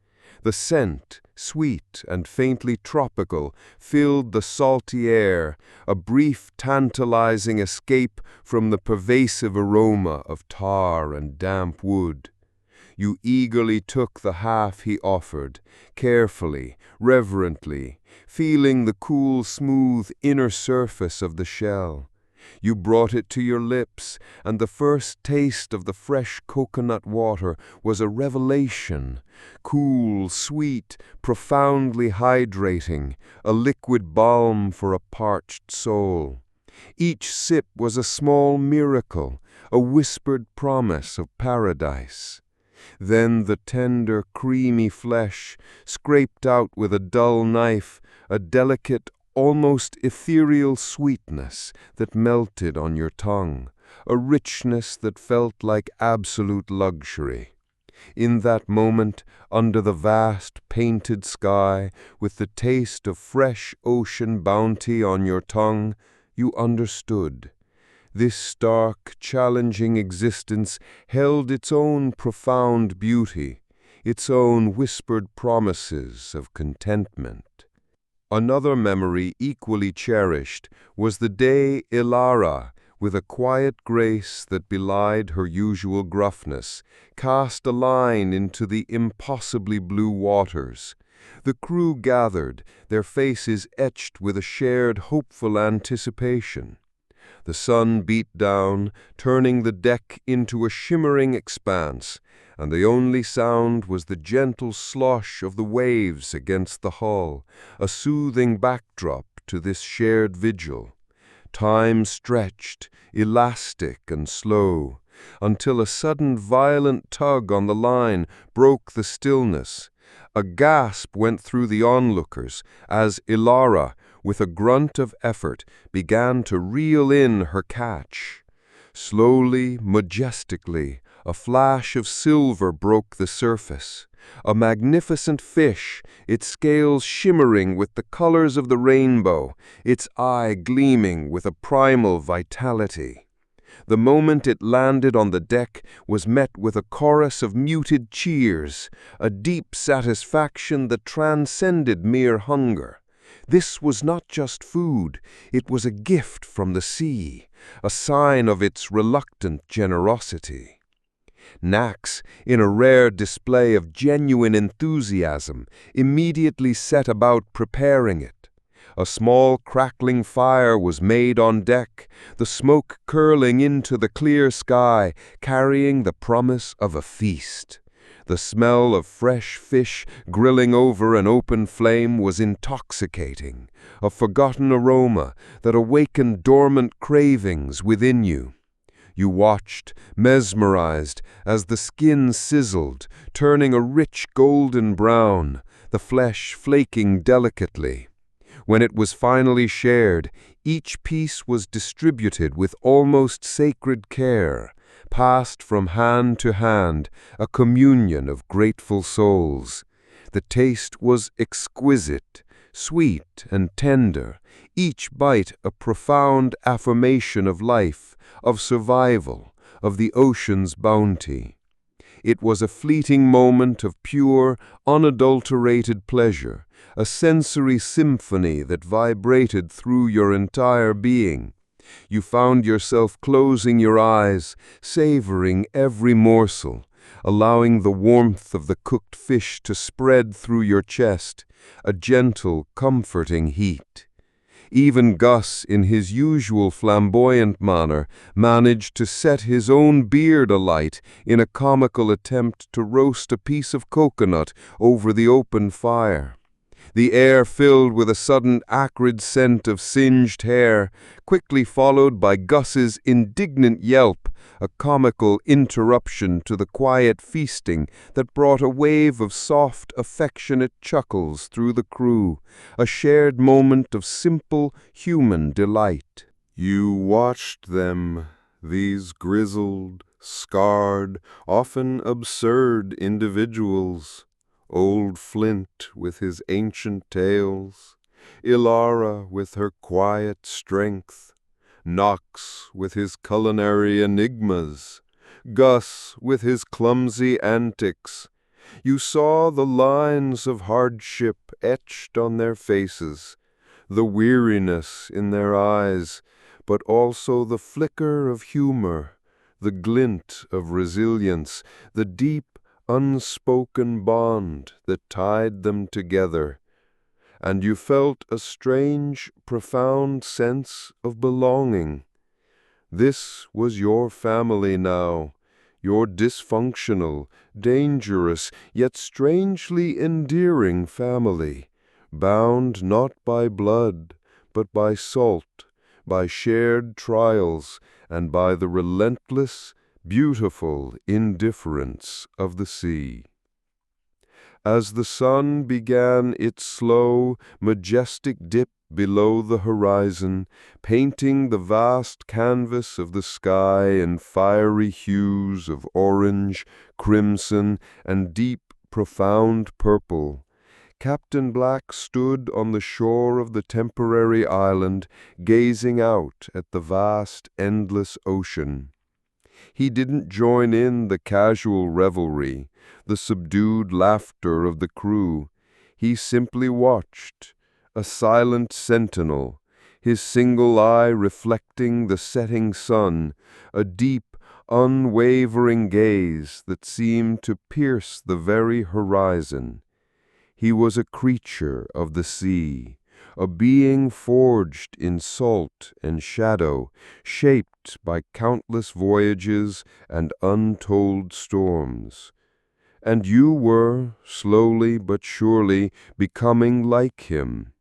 The scent, sweet and faintly tropical, filled the salty air, a brief, tantalizing escape from the pervasive aroma of tar and damp wood. You eagerly took the half he offered, carefully, reverently, feeling the cool, smooth inner surface of the shell. You brought it to your lips, and the first taste of the fresh coconut water was a revelation. Cool, sweet, profoundly hydrating, a liquid balm for a parched soul. Each sip was a small miracle, a whispered promise of paradise. Then the tender, creamy flesh, scraped out with a dull knife, a delicate, almost ethereal sweetness that melted on your tongue, a richness that felt like absolute luxury. In that moment, under the vast painted sky, with the taste of fresh ocean bounty on your tongue, you understood. This stark, challenging existence held its own profound beauty, its own whispered promises of contentment. Another memory equally cherished was the day Ilara, with a quiet grace that belied her usual gruffness, cast a line into the impossibly blue waters. The crew gathered, their faces etched with a shared hopeful anticipation. The sun beat down, turning the deck into a shimmering expanse, and the only sound was the gentle slosh of the waves against the hull, a soothing backdrop to this shared vigil. Time stretched, elastic and slow, until a sudden violent tug on the line broke the stillness. A gasp went through the onlookers as Ilara, with a grunt of effort, began to reel in her catch. Slowly, majestically, a flash of silver broke the surface. A magnificent fish, its scales shimmering with the colors of the rainbow, its eye gleaming with a primal vitality. The moment it landed on the deck was met with a chorus of muted cheers, a deep satisfaction that transcended mere hunger. This was not just food, it was a gift from the sea, a sign of its reluctant generosity. Nax, in a rare display of genuine enthusiasm, immediately set about preparing it. A small crackling fire was made on deck, the smoke curling into the clear sky, carrying the promise of a feast. The smell of fresh fish grilling over an open flame was intoxicating, a forgotten aroma that awakened dormant cravings within you. You watched, mesmerized, as the skin sizzled, turning a rich golden brown, the flesh flaking delicately. When it was finally shared, each piece was distributed with almost sacred care, passed from hand to hand, a communion of grateful souls. The taste was exquisite, sweet and tender, each bite a profound affirmation of life, of survival, of the ocean's bounty. It was a fleeting moment of pure, unadulterated pleasure, a sensory symphony that vibrated through your entire being. You found yourself closing your eyes, savoring every morsel, allowing the warmth of the cooked fish to spread through your chest, a gentle, comforting heat. Even Gus, in his usual flamboyant manner, managed to set his own beard alight in a comical attempt to roast a piece of coconut over the open fire. The air filled with a sudden acrid scent of singed hair, quickly followed by Gus's indignant yelp, a comical interruption to the quiet feasting that brought a wave of soft, affectionate chuckles through the crew, a shared moment of simple, human delight. You watched them, these grizzled, scarred, often absurd individuals. Old Flint with his ancient tales, Ilara with her quiet strength, Knox with his culinary enigmas, Gus with his clumsy antics. You saw the lines of hardship etched on their faces, the weariness in their eyes, but also the flicker of humor, the glint of resilience, the deep, unspoken bond that tied them together. And you felt a strange, profound sense of belonging. This was your family now, your dysfunctional, dangerous, yet strangely endearing family, bound not by blood, but by salt, by shared trials, and by the relentless, beautiful indifference of the sea. As the sun began its slow, majestic dip below the horizon, painting the vast canvas of the sky in fiery hues of orange, crimson, and deep, profound purple, Captain Black stood on the shore of the temporary island, gazing out at the vast, endless ocean. He didn't join in the casual revelry, the subdued laughter of the crew. He simply watched, a silent sentinel, his single eye reflecting the setting sun, a deep, unwavering gaze that seemed to pierce the very horizon. He was a creature of the sea, a being forged in salt and shadow, shaped by countless voyages and untold storms. And you were, slowly but surely, becoming like him.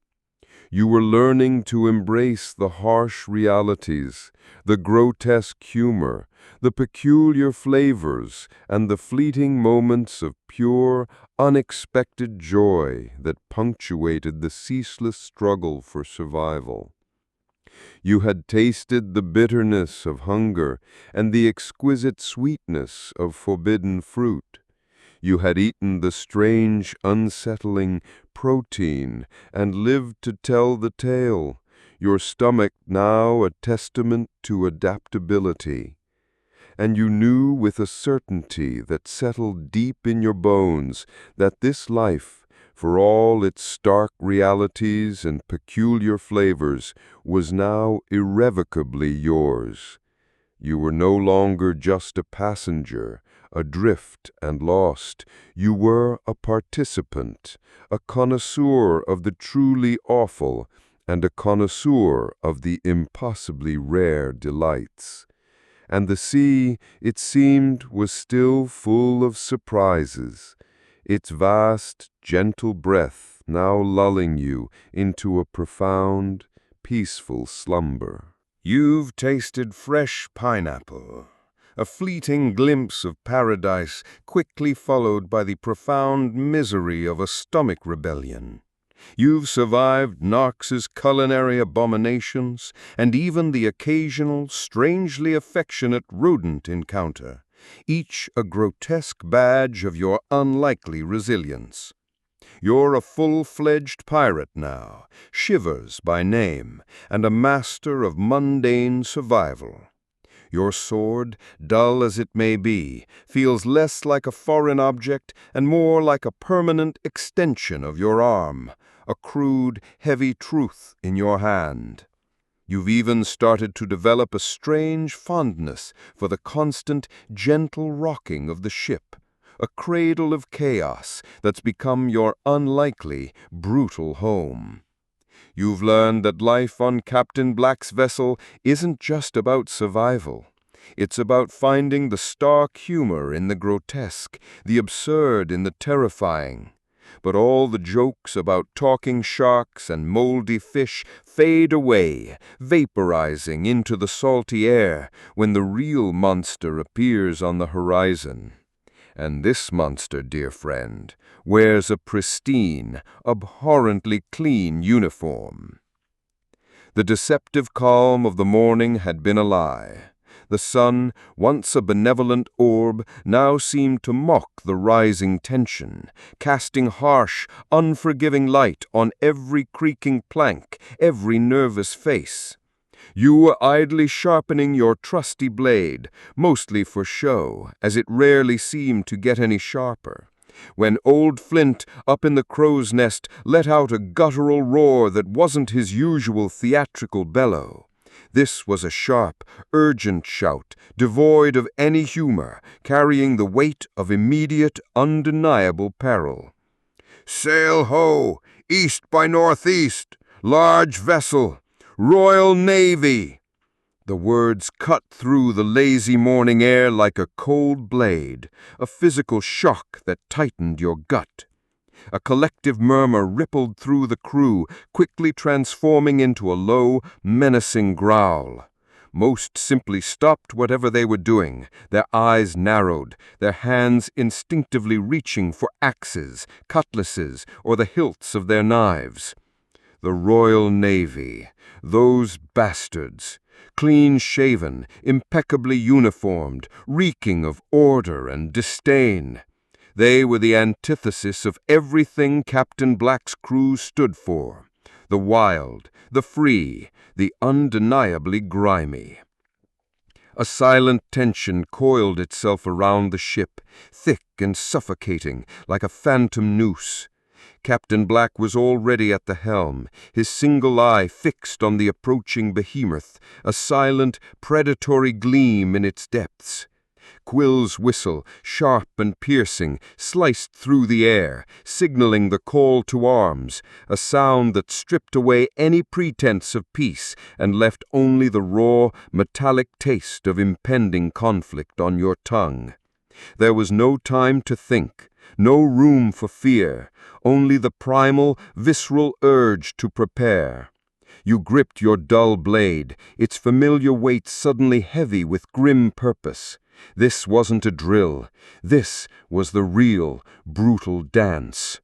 You were learning to embrace the harsh realities, the grotesque humor, the peculiar flavors, and the fleeting moments of pure, unexpected joy that punctuated the ceaseless struggle for survival. You had tasted the bitterness of hunger and the exquisite sweetness of forbidden fruit. You had eaten the strange, unsettling protein and lived to tell the tale, your stomach now a testament to adaptability. And you knew with a certainty that settled deep in your bones that this life, for all its stark realities and peculiar flavors, was now irrevocably yours. You were no longer just a passenger, adrift and lost. You were a participant, a connoisseur of the truly awful, and a connoisseur of the impossibly rare delights. And the sea, it seemed, was still full of surprises, its vast, gentle breath now lulling you into a profound, peaceful slumber. You've tasted fresh pineapple, a fleeting glimpse of paradise quickly followed by the profound misery of a stomach rebellion. You've survived Knox's culinary abominations and even the occasional, strangely affectionate rodent encounter, each a grotesque badge of your unlikely resilience. You're a full-fledged pirate now, Shivers by name, and a master of mundane survival. Your sword, dull as it may be, feels less like a foreign object and more like a permanent extension of your arm, a crude, heavy truth in your hand. You've even started to develop a strange fondness for the constant, gentle rocking of the ship, a cradle of chaos that's become your unlikely, brutal home. You've learned that life on Captain Black's vessel isn't just about survival. It's about finding the stark humor in the grotesque, the absurd in the terrifying. But all the jokes about talking sharks and moldy fish fade away, vaporizing into the salty air when the real monster appears on the horizon. And this monster, dear friend, wears a pristine, abhorrently clean uniform. The deceptive calm of the morning had been a lie. The sun, once a benevolent orb, now seemed to mock the rising tension, casting harsh, unforgiving light on every creaking plank, every nervous face. You were idly sharpening your trusty blade, mostly for show, as it rarely seemed to get any sharper, when old Flint up in the crow's nest let out a guttural roar that wasn't his usual theatrical bellow. This was a sharp, urgent shout, devoid of any humor, carrying the weight of immediate, undeniable peril. "Sail ho! East by northeast! Large vessel! Royal Navy!" The words cut through the lazy morning air like a cold blade, a physical shock that tightened your gut. A collective murmur rippled through the crew, quickly transforming into a low, menacing growl. Most simply stopped whatever they were doing, their eyes narrowed, their hands instinctively reaching for axes, cutlasses, or the hilts of their knives. The Royal Navy, those bastards, clean-shaven, impeccably uniformed, reeking of order and disdain. They were the antithesis of everything Captain Black's crew stood for: the wild, the free, the undeniably grimy. A silent tension coiled itself around the ship, thick and suffocating, like a phantom noose. Captain Black was already at the helm, his single eye fixed on the approaching behemoth, a silent, predatory gleam in its depths. Quill's whistle, sharp and piercing, sliced through the air, signaling the call to arms, a sound that stripped away any pretense of peace and left only the raw, metallic taste of impending conflict on your tongue. There was no time to think, no room for fear, only the primal, visceral urge to prepare. You gripped your dull blade, its familiar weight suddenly heavy with grim purpose. This wasn't a drill. This was the real, brutal dance.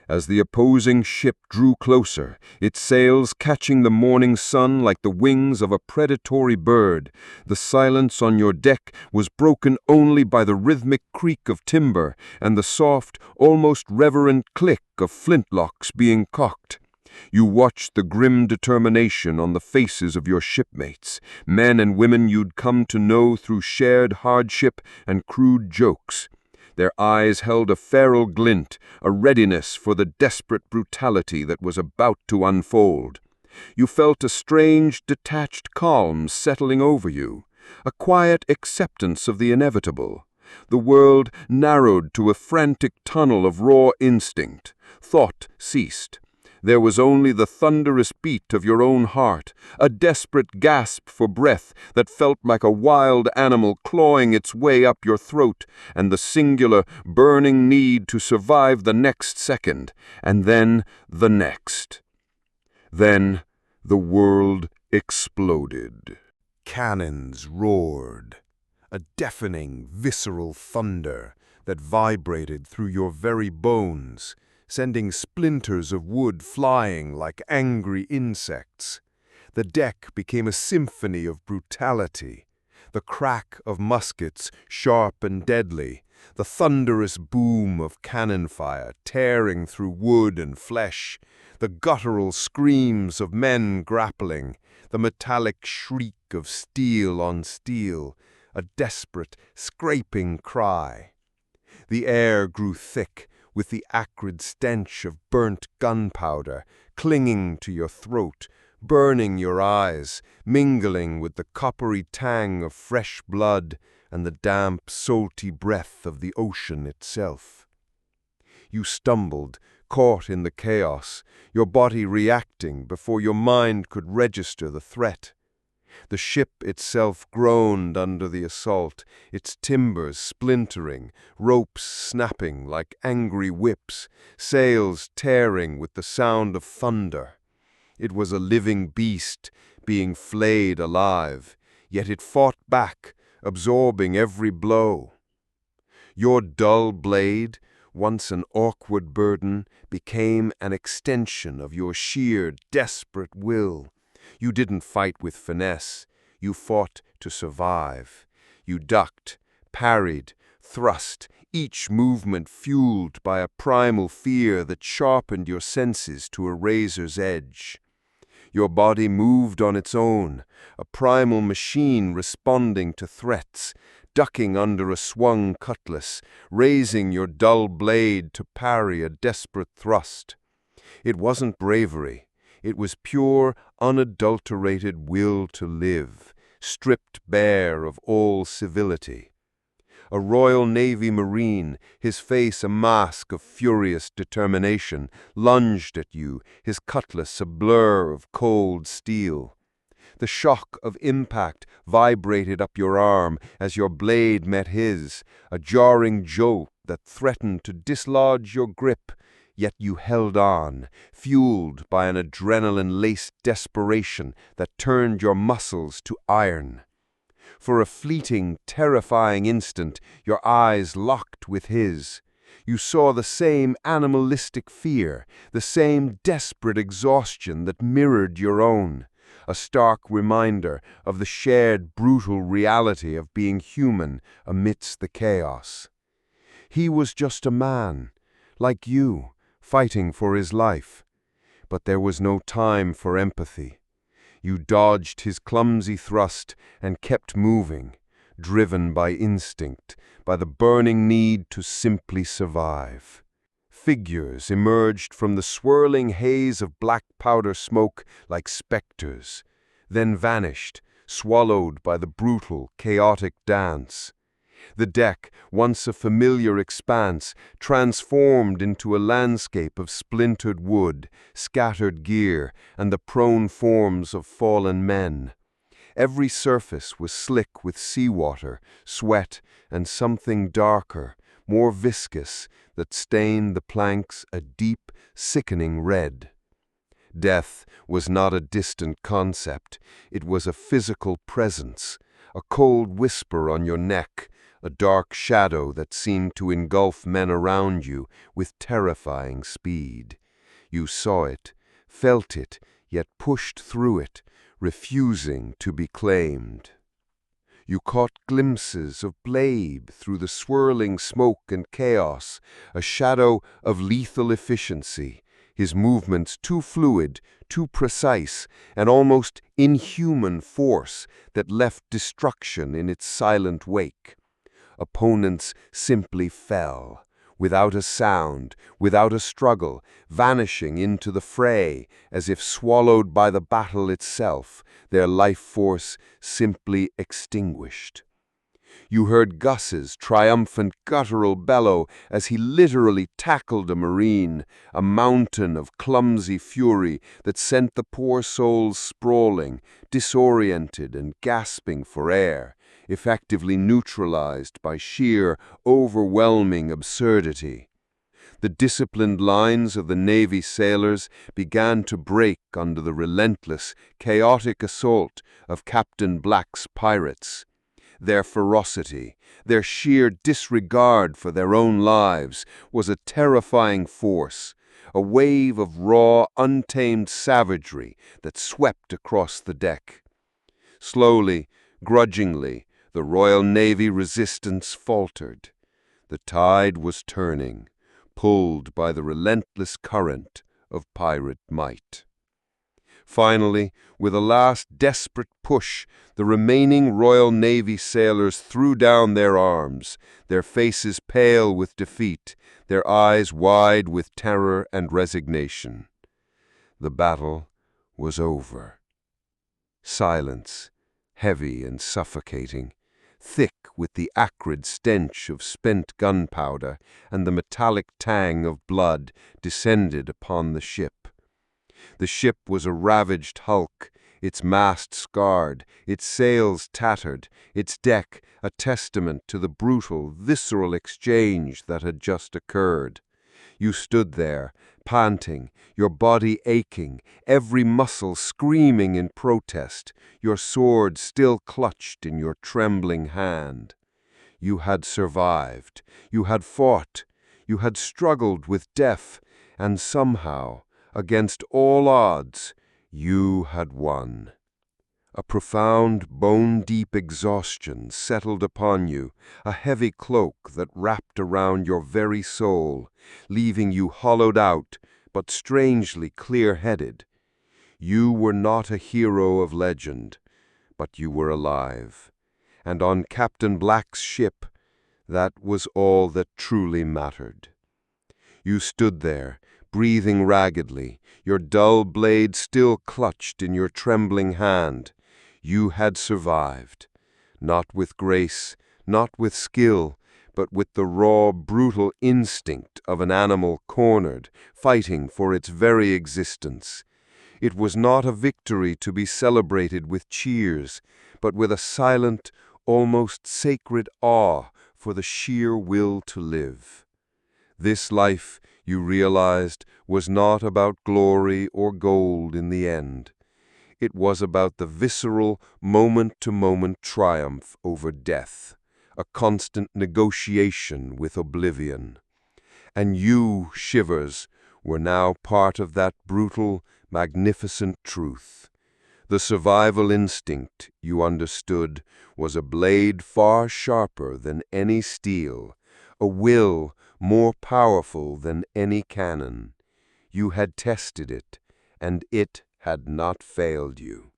As the opposing ship drew closer, its sails catching the morning sun like the wings of a predatory bird, the silence on your deck was broken only by the rhythmic creak of timber and the soft, almost reverent click of flintlocks being cocked. You watched the grim determination on the faces of your shipmates, men and women you'd come to know through shared hardship and crude jokes. Their eyes held a feral glint, a readiness for the desperate brutality that was about to unfold. You felt a strange, detached calm settling over you, a quiet acceptance of the inevitable. The world narrowed to a frantic tunnel of raw instinct. Thought ceased. There was only the thunderous beat of your own heart, a desperate gasp for breath that felt like a wild animal clawing its way up your throat, and the singular, burning need to survive the next second, and then the next. Then the world exploded. Cannons roared, a deafening, visceral thunder that vibrated through your very bones, sending splinters of wood flying like angry insects. The deck became a symphony of brutality, the crack of muskets, sharp and deadly, The thunderous boom of cannon fire tearing through wood and flesh, the guttural screams of men grappling, the metallic shriek of steel on steel, a desperate, scraping cry. The air grew thick with the acrid stench of burnt gunpowder clinging to your throat, burning your eyes, mingling with the coppery tang of fresh blood and the damp, salty breath of the ocean itself. You stumbled, caught in the chaos, your body reacting before your mind could register the threat. The ship itself groaned under the assault, its timbers splintering, ropes snapping like angry whips, sails tearing with the sound of thunder. It was a living beast being flayed alive, yet it fought back, absorbing every blow. Your dull blade, once an awkward burden, became an extension of your sheer, desperate will. You didn't fight with finesse. You fought to survive. You ducked, parried, thrust, each movement fueled by a primal fear that sharpened your senses to a razor's edge. Your body moved on its own, a primal machine responding to threats, ducking under a swung cutlass, raising your dull blade to parry a desperate thrust. It wasn't bravery. It was pure, unadulterated will to live, stripped bare of all civility. A Royal Navy Marine, his face a mask of furious determination, lunged at you, his cutlass a blur of cold steel. The shock of impact vibrated up your arm as your blade met his, a jarring jolt that threatened to dislodge your grip. Yet you held on, fueled by an adrenaline-laced desperation that turned your muscles to iron. For a fleeting, terrifying instant, your eyes locked with his. You saw the same animalistic fear, the same desperate exhaustion that mirrored your own, a stark reminder of the shared brutal reality of being human amidst the chaos. He was just a man, like you, fighting for his life. But there was no time for empathy. You dodged his clumsy thrust and kept moving, driven by instinct, by the burning need to simply survive. Figures emerged from the swirling haze of black powder smoke like specters, then vanished, swallowed by the brutal, chaotic dance. The deck, once a familiar expanse, transformed into a landscape of splintered wood, scattered gear, and the prone forms of fallen men. Every surface was slick with seawater, sweat, and something darker, more viscous, that stained the planks a deep, sickening red. Death was not a distant concept. It was a physical presence, a cold whisper on your neck, a dark shadow that seemed to engulf men around you with terrifying speed. You saw it, felt it, yet pushed through it, refusing to be claimed. You caught glimpses of Blade through the swirling smoke and chaos, a shadow of lethal efficiency, his movements too fluid, too precise, an almost inhuman force that left destruction in its silent wake. Opponents simply fell, without a sound, without a struggle, vanishing into the fray, as if swallowed by the battle itself, their life force simply extinguished. You heard Gus's triumphant guttural bellow as he literally tackled a Marine, a mountain of clumsy fury that sent the poor souls sprawling, disoriented and gasping for air, effectively neutralized by sheer, overwhelming absurdity. The disciplined lines of the Navy sailors began to break under the relentless, chaotic assault of Captain Black's pirates. Their ferocity, their sheer disregard for their own lives was a terrifying force, a wave of raw, untamed savagery that swept across the deck. Slowly, grudgingly, the Royal Navy resistance faltered. The tide was turning, pulled by the relentless current of pirate might. Finally, with a last desperate push, the remaining Royal Navy sailors threw down their arms, their faces pale with defeat, their eyes wide with terror and resignation. The battle was over. Silence, heavy and suffocating, thick with the acrid stench of spent gunpowder and the metallic tang of blood, descended upon the ship. The ship was a ravaged hulk, its mast scarred, its sails tattered, its deck a testament to the brutal, visceral exchange that had just occurred. You stood there, panting, your body aching, every muscle screaming in protest, your sword still clutched in your trembling hand. You had survived, you had fought, you had struggled with death, and somehow, against all odds, you had won. A profound, bone-deep exhaustion settled upon you, a heavy cloak that wrapped around your very soul, leaving you hollowed out, but strangely clear-headed. You were not a hero of legend, but you were alive. And on Captain Black's ship, that was all that truly mattered. You stood there, breathing raggedly, your dull blade still clutched in your trembling hand. You had survived, not with grace, not with skill, but with the raw, brutal instinct of an animal cornered, fighting for its very existence. It was not a victory to be celebrated with cheers, but with a silent, almost sacred awe for the sheer will to live. This life, you realized, was not about glory or gold in the end. It was about the visceral, moment-to-moment triumph over death, a constant negotiation with oblivion. And you, Shivers, were now part of that brutal, magnificent truth. The survival instinct, you understood, was a blade far sharper than any steel, a will more powerful than any cannon. You had tested it, and it had not failed you.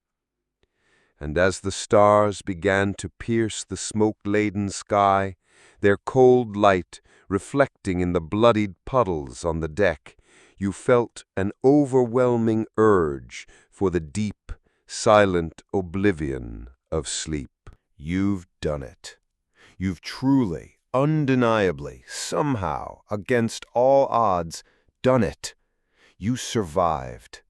And as the stars began to pierce the smoke-laden sky, their cold light reflecting in the bloodied puddles on the deck, you felt an overwhelming urge for the deep, silent oblivion of sleep. You've done it. You've truly, undeniably, somehow, against all odds, done it. You survived.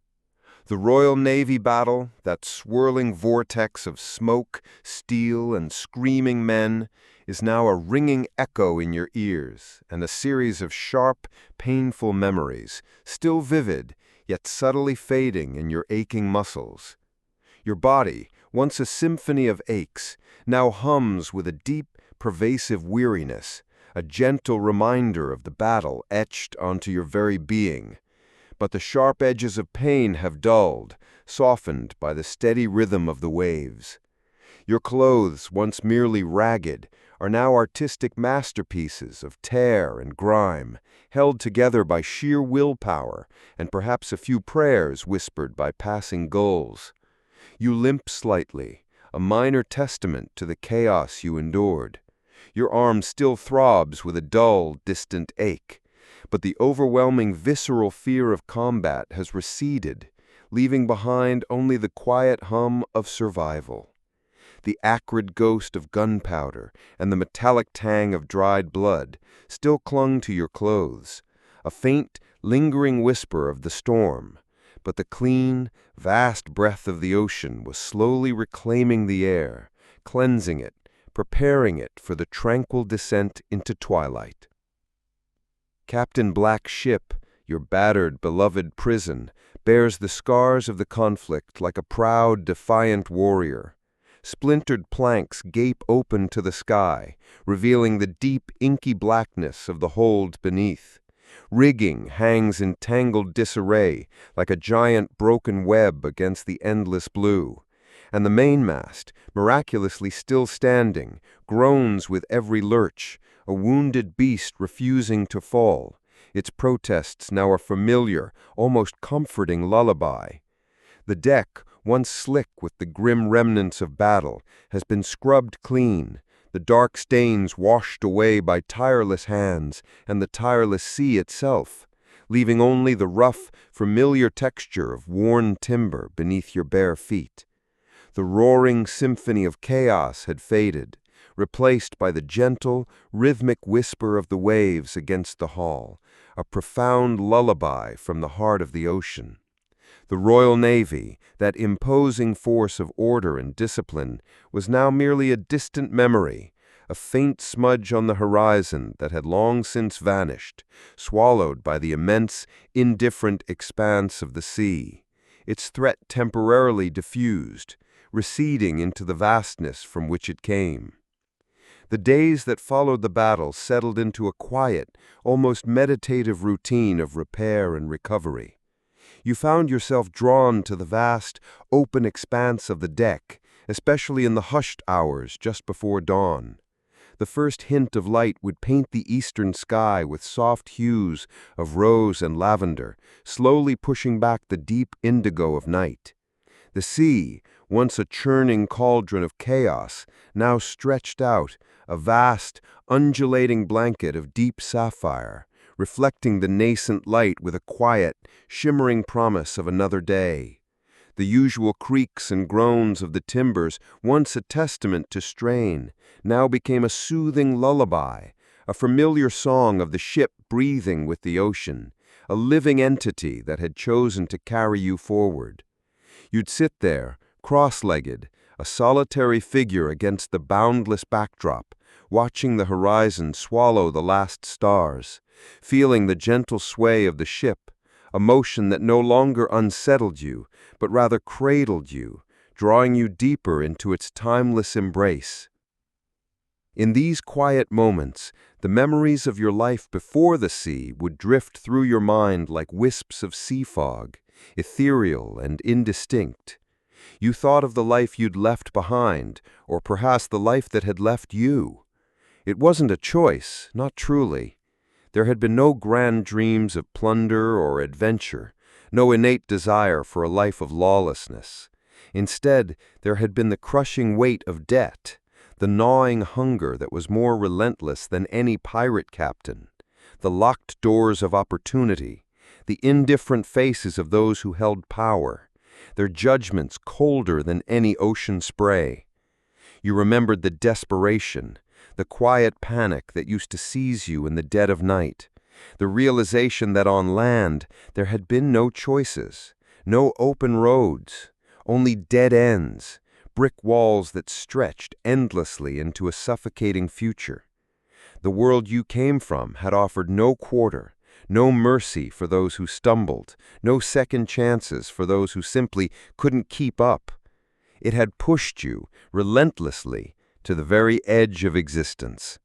The Royal Navy battle, that swirling vortex of smoke, steel, and screaming men, is now a ringing echo in your ears and a series of sharp, painful memories, still vivid, yet subtly fading in your aching muscles. Your body, once a symphony of aches, now hums with a deep, pervasive weariness, a gentle reminder of the battle etched onto your very being. But the sharp edges of pain have dulled, softened by the steady rhythm of the waves. Your clothes, once merely ragged, are now artistic masterpieces of tear and grime, held together by sheer willpower and perhaps a few prayers whispered by passing gulls. You limp slightly, a minor testament to the chaos you endured. Your arm still throbs with a dull, distant ache, but the overwhelming visceral fear of combat has receded, leaving behind only the quiet hum of survival. The acrid ghost of gunpowder and the metallic tang of dried blood still clung to your clothes, a faint, lingering whisper of the storm, but the clean, vast breath of the ocean was slowly reclaiming the air, cleansing it, preparing it for the tranquil descent into twilight. Captain Black's ship, your battered, beloved prison, bears the scars of the conflict like a proud, defiant warrior. Splintered planks gape open to the sky, revealing the deep, inky blackness of the hold beneath. Rigging hangs in tangled disarray, like a giant broken web against the endless blue. And the mainmast, miraculously still standing, groans with every lurch, a wounded beast refusing to fall, its protests now a familiar, almost comforting lullaby. The deck, once slick with the grim remnants of battle, has been scrubbed clean, the dark stains washed away by tireless hands and the tireless sea itself, leaving only the rough, familiar texture of worn timber beneath your bare feet. The roaring symphony of chaos had faded, replaced by the gentle, rhythmic whisper of the waves against the hull, a profound lullaby from the heart of the ocean. The Royal Navy, that imposing force of order and discipline, was now merely a distant memory, a faint smudge on the horizon that had long since vanished, swallowed by the immense, indifferent expanse of the sea, its threat temporarily diffused, receding into the vastness from which it came. The days that followed the battle settled into a quiet, almost meditative routine of repair and recovery. You found yourself drawn to the vast, open expanse of the deck, especially in the hushed hours just before dawn. The first hint of light would paint the eastern sky with soft hues of rose and lavender, slowly pushing back the deep indigo of night. The sea, once a churning cauldron of chaos, now stretched out, a vast, undulating blanket of deep sapphire, reflecting the nascent light with a quiet, shimmering promise of another day. The usual creaks and groans of the timbers, once a testament to strain, now became a soothing lullaby, a familiar song of the ship breathing with the ocean, a living entity that had chosen to carry you forward. You'd sit there, cross-legged, a solitary figure against the boundless backdrop, watching the horizon swallow the last stars, feeling the gentle sway of the ship, a motion that no longer unsettled you, but rather cradled you, drawing you deeper into its timeless embrace. In these quiet moments, the memories of your life before the sea would drift through your mind like wisps of sea fog, ethereal and indistinct. You thought of the life you'd left behind, or perhaps the life that had left you. It wasn't a choice, not truly. There had been no grand dreams of plunder or adventure, no innate desire for a life of lawlessness. Instead, there had been the crushing weight of debt, the gnawing hunger that was more relentless than any pirate captain, the locked doors of opportunity, the indifferent faces of those who held power, their judgments colder than any ocean spray. You remembered the desperation, the quiet panic that used to seize you in the dead of night, the realization that on land there had been no choices, no open roads, only dead ends, brick walls that stretched endlessly into a suffocating future. The world you came from had offered no quarter, no mercy for those who stumbled, no second chances for those who simply couldn't keep up. It had pushed you, relentlessly, to the very edge of existence.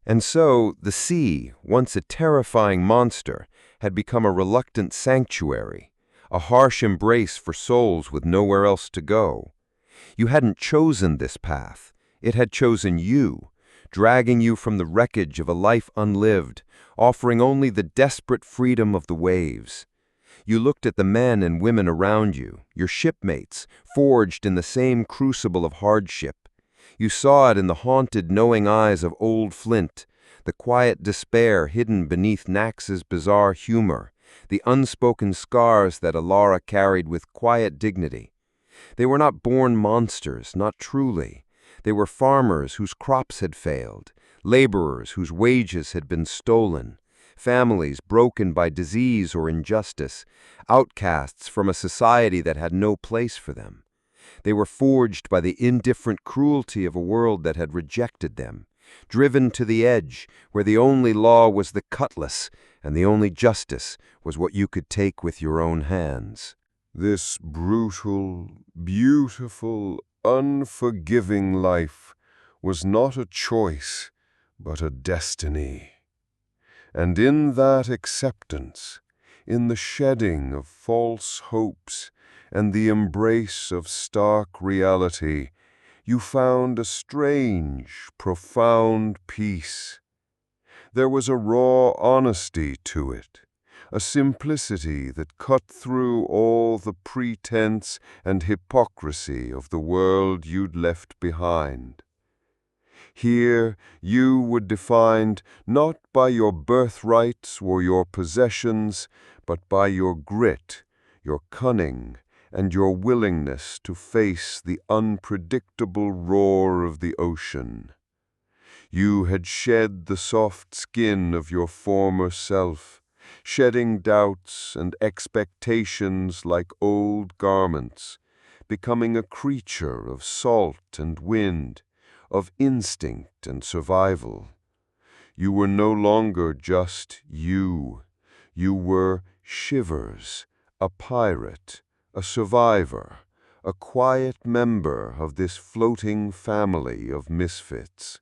And so, the sea, once a terrifying monster, had become a reluctant sanctuary, a harsh embrace for souls with nowhere else to go. You hadn't chosen this path, it had chosen you, dragging you from the wreckage of a life unlived, offering only the desperate freedom of the waves. You looked at the men and women around you, your shipmates, forged in the same crucible of hardship. You saw it in the haunted, knowing eyes of old Flint, the quiet despair hidden beneath Nax's bizarre humor, the unspoken scars that Alara carried with quiet dignity. They were not born monsters, not truly. They were farmers whose crops had failed, laborers whose wages had been stolen, families broken by disease or injustice, outcasts from a society that had no place for them. They were forged by the indifferent cruelty of a world that had rejected them, driven to the edge where the only law was the cutlass and the only justice was what you could take with your own hands. This brutal, beautiful, unforgiving life was not a choice, but a destiny. And in that acceptance, in the shedding of false hopes and the embrace of stark reality, you found a strange, profound peace. There was a raw honesty to it, a simplicity that cut through all the pretense and hypocrisy of the world you'd left behind. Here you were defined not by your birthrights or your possessions, but by your grit, your cunning, and your willingness to face the unpredictable roar of the ocean. You had shed the soft skin of your former self, shedding doubts and expectations like old garments, becoming a creature of salt and wind, of instinct and survival. You were no longer just you. You were Shivers, a pirate, a survivor, a quiet member of this floating family of misfits.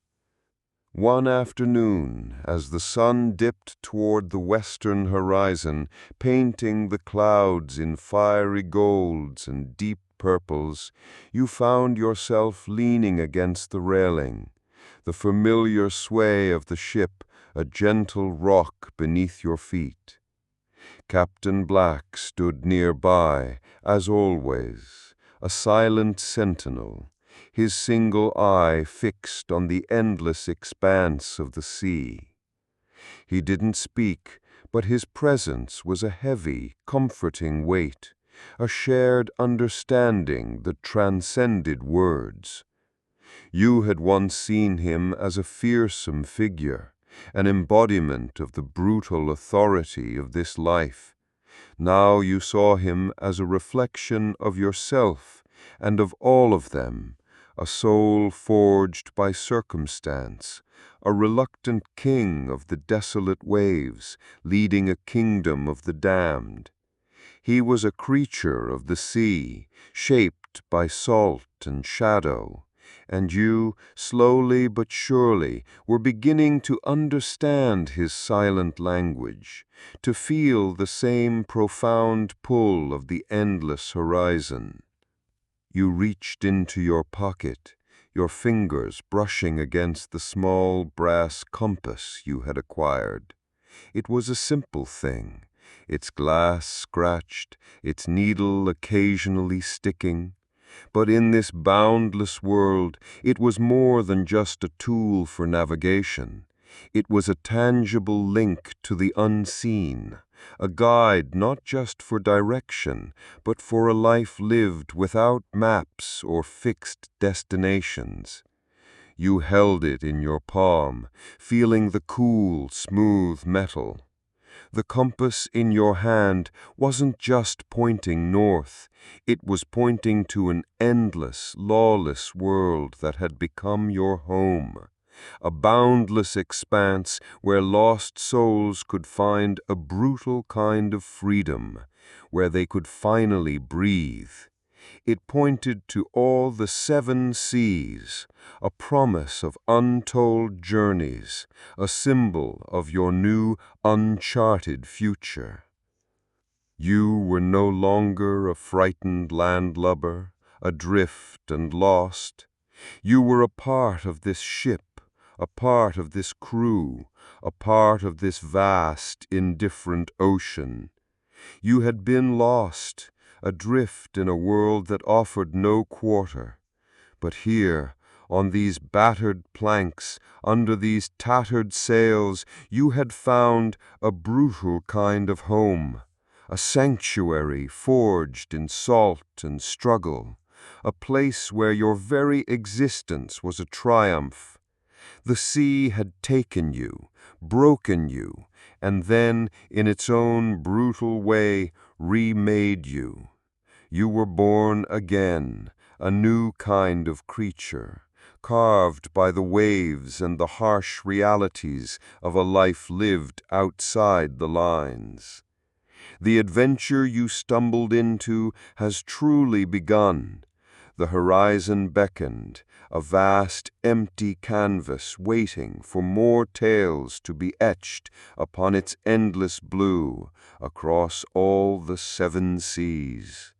One afternoon, as the sun dipped toward the western horizon, painting the clouds in fiery golds and deep purples, you found yourself leaning against the railing, the familiar sway of the ship a gentle rock beneath your feet. Captain Black stood nearby, as always, a silent sentinel, his single eye fixed on the endless expanse of the sea. He didn't speak, but his presence was a heavy, comforting weight, a shared understanding that transcended words. You had once seen him as a fearsome figure, an embodiment of the brutal authority of this life. Now you saw him as a reflection of yourself and of all of them, a soul forged by circumstance, a reluctant king of the desolate waves, leading a kingdom of the damned. He was a creature of the sea, shaped by salt and shadow, and you, slowly but surely, were beginning to understand his silent language, to feel the same profound pull of the endless horizon. You reached into your pocket, your fingers brushing against the small brass compass you had acquired. It was a simple thing, its glass scratched, its needle occasionally sticking. But in this boundless world, it was more than just a tool for navigation. It was a tangible link to the unseen, a guide not just for direction, but for a life lived without maps or fixed destinations. You held it in your palm, feeling the cool, smooth metal. The compass in your hand wasn't just pointing north, it was pointing to an endless, lawless world that had become your home, a boundless expanse where lost souls could find a brutal kind of freedom, where they could finally breathe. It pointed to all the 7 seas, a promise of untold journeys, a symbol of your new, uncharted future. You were no longer a frightened landlubber, adrift and lost. You were a part of this ship, a part of this crew, a part of this vast, indifferent ocean. You had been lost, adrift in a world that offered no quarter. But here, on these battered planks, under these tattered sails, you had found a brutal kind of home, a sanctuary forged in salt and struggle, a place where your very existence was a triumph. The sea had taken you, broken you, and then, in its own brutal way, remade you. You were born again, a new kind of creature, carved by the waves and the harsh realities of a life lived outside the lines. The adventure you stumbled into has truly begun. The horizon beckoned, a vast, empty canvas waiting for more tales to be etched upon its endless blue across all the 7 seas.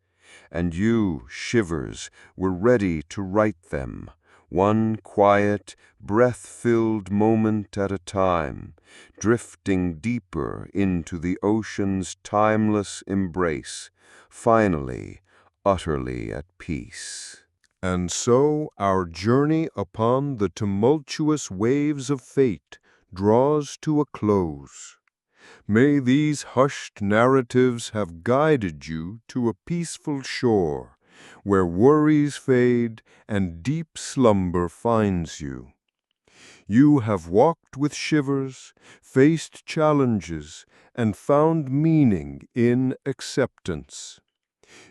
and you, shivers, were ready to write them, one quiet, breath-filled moment at a time, drifting deeper into the ocean's timeless embrace, finally, utterly at peace. And so our journey upon the tumultuous waves of fate draws to a close. May these hushed narratives have guided you to a peaceful shore, where worries fade and deep slumber finds you. You have walked with shivers, faced challenges, and found meaning in acceptance.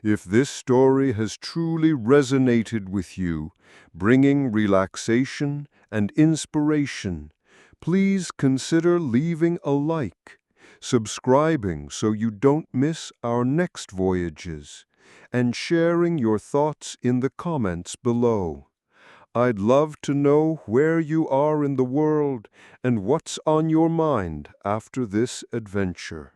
If this story has truly resonated with you, bringing relaxation and inspiration, please consider leaving a like, subscribing so you don't miss our next voyages, and sharing your thoughts in the comments below. I'd love to know where you are in the world and what's on your mind after this adventure.